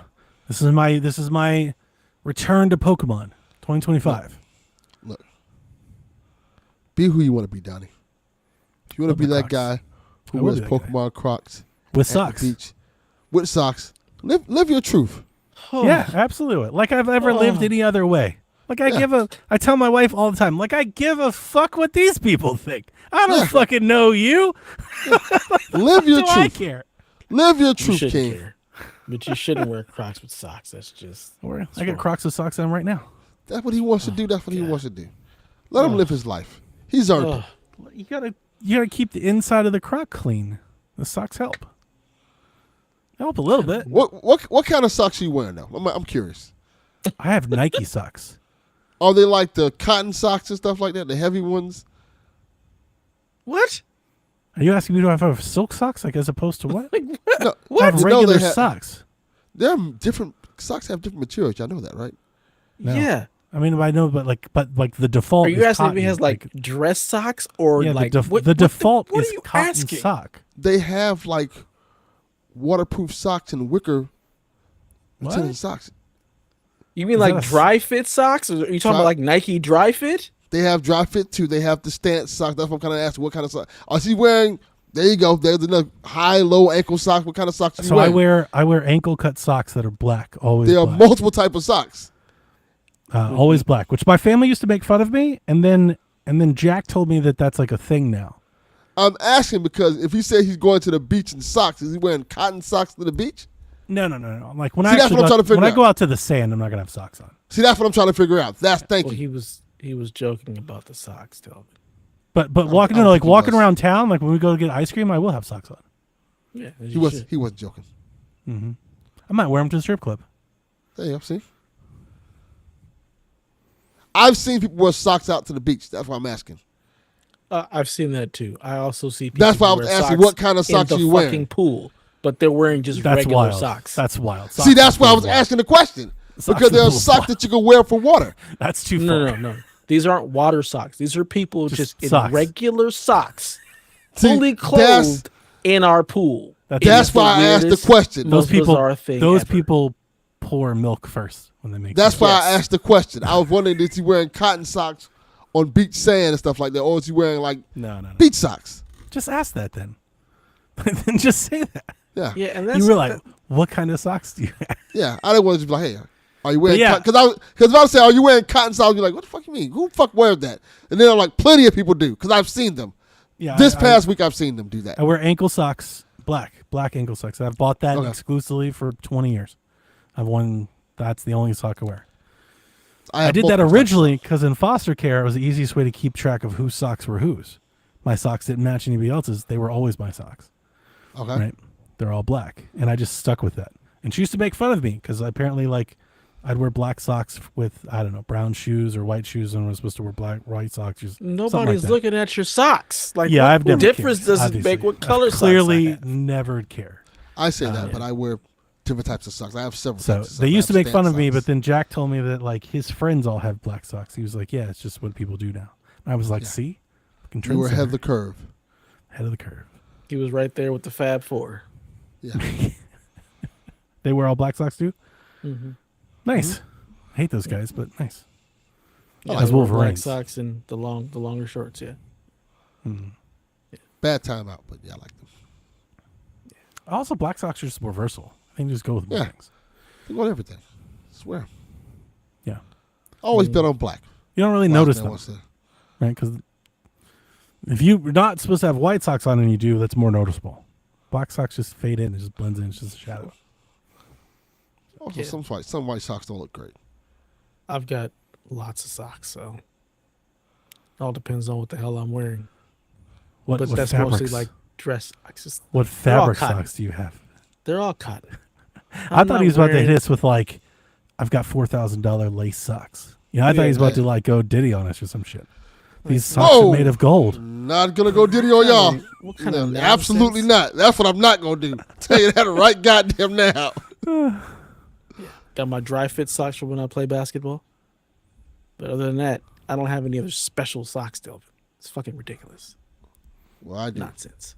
This is my return to Pokemon 2025. Look, be who you want to be, Donnie. If you want to Love be my that Crocs. guy who I will wears be that guy. Pokemon Crocs With at socks. the beach with socks, live your truth. Yeah, absolutely. Like I've ever lived any other way. Like I tell my wife all the time, like I give a fuck what these people think. I don't fucking know you. Live your Do I truth. care? Live your You truth, shouldn't King. care. But you shouldn't wear Crocs with socks. That's just. I got Crocs with socks on right now. That's what he wants to do. That's what he wants to do. Let him live his life. He's earned it. You gotta keep the inside of the Croc clean. The socks help. Help a little bit. What kind of socks are you wearing now? I'm curious. I have Nike socks. Are they like the cotton socks and stuff like that? The heavy ones? What? Are you asking me do I have silk socks like as opposed to what? No, I have you know regular they have- socks. They're different. Socks have different materials. Y'all know that, right? No. Yeah. I mean, I know, but the default. Are you is asking if cotton. he has like dress socks or yeah, like the default what is are you cotton asking? sock. They have like waterproof socks and wicker What? socks. You mean Is like that a- dry fit socks? Or are you talking Dry- about like Nike dry fit? They have dry fit too. They have the stance socks. That's what I'm kind of asking. What kind of socks? Is he wearing? There you go. There's another high, low ankle socks. What kind of socks are you So wearing? I wear ankle cut socks that are black, always There are black. multiple type of socks. Always black, which my family used to make fun of me, and then Jack told me that that's like a thing now. I'm asking because if he said he's going to the beach in socks, is he wearing cotton socks to the beach? No. Like when See, I that's actually what I'm trying to when I figure go out. out to the sand, I'm not gonna have socks on. See, that's what I'm trying to figure out. Thank Well, you. he was joking about the socks, Delvin. But I'm walking thinking walking less. around town, like when we go to get ice cream, I will have socks on. Yeah, He wasn't joking. I might wear them to the strip club. There you go. See, I've seen people wear socks out to the beach. That's why I'm asking. I've seen that too. I also see people. That's why I who was wear asking socks what kind of socks in the you wearing. fucking pool, but they're wearing just That's regular wild. socks. That's wild. See, that's Socks why I is was wild. asking the question Socks because is a there's little socks wild. that you can wear for water. That's too far. no. These aren't water socks. These are people just in socks. regular socks, See, fully clothed in our pool. That's- It That's is the why I asked the weirdest, question. most Those people, bizarre thing those ever. people pour milk first when they make. That's socks. why Yes. I asked the question. I was wondering, is he wearing cotton socks on beach sand and stuff like that, or is he wearing like No. beach socks? Just ask that then. Then just say that. Yeah, Yeah, and that's You were like, what kind of socks do you have? yeah. I didn't want to just be like, hey, are you wearing? yeah. Because if I would say, are you wearing cotton socks? I'd be like, what the fuck you mean? Who the fuck wears that? And then I'm like, plenty of people do because I've seen them. Yeah. This past week, I've seen them do that. I wear ankle socks, black ankle socks. I've bought that Okay. exclusively for 20 years. I've worn. That's the only sock I wear. I have did both that those originally because in foster care, it was the easiest way to keep track of whose socks were whose. My socks didn't match anybody else's. They were always my socks. types. Okay. Right? They're all black. And I just stuck with that. And she used to make fun of me because apparently, like, I'd wear black socks with, I don't know, brown shoes or white shoes, and I was supposed to wear white socks. Nobody's looking at your socks. Like, Yeah, what I've never difference cared, does it obviously. make what I've color socks I clearly have? never care. I say that, but I wear different types of socks. I have several So types of socks. they used to I have make fun of stance me, socks. but then Jack told me that like his friends all have black socks. He was like, "Yeah, it's just what people do now." And I was like, Yeah. "See, fucking you were ahead of trendsetter. the curve. Head of the curve." He was right there with the Fab Four. Yeah. They wear all black socks too. Mm-hmm. Nice. I hate those guys, but nice. Yeah, As they wear black Wolverines. socks and the longer shorts. Yeah. Bad time out, but yeah, I like them. Also, black socks are just more versatile. I think just go with more Yeah. things. They go on everything. I swear. Yeah, Always been on black. you don't really Wise notice man them, once said. right? Because if you're not supposed to have white socks on and you do, that's more noticeable. Black socks just fade in; it just blends in. It's just a shadow. Also, Yeah. some white socks don't look great. I've got lots of socks, so it all depends on what the hell I'm wearing. What But what that's fabrics? mostly like dress socks. What all fabric cotton. socks do you have? They're all cotton. I thought not he was about to wearing- hit us with like, I've got $4,000 lace socks. You know, I thought he was about to like go Diddy on us or some shit. These socks Whoa. are made of gold. Not gonna go Diddy on y'all. What kind of No, absolutely nonsense? not. That's what I'm not gonna do. Tell you that right goddamn now. Got my dry fit socks for when I play basketball. But other than that, I don't have any other special socks, Delvin. It's fucking ridiculous. Well, I do. Nonsense.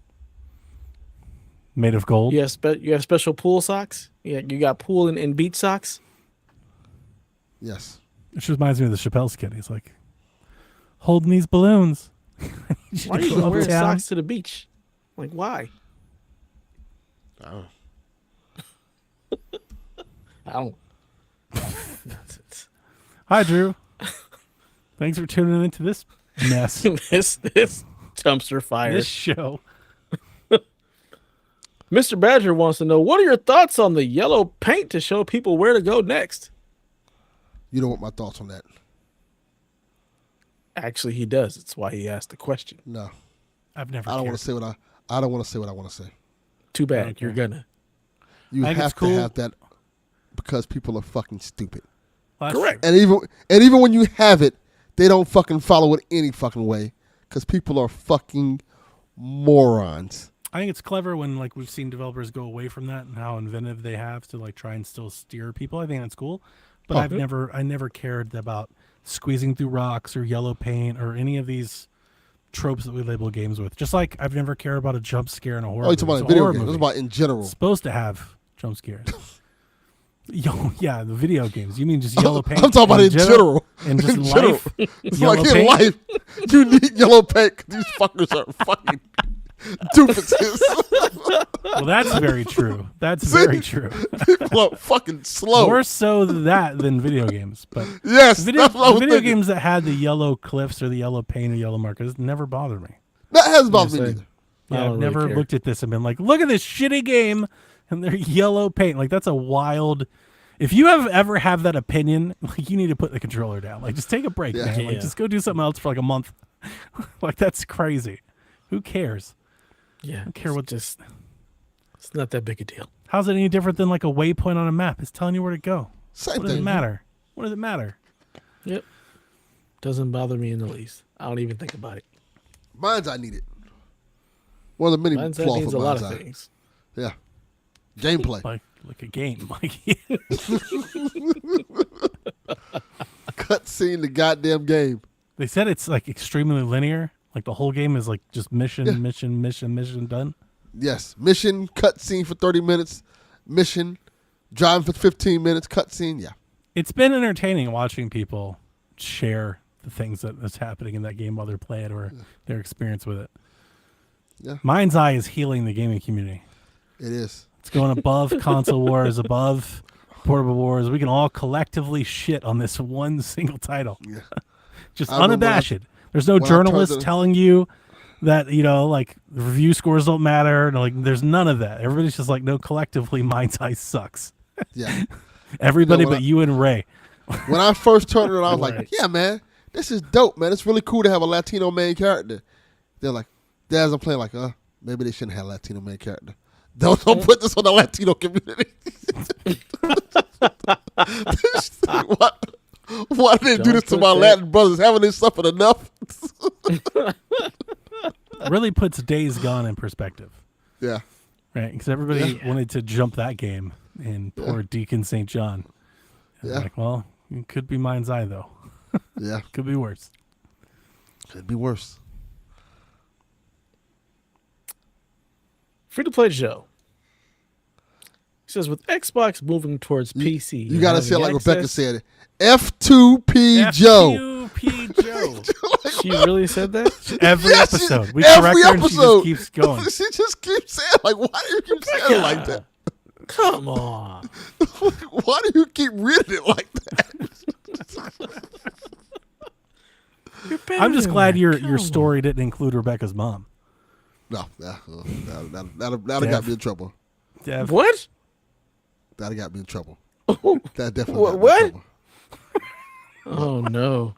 Made of gold. You have special pool socks? Yeah, you got pool and beach socks? Yes. Which reminds me of the Chappelle skit. He's like, holding these balloons. Why are you even wearing socks to the beach? Like, why? Oh. I don't. Nonsense. Hi, Drew. Thanks for tuning into this mess. this dumpster fire. This show. Mr. Badger wants to know, what are your thoughts on the yellow paint to show people where to go next? You don't want my thoughts on that. Actually, he does. That's why he asked the question. No. I've never I don't want cared. to say what I don't want to say what I want to say. Too bad. Okay. You're gonna. You I think have it's cool. to have that because people are fucking stupid. Well, that's Correct. true. And even when you have it, they don't fucking follow it any fucking way because people are fucking morons. I think it's clever when like we've seen developers go away from that and how inventive they have to like try and still steer people. I think that's cool. But Oh. I never cared about squeezing through rocks or yellow paint or any of these tropes that we label games with. Just like I've never cared about a jump scare in a horror Oh, you're talking movie. about It's a video horror games. It's movie. about in general. It's supposed to have jump scares. Yo, yeah, the video games. You mean just yellow paint? I'm talking about in general. And just In general. life. It's Yellow like in paint? life, you need yellow paint 'cause these fuckers are fucking doofuses. Well, that's very true. That's See? very true. People are fucking slow. More so that than video games. But Yes, video, that's what I was video thinking. games that had the yellow cliffs or the yellow paint or yellow markers never bothered me. That hasn't bothered me Yes, neither. I Yeah, don't I've really never care. looked at this and been like, look at this shitty game and they're yellow paint. Like that's a wild. If you have that opinion, like you need to put the controller down. Like just take a break, Yeah. man. Like Yeah. just go do something else for like a month. Like that's crazy. Who cares? Yeah. I don't care what- just. It's not that big a deal. How's it any different than like a waypoint on a map? It's telling you where to go. Same What does it thing. matter? What does it matter? Yep. Doesn't bother me in the least. I don't even think about it. Mine's I need it. One of the many Mine's that flaws means of a lot mine's of eye. things. Yeah. Gameplay. Like a game. Like Cutscene the goddamn game. they said it's like extremely linear. Like the whole game is like just mission, mission, mission, mission done. Yes. Mission, cutscene for 30 minutes. Mission, Driving for 15 minutes, cutscene, yeah. It's been entertaining watching people share the things that's happening in that game while they're playing or their experience with it. Yeah. Mind's Eye is healing the gaming community. It is. It's going above console wars, above portable wars. We can all collectively shit on this one single title. Yeah. Just I remember unabashed. There's no journalist telling you that, like, the review scores don't matter. And, like, there's none of that. Everybody's just like, no, collectively, Mind's Eye sucks. Yeah. Everybody but you and Ray. When I first turned it on, I was Right. like, yeah, man, this is dope, man. It's really cool to have a Latino main character. They're like, as I'm playing, like, maybe they shouldn't have a Latino main character. Don't put this on the Latino community. Why did they do this to my Latin brothers? Haven't they suffered enough? Really puts Days Gone in perspective. Yeah. Right? Because everybody wanted to jump that game, and poor Deacon St. John. And Yeah. like, well, it could be Mind's Eye, though. Yeah. Could be worse. Could be worse. Free to play Joe. He says with Xbox moving towards PC, You got to and say it like having Rebecca access- said it. F2P Joe. F2P Joe. She really said that? Every Yes, episode. We every correct her and she episode. just keeps going. She just keeps saying, like, why do you keep saying it like that? Come on. Why do you keep reading it like that? You're better I'm just than glad that. your Come story didn't include Rebecca's mom. No, that'd got me in trouble. on. What? That'd got me in trouble. Oh, That definitely got me What? in trouble. oh no.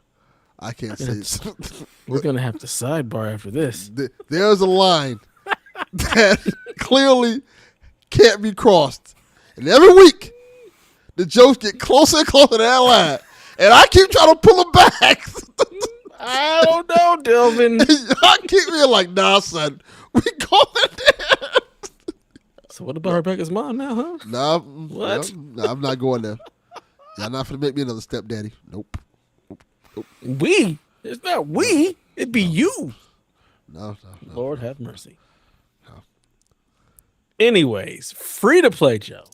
I can't say it. We're going to have to sidebar after this. There's a line that clearly can't be crossed. And every week, the jokes get closer and closer to that line. And I keep trying to pull them back. I don't know, Delvin. I keep being like, nah, son, we going there. So what about Rebecca's mom now, huh? Nah, What? Nah, I'm not going there. Y'all not finna make me another stepdaddy. Nope. We? It's not we. It'd be you. No. Lord have mercy. Anyways, free to play Joe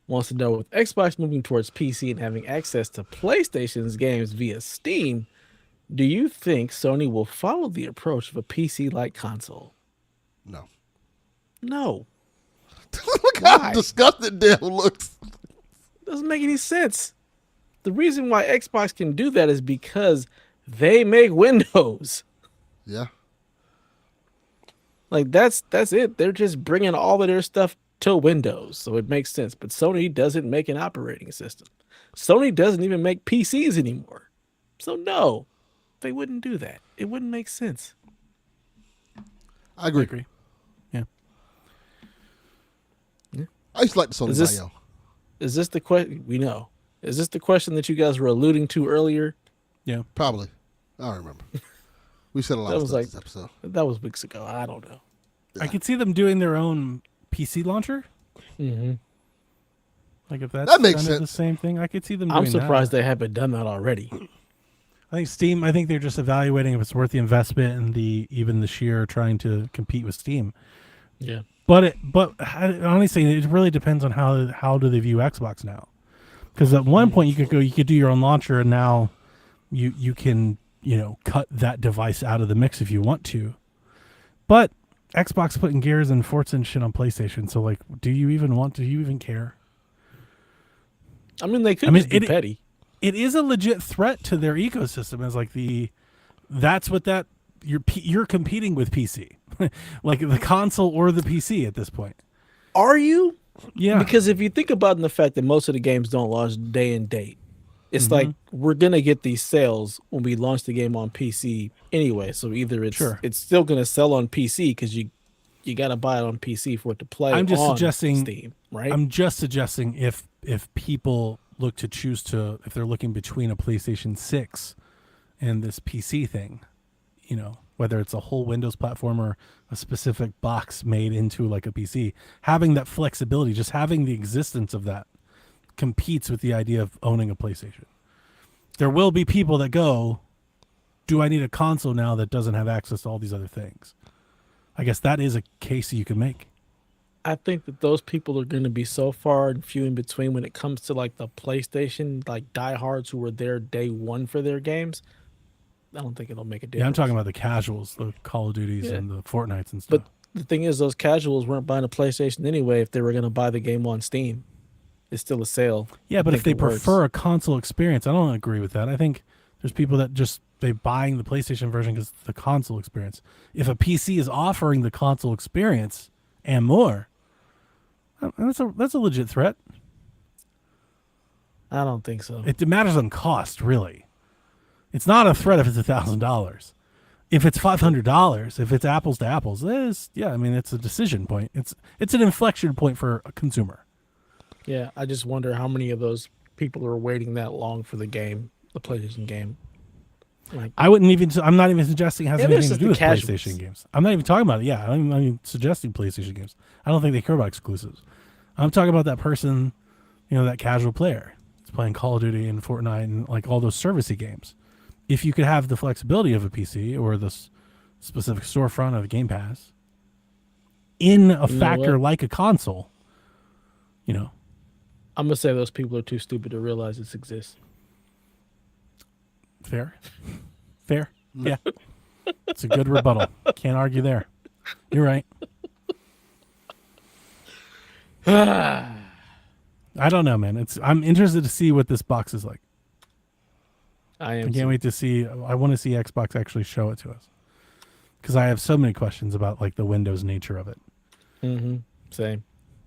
wants to know with Xbox moving towards PC and having access to PlayStation's games via Steam, do you think Sony will follow the approach of a PC-like console? No. No. Look how disgusted Dan looks. Doesn't make any sense. The reason why Xbox can do that is because they make Windows. Yeah. Like that's it. They're just bringing all of their stuff to Windows, so it makes sense. But Sony doesn't make an operating system. Sony doesn't even make PCs anymore. So no, they wouldn't do that. It wouldn't make sense. I agree. Yeah. I used to like the Sony Is this- Bio. Is this the question? We know. Is this the question that you guys were alluding to earlier? Yeah. Probably. I don't remember. We said a lot That of was stuff like- this episode. That was weeks ago. I don't know. I could see them doing their own PC launcher. Mm-hmm. Like if that's That makes kind of the sense. same thing, I could see them doing I'm surprised that. they haven't done that already. I think Steam, I think they're just evaluating if it's worth the investment and even the sheer trying to compete with Steam. Yeah. But honestly, it really depends on how do they view Xbox now. Because at one point you could do your own launcher, and now you can cut that device out of the mix if you want to. But Xbox putting Gears and Forza and shit on PlayStation, so like, do you even care? I mean, they could I mean, just be petty. It is a legit threat to their ecosystem. As like you're competing with PC, like the console or the PC at this point. Are you? Yeah, Because if you think about the fact that most of the games don't launch day and date, it's like we're gonna get these sales when we launch the game on PC anyway. So either it's still gonna sell on PC because you gotta buy it on PC for it to play. I'm just on suggesting Steam, right? I'm just suggesting if people look to choose to, if they're looking between a PlayStation 6 and this PC thing, whether it's a whole Windows platform or a specific box made into like a PC, having that flexibility, just having the existence of that competes with the idea of owning a PlayStation. There will be people that go, do I need a console now that doesn't have access to all these other things? I guess that is a case you can make. I think that those people are going to be so far and few in between when it comes to like the PlayStation, like diehards who were there day one for their games. I don't think it'll make a difference. Yeah, I'm talking about the casuals, the Call of Duties Yeah. and the Fortnites and stuff. But the thing is, those casuals weren't buying a PlayStation anyway if they were going to buy the game on Steam. It's still a sale. Yeah, but I if they think it works. prefer a console experience, I don't agree with that. I think there's people that just they buying the PlayStation version because the console experience. If a PC is offering the console experience and more, that's a legit threat. I don't think so. It matters on cost, really. It's not a threat if it's $1,000. If it's $500, if it's apples to apples, it's a decision point. It's an inflection point for a consumer. Yeah, I just wonder how many of those people are waiting that long for the game, the PlayStation game. Like, I'm not even suggesting it has Maybe it's anything to just do the with casuals. PlayStation games. I'm not even talking about it. Yeah, I'm even suggesting PlayStation games. I don't think they care about exclusives. I'm talking about that person, that casual player. It's playing Call of Duty and Fortnite and like all those servicey games. If you could have the flexibility of a PC or the specific storefront of Game Pass in a factor like a console, I'm gonna say those people are too stupid to realize this exists. Fair. Yeah. It's a good rebuttal. Can't argue there. You're right. I don't know, man. I'm interested to see what this box is like. I can't wait to see. I want to see Xbox actually show it to us because I have so many questions about like the Windows nature of it. Mm-hmm. Same.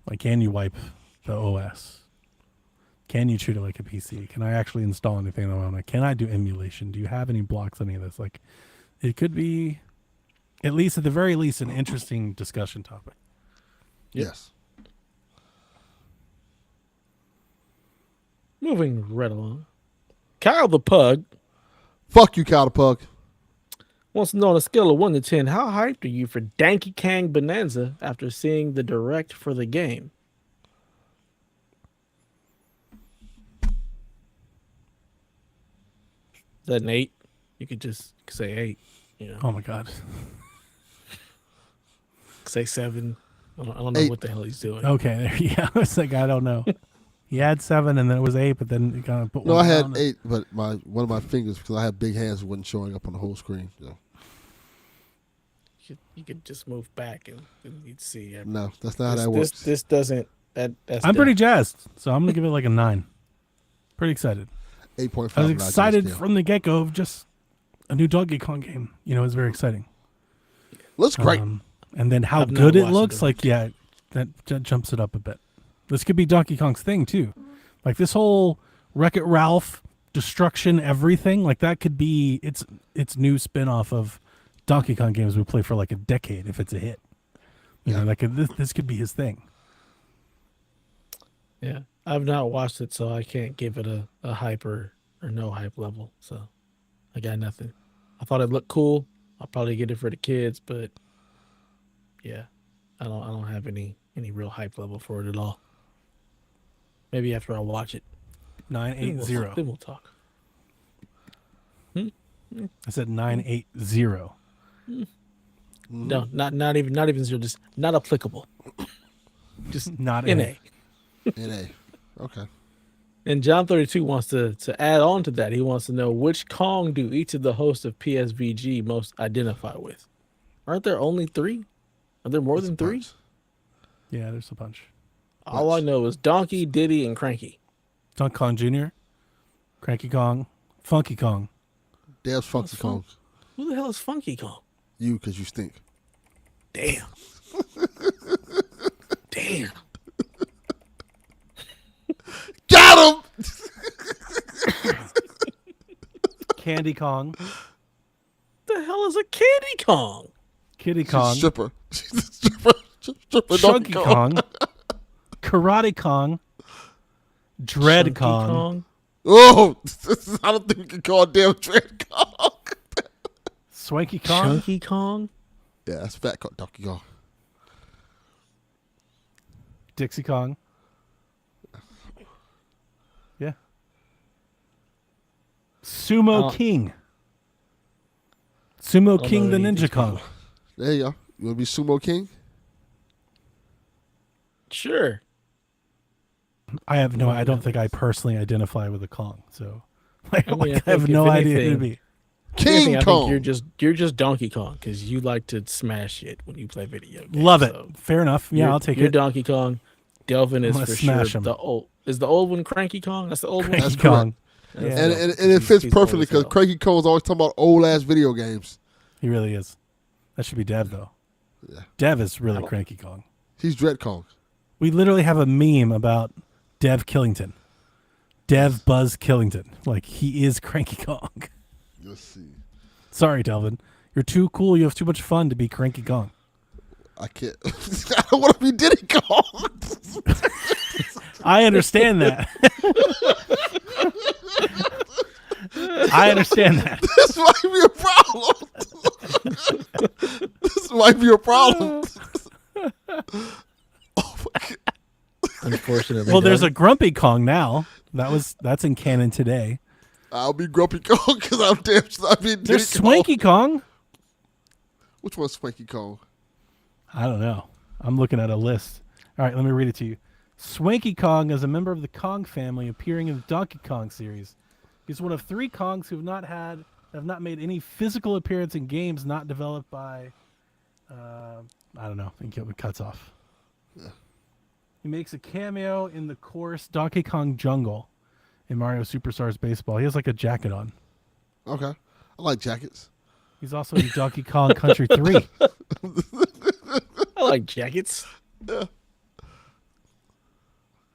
Like, can you wipe the OS? Can you treat it like a PC? Can I actually install anything that I want? Can I do emulation? Do you have any blocks on any of this? Like, it could be, at the very least, an interesting discussion topic. Yep. Yes. Moving right along. Kyle the Pug Fuck you, Kyle the Pug. wants to know on a scale of 1 to 10, how hyped are you for Donkey Kong Bonanza after seeing the direct for the game? Is that an 8? You could just say 8. Oh my God. Say 7. I don't know 8. what the hell he's doing. Okay. Yeah. It's like, I don't know. He had 7 and then it was 8, but then he kind of put No, one I had down. 8, but one of my fingers, because I have big hands, wasn't showing up on the whole screen. So. You could just move back and you'd see. No, that's not how that works. This doesn't. That's I'm pretty jazzed, so I'm going to give it like a 9. Pretty excited. 8.5. I was excited from the get-go of just a new Donkey Kong game. It's very exciting. Looks great. And then how I've not good it watched looks, it. like, yeah, that jumps it up a bit. This could be Donkey Kong's thing, too. Like, this whole Wreck-It Ralph, destruction, everything, like, that could be its new spin-off of Donkey Kong games we play for, like, a decade if it's a hit. This could be his thing. Yeah, I've not watched it, so I can't give it a hype or no hype level. So I got nothing. I thought it looked cool. I'll probably get it for the kids, but yeah, I don't have any real hype level for it at all. Maybe after I watch it. 980. Then we'll talk. I said 980. No, not even 0. Just not applicable. Just Not NA. NA. Okay. And John 32 wants to add on to that. He wants to know which Kong do each of the hosts of PSVG most identify with. Aren't there only 3? Are there more than 3? Yeah, there's a bunch. All I know is Donkey, Diddy, and Cranky. Donkey Kong Jr., Cranky Kong, Funky Kong. There's Funky Kong. Who the hell is Funky Kong? You, because you stink. Damn. Damn. Got him! Candy Kong, The hell is a Candy Kong? Kitty She's a Kong, stripper. She's a stripper. Stripper Chunky Donkey Kong. Kong, Karate Kong, Dread Chunky Kong, Oh, I don't think we can call damn Dread Kong. Swanky Kong, Chunky Kong? Yeah, that's Fat Donkey Kong. Dixie Kong. Yeah. Sumo King. Sumo don't King know the any of Ninja these Kong. There you go. You want to be Sumo King? Sure. I have no. I don't think I personally identify with the Kong. So, like, I mean, I I have think no if idea who to anything- be. King I Kong. think you're just Donkey Kong because you like to smash it when you play video games. Love it. So Fair enough. Yeah, I'll take you're it. Donkey Kong. Delvin I'm is gonna for smash sure him. the old one Cranky Kong. That's the old one. Cranky That's correct. Kong. That's Yeah. and, dope, and, 'cause and it fits he's old perfectly as because hell. Cranky Cole's always talking about old ass video games. He really is. That should be Dev though. Yeah. Dev is really Cranky Kong. He's Dread Kong. We literally have a meme about Dev Killington. Dev Buzz Killington. Like, he is Cranky Kong. Let's see. Sorry, Delvin. You're too cool. You have too much fun to be Cranky Kong. I can't. I don't want to be Diddy Kong. I understand that. I understand that. This might be a problem. This might be a problem. Oh my God. Unfortunately, Well, there's a Grumpy Kong now. That's in canon today. I'll be Grumpy Kong because I'm damn sure I'll be Diddy There's Kong. Swanky Kong. Which one's Swanky Kong? I don't know. I'm looking at a list. All right, let me read it to you. Swanky Kong is a member of the Kong family appearing in the Donkey Kong series. He's one of 3 Kongs who have not made any physical appearance in games not developed by I don't know. I think it cuts off. Yeah. He makes a cameo in the course Donkey Kong Jungle in Mario Superstars Baseball. He has like a jacket on. Okay. I like jackets. He's also in Donkey Kong Country 3. I like jackets. Yeah.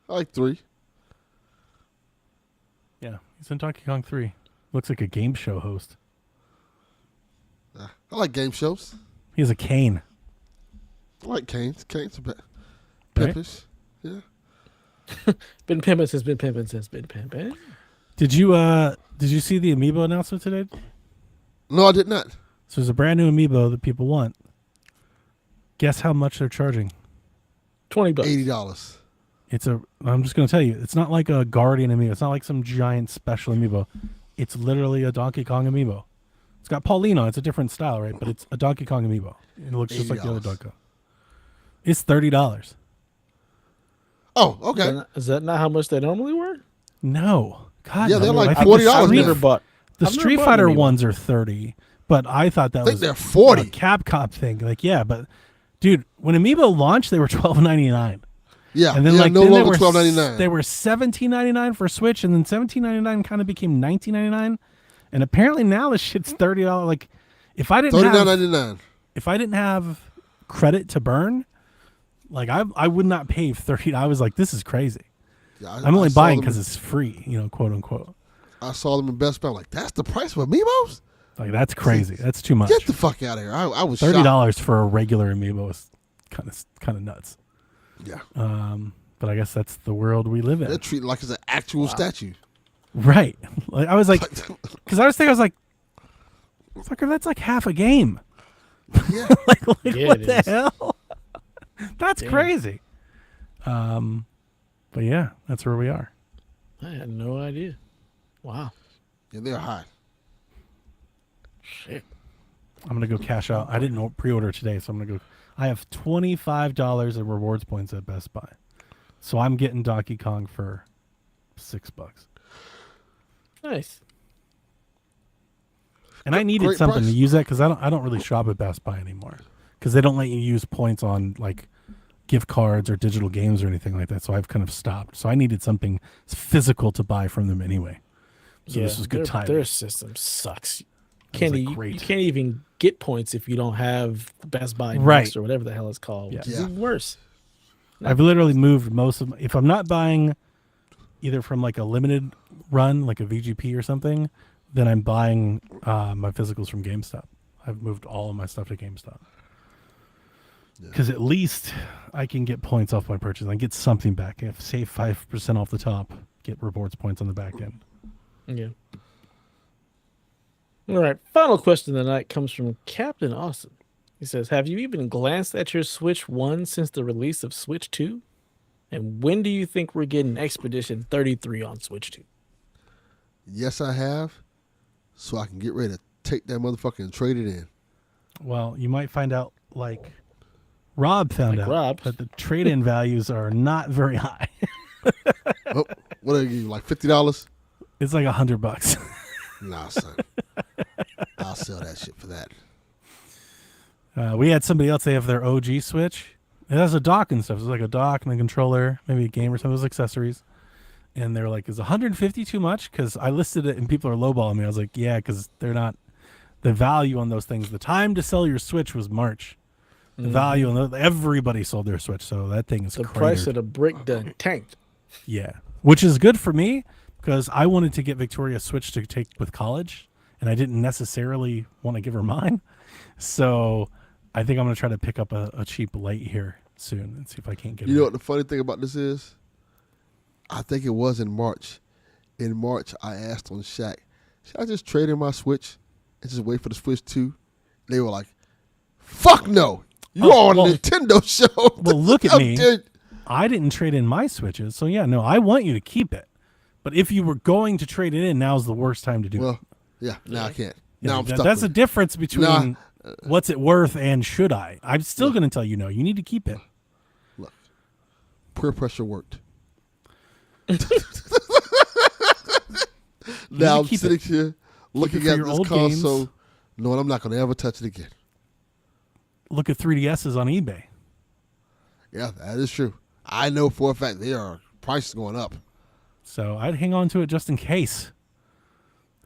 I like 3. Yeah, he's in Donkey Kong 3. Looks like a game show host. Yeah. I like game shows. He has a cane. I like canes. Canes are Right? pimpish. Yeah. Been pimping since been pimping since been pimping. Did you see the Amiibo announcement today? No, I did not. So there's a brand new Amiibo that people want. Guess how much they're charging? $20. $80. I'm just going to tell you, it's not like a Guardian Amiibo. It's not like some giant special Amiibo. It's literally a Donkey Kong Amiibo. It's got Pauline on it. It's a different style, right? But it's a Donkey Kong Amiibo. It looks just like the other $80. Donkey Kong. It's $30. Oh, okay. Is that not how much they normally were? No. God, Yeah, they're no. like I think $40 the now. Street- I've never bought. The I've never Street bought Fighter an Amiibo. ones are 30, but I thought that I think was they're 40. a Capcom thing. Like, yeah, but dude, when Amiibo launched, they were $12.99. Yeah. And then yeah, like no then longer they were $12.99. They were $17.99 for Switch, and then $17.99 kind of became $19.99. And apparently now this shit's $30. Like, if I didn't have $39.99. if I didn't have credit to burn, like I would not pay $30. I was like, this is crazy. Yeah, I'm only I saw buying them- because it's free, quote unquote. I saw them in Best Buy. I'm like, that's the price for Amiibos? Like, that's crazy. That's too much. Get the fuck out of here. I was shocked. $30 for a regular Amiibo is kind of nuts. Yeah. But I guess that's the world we live They're in. treating it like it's an actual statue. Right. Like, I was like, because I was like, fucker, that's like half a game. Yeah. like Yeah, what it the is. hell? That's Damn. crazy. But yeah, that's where we are. I had no idea. Wow. Yeah, they're high. Shit. I'm gonna go cash out. I didn't pre-order today, so I'm gonna go. I have $25 in rewards points at Best Buy, so I'm getting Donkey Kong for $6. Nice. And I needed Great something price. to use that because I don't really shop at Best Buy anymore because they don't let you use points on like gift cards or digital games or anything like that. So I've kind of stopped. So I needed something physical to buy from them anyway. So this was good their, timing. Their system sucks. was, Can't like, you great. can't even get points if you don't have Best Buy Right. Next or whatever the hell it's called. Yeah. Which is Yeah. worse. I've literally moved most of if I'm not buying either from like a limited run, like a VGP or something, then I'm buying my physicals from GameStop. I've moved all of my stuff to GameStop. Because at least I can get points off my purchase. I can get something back. If save 5% off the top, get rewards points on the back end. Yeah. All right. Final question of the night comes from Captain Austin. He says, have you even glanced at your Switch 1 since the release of Switch 2? And when do you think we're getting Expedition 33 on Switch 2? Yes, I have. So I can get ready to take that motherfucker and trade it in. Well, you might find out like Rob found Like out Rob. that the trade-in values are not very high. Oh, what do they give you, like $50? It's like $100. Nah, son. I'll sell that shit for that. We had somebody else. They have their OG Switch. It has a dock and stuff. It's like a dock and a controller, maybe a game or some of those accessories. And they're like, "Is 150 too much?" Because I listed it and people are lowballing me. I was like, "Yeah, because they're not the value on those things. The time to sell your Switch was March. The value on everybody sold their Switch, so that thing is The cratered. price of the brick done tanked. Yeah, which is good for me because I wanted to get Victoria a Switch to take with college, and I didn't necessarily want to give her mine. So I think I'm going to try to pick up a cheap light here soon and see if I can't get You her. know what the funny thing about this is? I think it was in March. In March, I asked on Shaq, should I just trade in my Switch and just wait for the Switch 2? They were like, fuck no. You are on a Nintendo show. Well, look at How me. dare- I didn't trade in my Switches, so yeah, no, I want you to keep it. But if you were going to trade it in, now's the worst time to do it. Well, yeah, now I can't. Yeah, Now I'm stuck that's with the it. difference between what's it worth and should I. I'm still going to tell you no. You need to keep it. Look, peer pressure worked. Now I'm keep sitting it. here looking for at your this old console, games. knowing I'm not going to ever touch it again. Look at 3DSs on eBay. Yeah, that is true. I know for a fact they are prices going up. So I'd hang on to it just in case.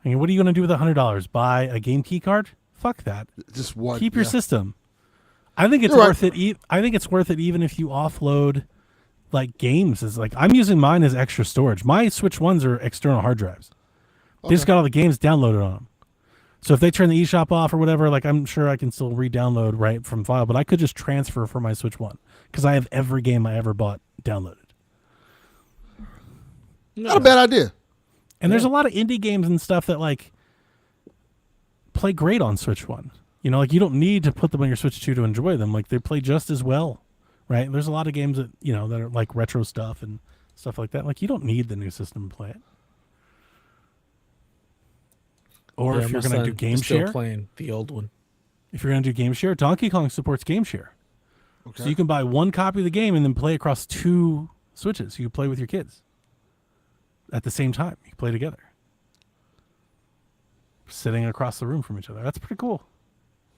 I mean, what are you going to do with $100? Buy a game key card? Fuck that. Just one. Keep your system. I think it's You're right. worth it. I think it's worth it even if you offload like games. It's like I'm using mine as extra storage. My Switch ones are external hard drives. They just got all the games downloaded on them. So if they turn the eShop off or whatever, like I'm sure I can still re-download right from file, but I could just transfer for my Switch One because I have every game I ever bought downloaded. Not a bad idea. And there's a lot of indie games and stuff that like play great on Switch One. You know, like you don't need to put them on your Switch 2 to enjoy them. Like they play just as well, right? There's a lot of games that, you know, that are like retro stuff and stuff like that. Like you don't need the new system to play it. Or if you're going to do game still share, playing the old one. if you're going to do game share, Donkey Kong supports game share. Okay. So you can buy one copy of the game and then play across two Switches. You can play with your kids at the same time. You can play together. Sitting across the room from each other. That's pretty cool.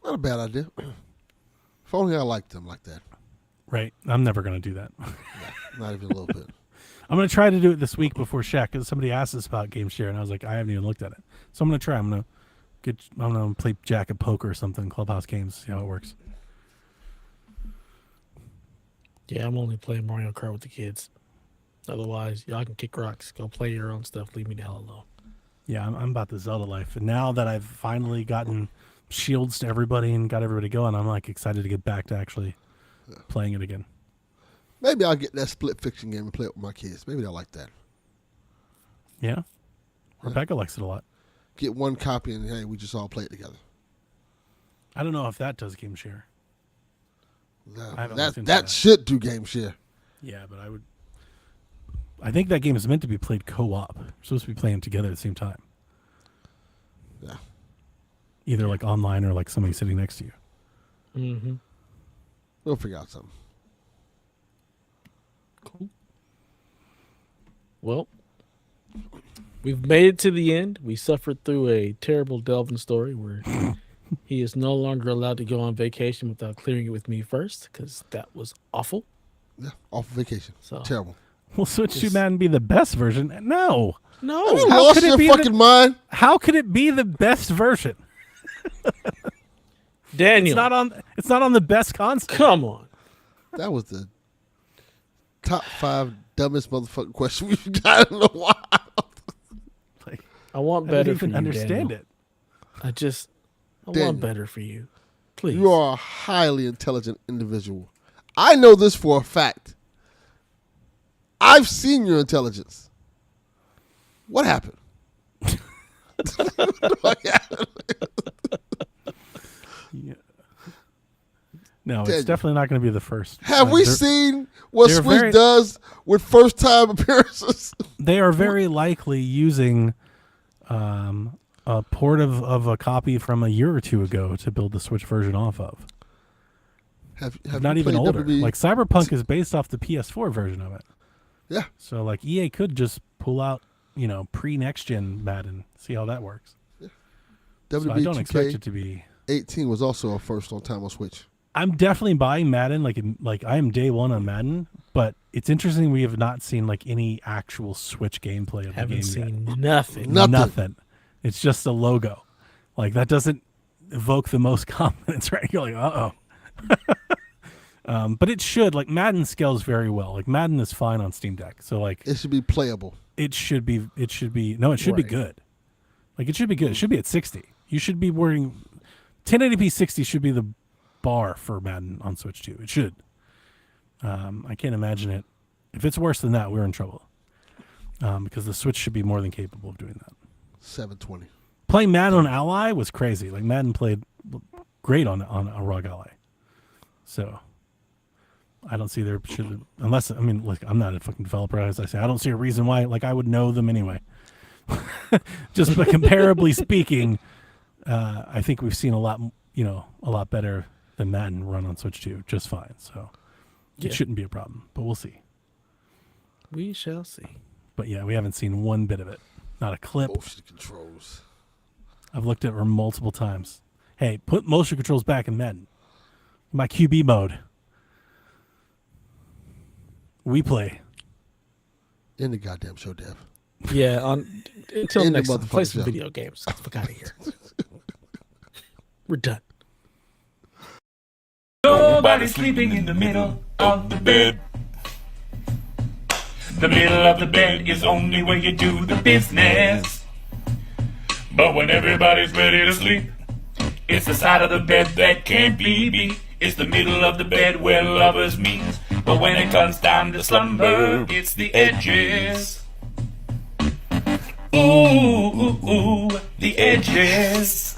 Not a bad idea. If only I liked them like that. Right. I'm never going to do that. Not even a little bit. I'm going to try to do it this week before Shaq because somebody asked us about game share and I was like, I haven't even looked at it. So I'm going to try. I'm going to play Jack of Poker or something, Clubhouse games, see how it works. Yeah, I'm only playing Mario Kart with the kids. Otherwise, y'all can kick rocks. Go play your own stuff. Leave me the hell alone. Yeah, I'm about the Zelda life. And now that I've finally gotten shields to everybody and got everybody going, I'm like excited to get back to actually playing it again. Maybe I'll get that split fiction game and play it with my kids. Maybe they'll like that. Yeah. Rebecca likes it a lot. Get one copy and hey, we just all play it together. I don't know if that does game share. I haven't looked into That should do game share. Yeah, but I think that game is meant to be played co-op. We're supposed to be playing together at the same time. Yeah. Either like online or like somebody sitting next to you. Mm-hmm. We'll figure out something. Cool. Well, we've made it to the end. We suffered through a terrible Delvin story where he is no longer allowed to go on vacation without clearing it with me first because that was awful. Yeah, off vacation. So Terrible. Will Switch 2 Madden be the best version? No. no, You How lost could it your be fucking mind. How could it be the best version? Daniel, It's not on the best console. come on. That was the top 5 dumbest motherfucking question we've got in a while. Like, I want I better don't for even you, understand Daniel. it. I Daniel. want better for you. Please. You are a highly intelligent individual. I know this for a fact. I've seen your intelligence. What happened? Yeah. No, it's Daniel. definitely not going to be the first. Have we They're- seen what they're Switch very- does with first time appearances? They are very likely using a port of a copy from a year or two ago to build the Switch version off of. Have not you even played older. WWE? Like Cyberpunk is based off the PS4 version of it. Yeah. So like EA could just pull out, pre next gen Madden, see how that works. So I WWE don't expect 2K it to be. 18 was also a first on time on Switch. I'm definitely buying Madden. Like I am day one on Madden, but it's interesting we have not seen like any actual Switch gameplay of the game Haven't seen yet. nothing. Nothing. It's just a logo. Like that doesn't evoke the most confidence, right? You're like, but it should. Like Madden scales very well. Like Madden is fine on Steam Deck. So like It should be playable. it should be no, it should be Right. good. Like it should be good. It should be at 60. You should be wearing 1080p 60 should be the bar for Madden on Switch 2. It should. I can't imagine it. If it's worse than that, we're in trouble. Because the Switch should be more than capable of doing that. 720. Playing Madden on Ally was crazy. Like Madden played great on a ROG Ally. So I don't see there should, unless, like I'm not a fucking developer, as I say. I don't see a reason why. Like I would know them anyway. Just but comparably speaking, I think we've seen a lot better than Madden run on Switch 2 just fine. So Yeah. it shouldn't be a problem, but we'll see. We shall see. But yeah, we haven't seen one bit of it. Not a clip. Motion controls. I've looked at her multiple times. Hey, put motion controls back in Madden. My QB mode. We play. In the goddamn show, Dev. Yeah. Until In the next time, play motherfucking some show. video games. Get the fuck out of here. We're done. Nobody sleeping in the middle of the bed. The middle of the bed is only where you do the business. But when everybody's ready to sleep, it's the side of the bed that can't be beat. It's the middle of the bed where lovers meet. But when it comes time to slumber, it's the edges. Ooh, ooh, ooh, the edges.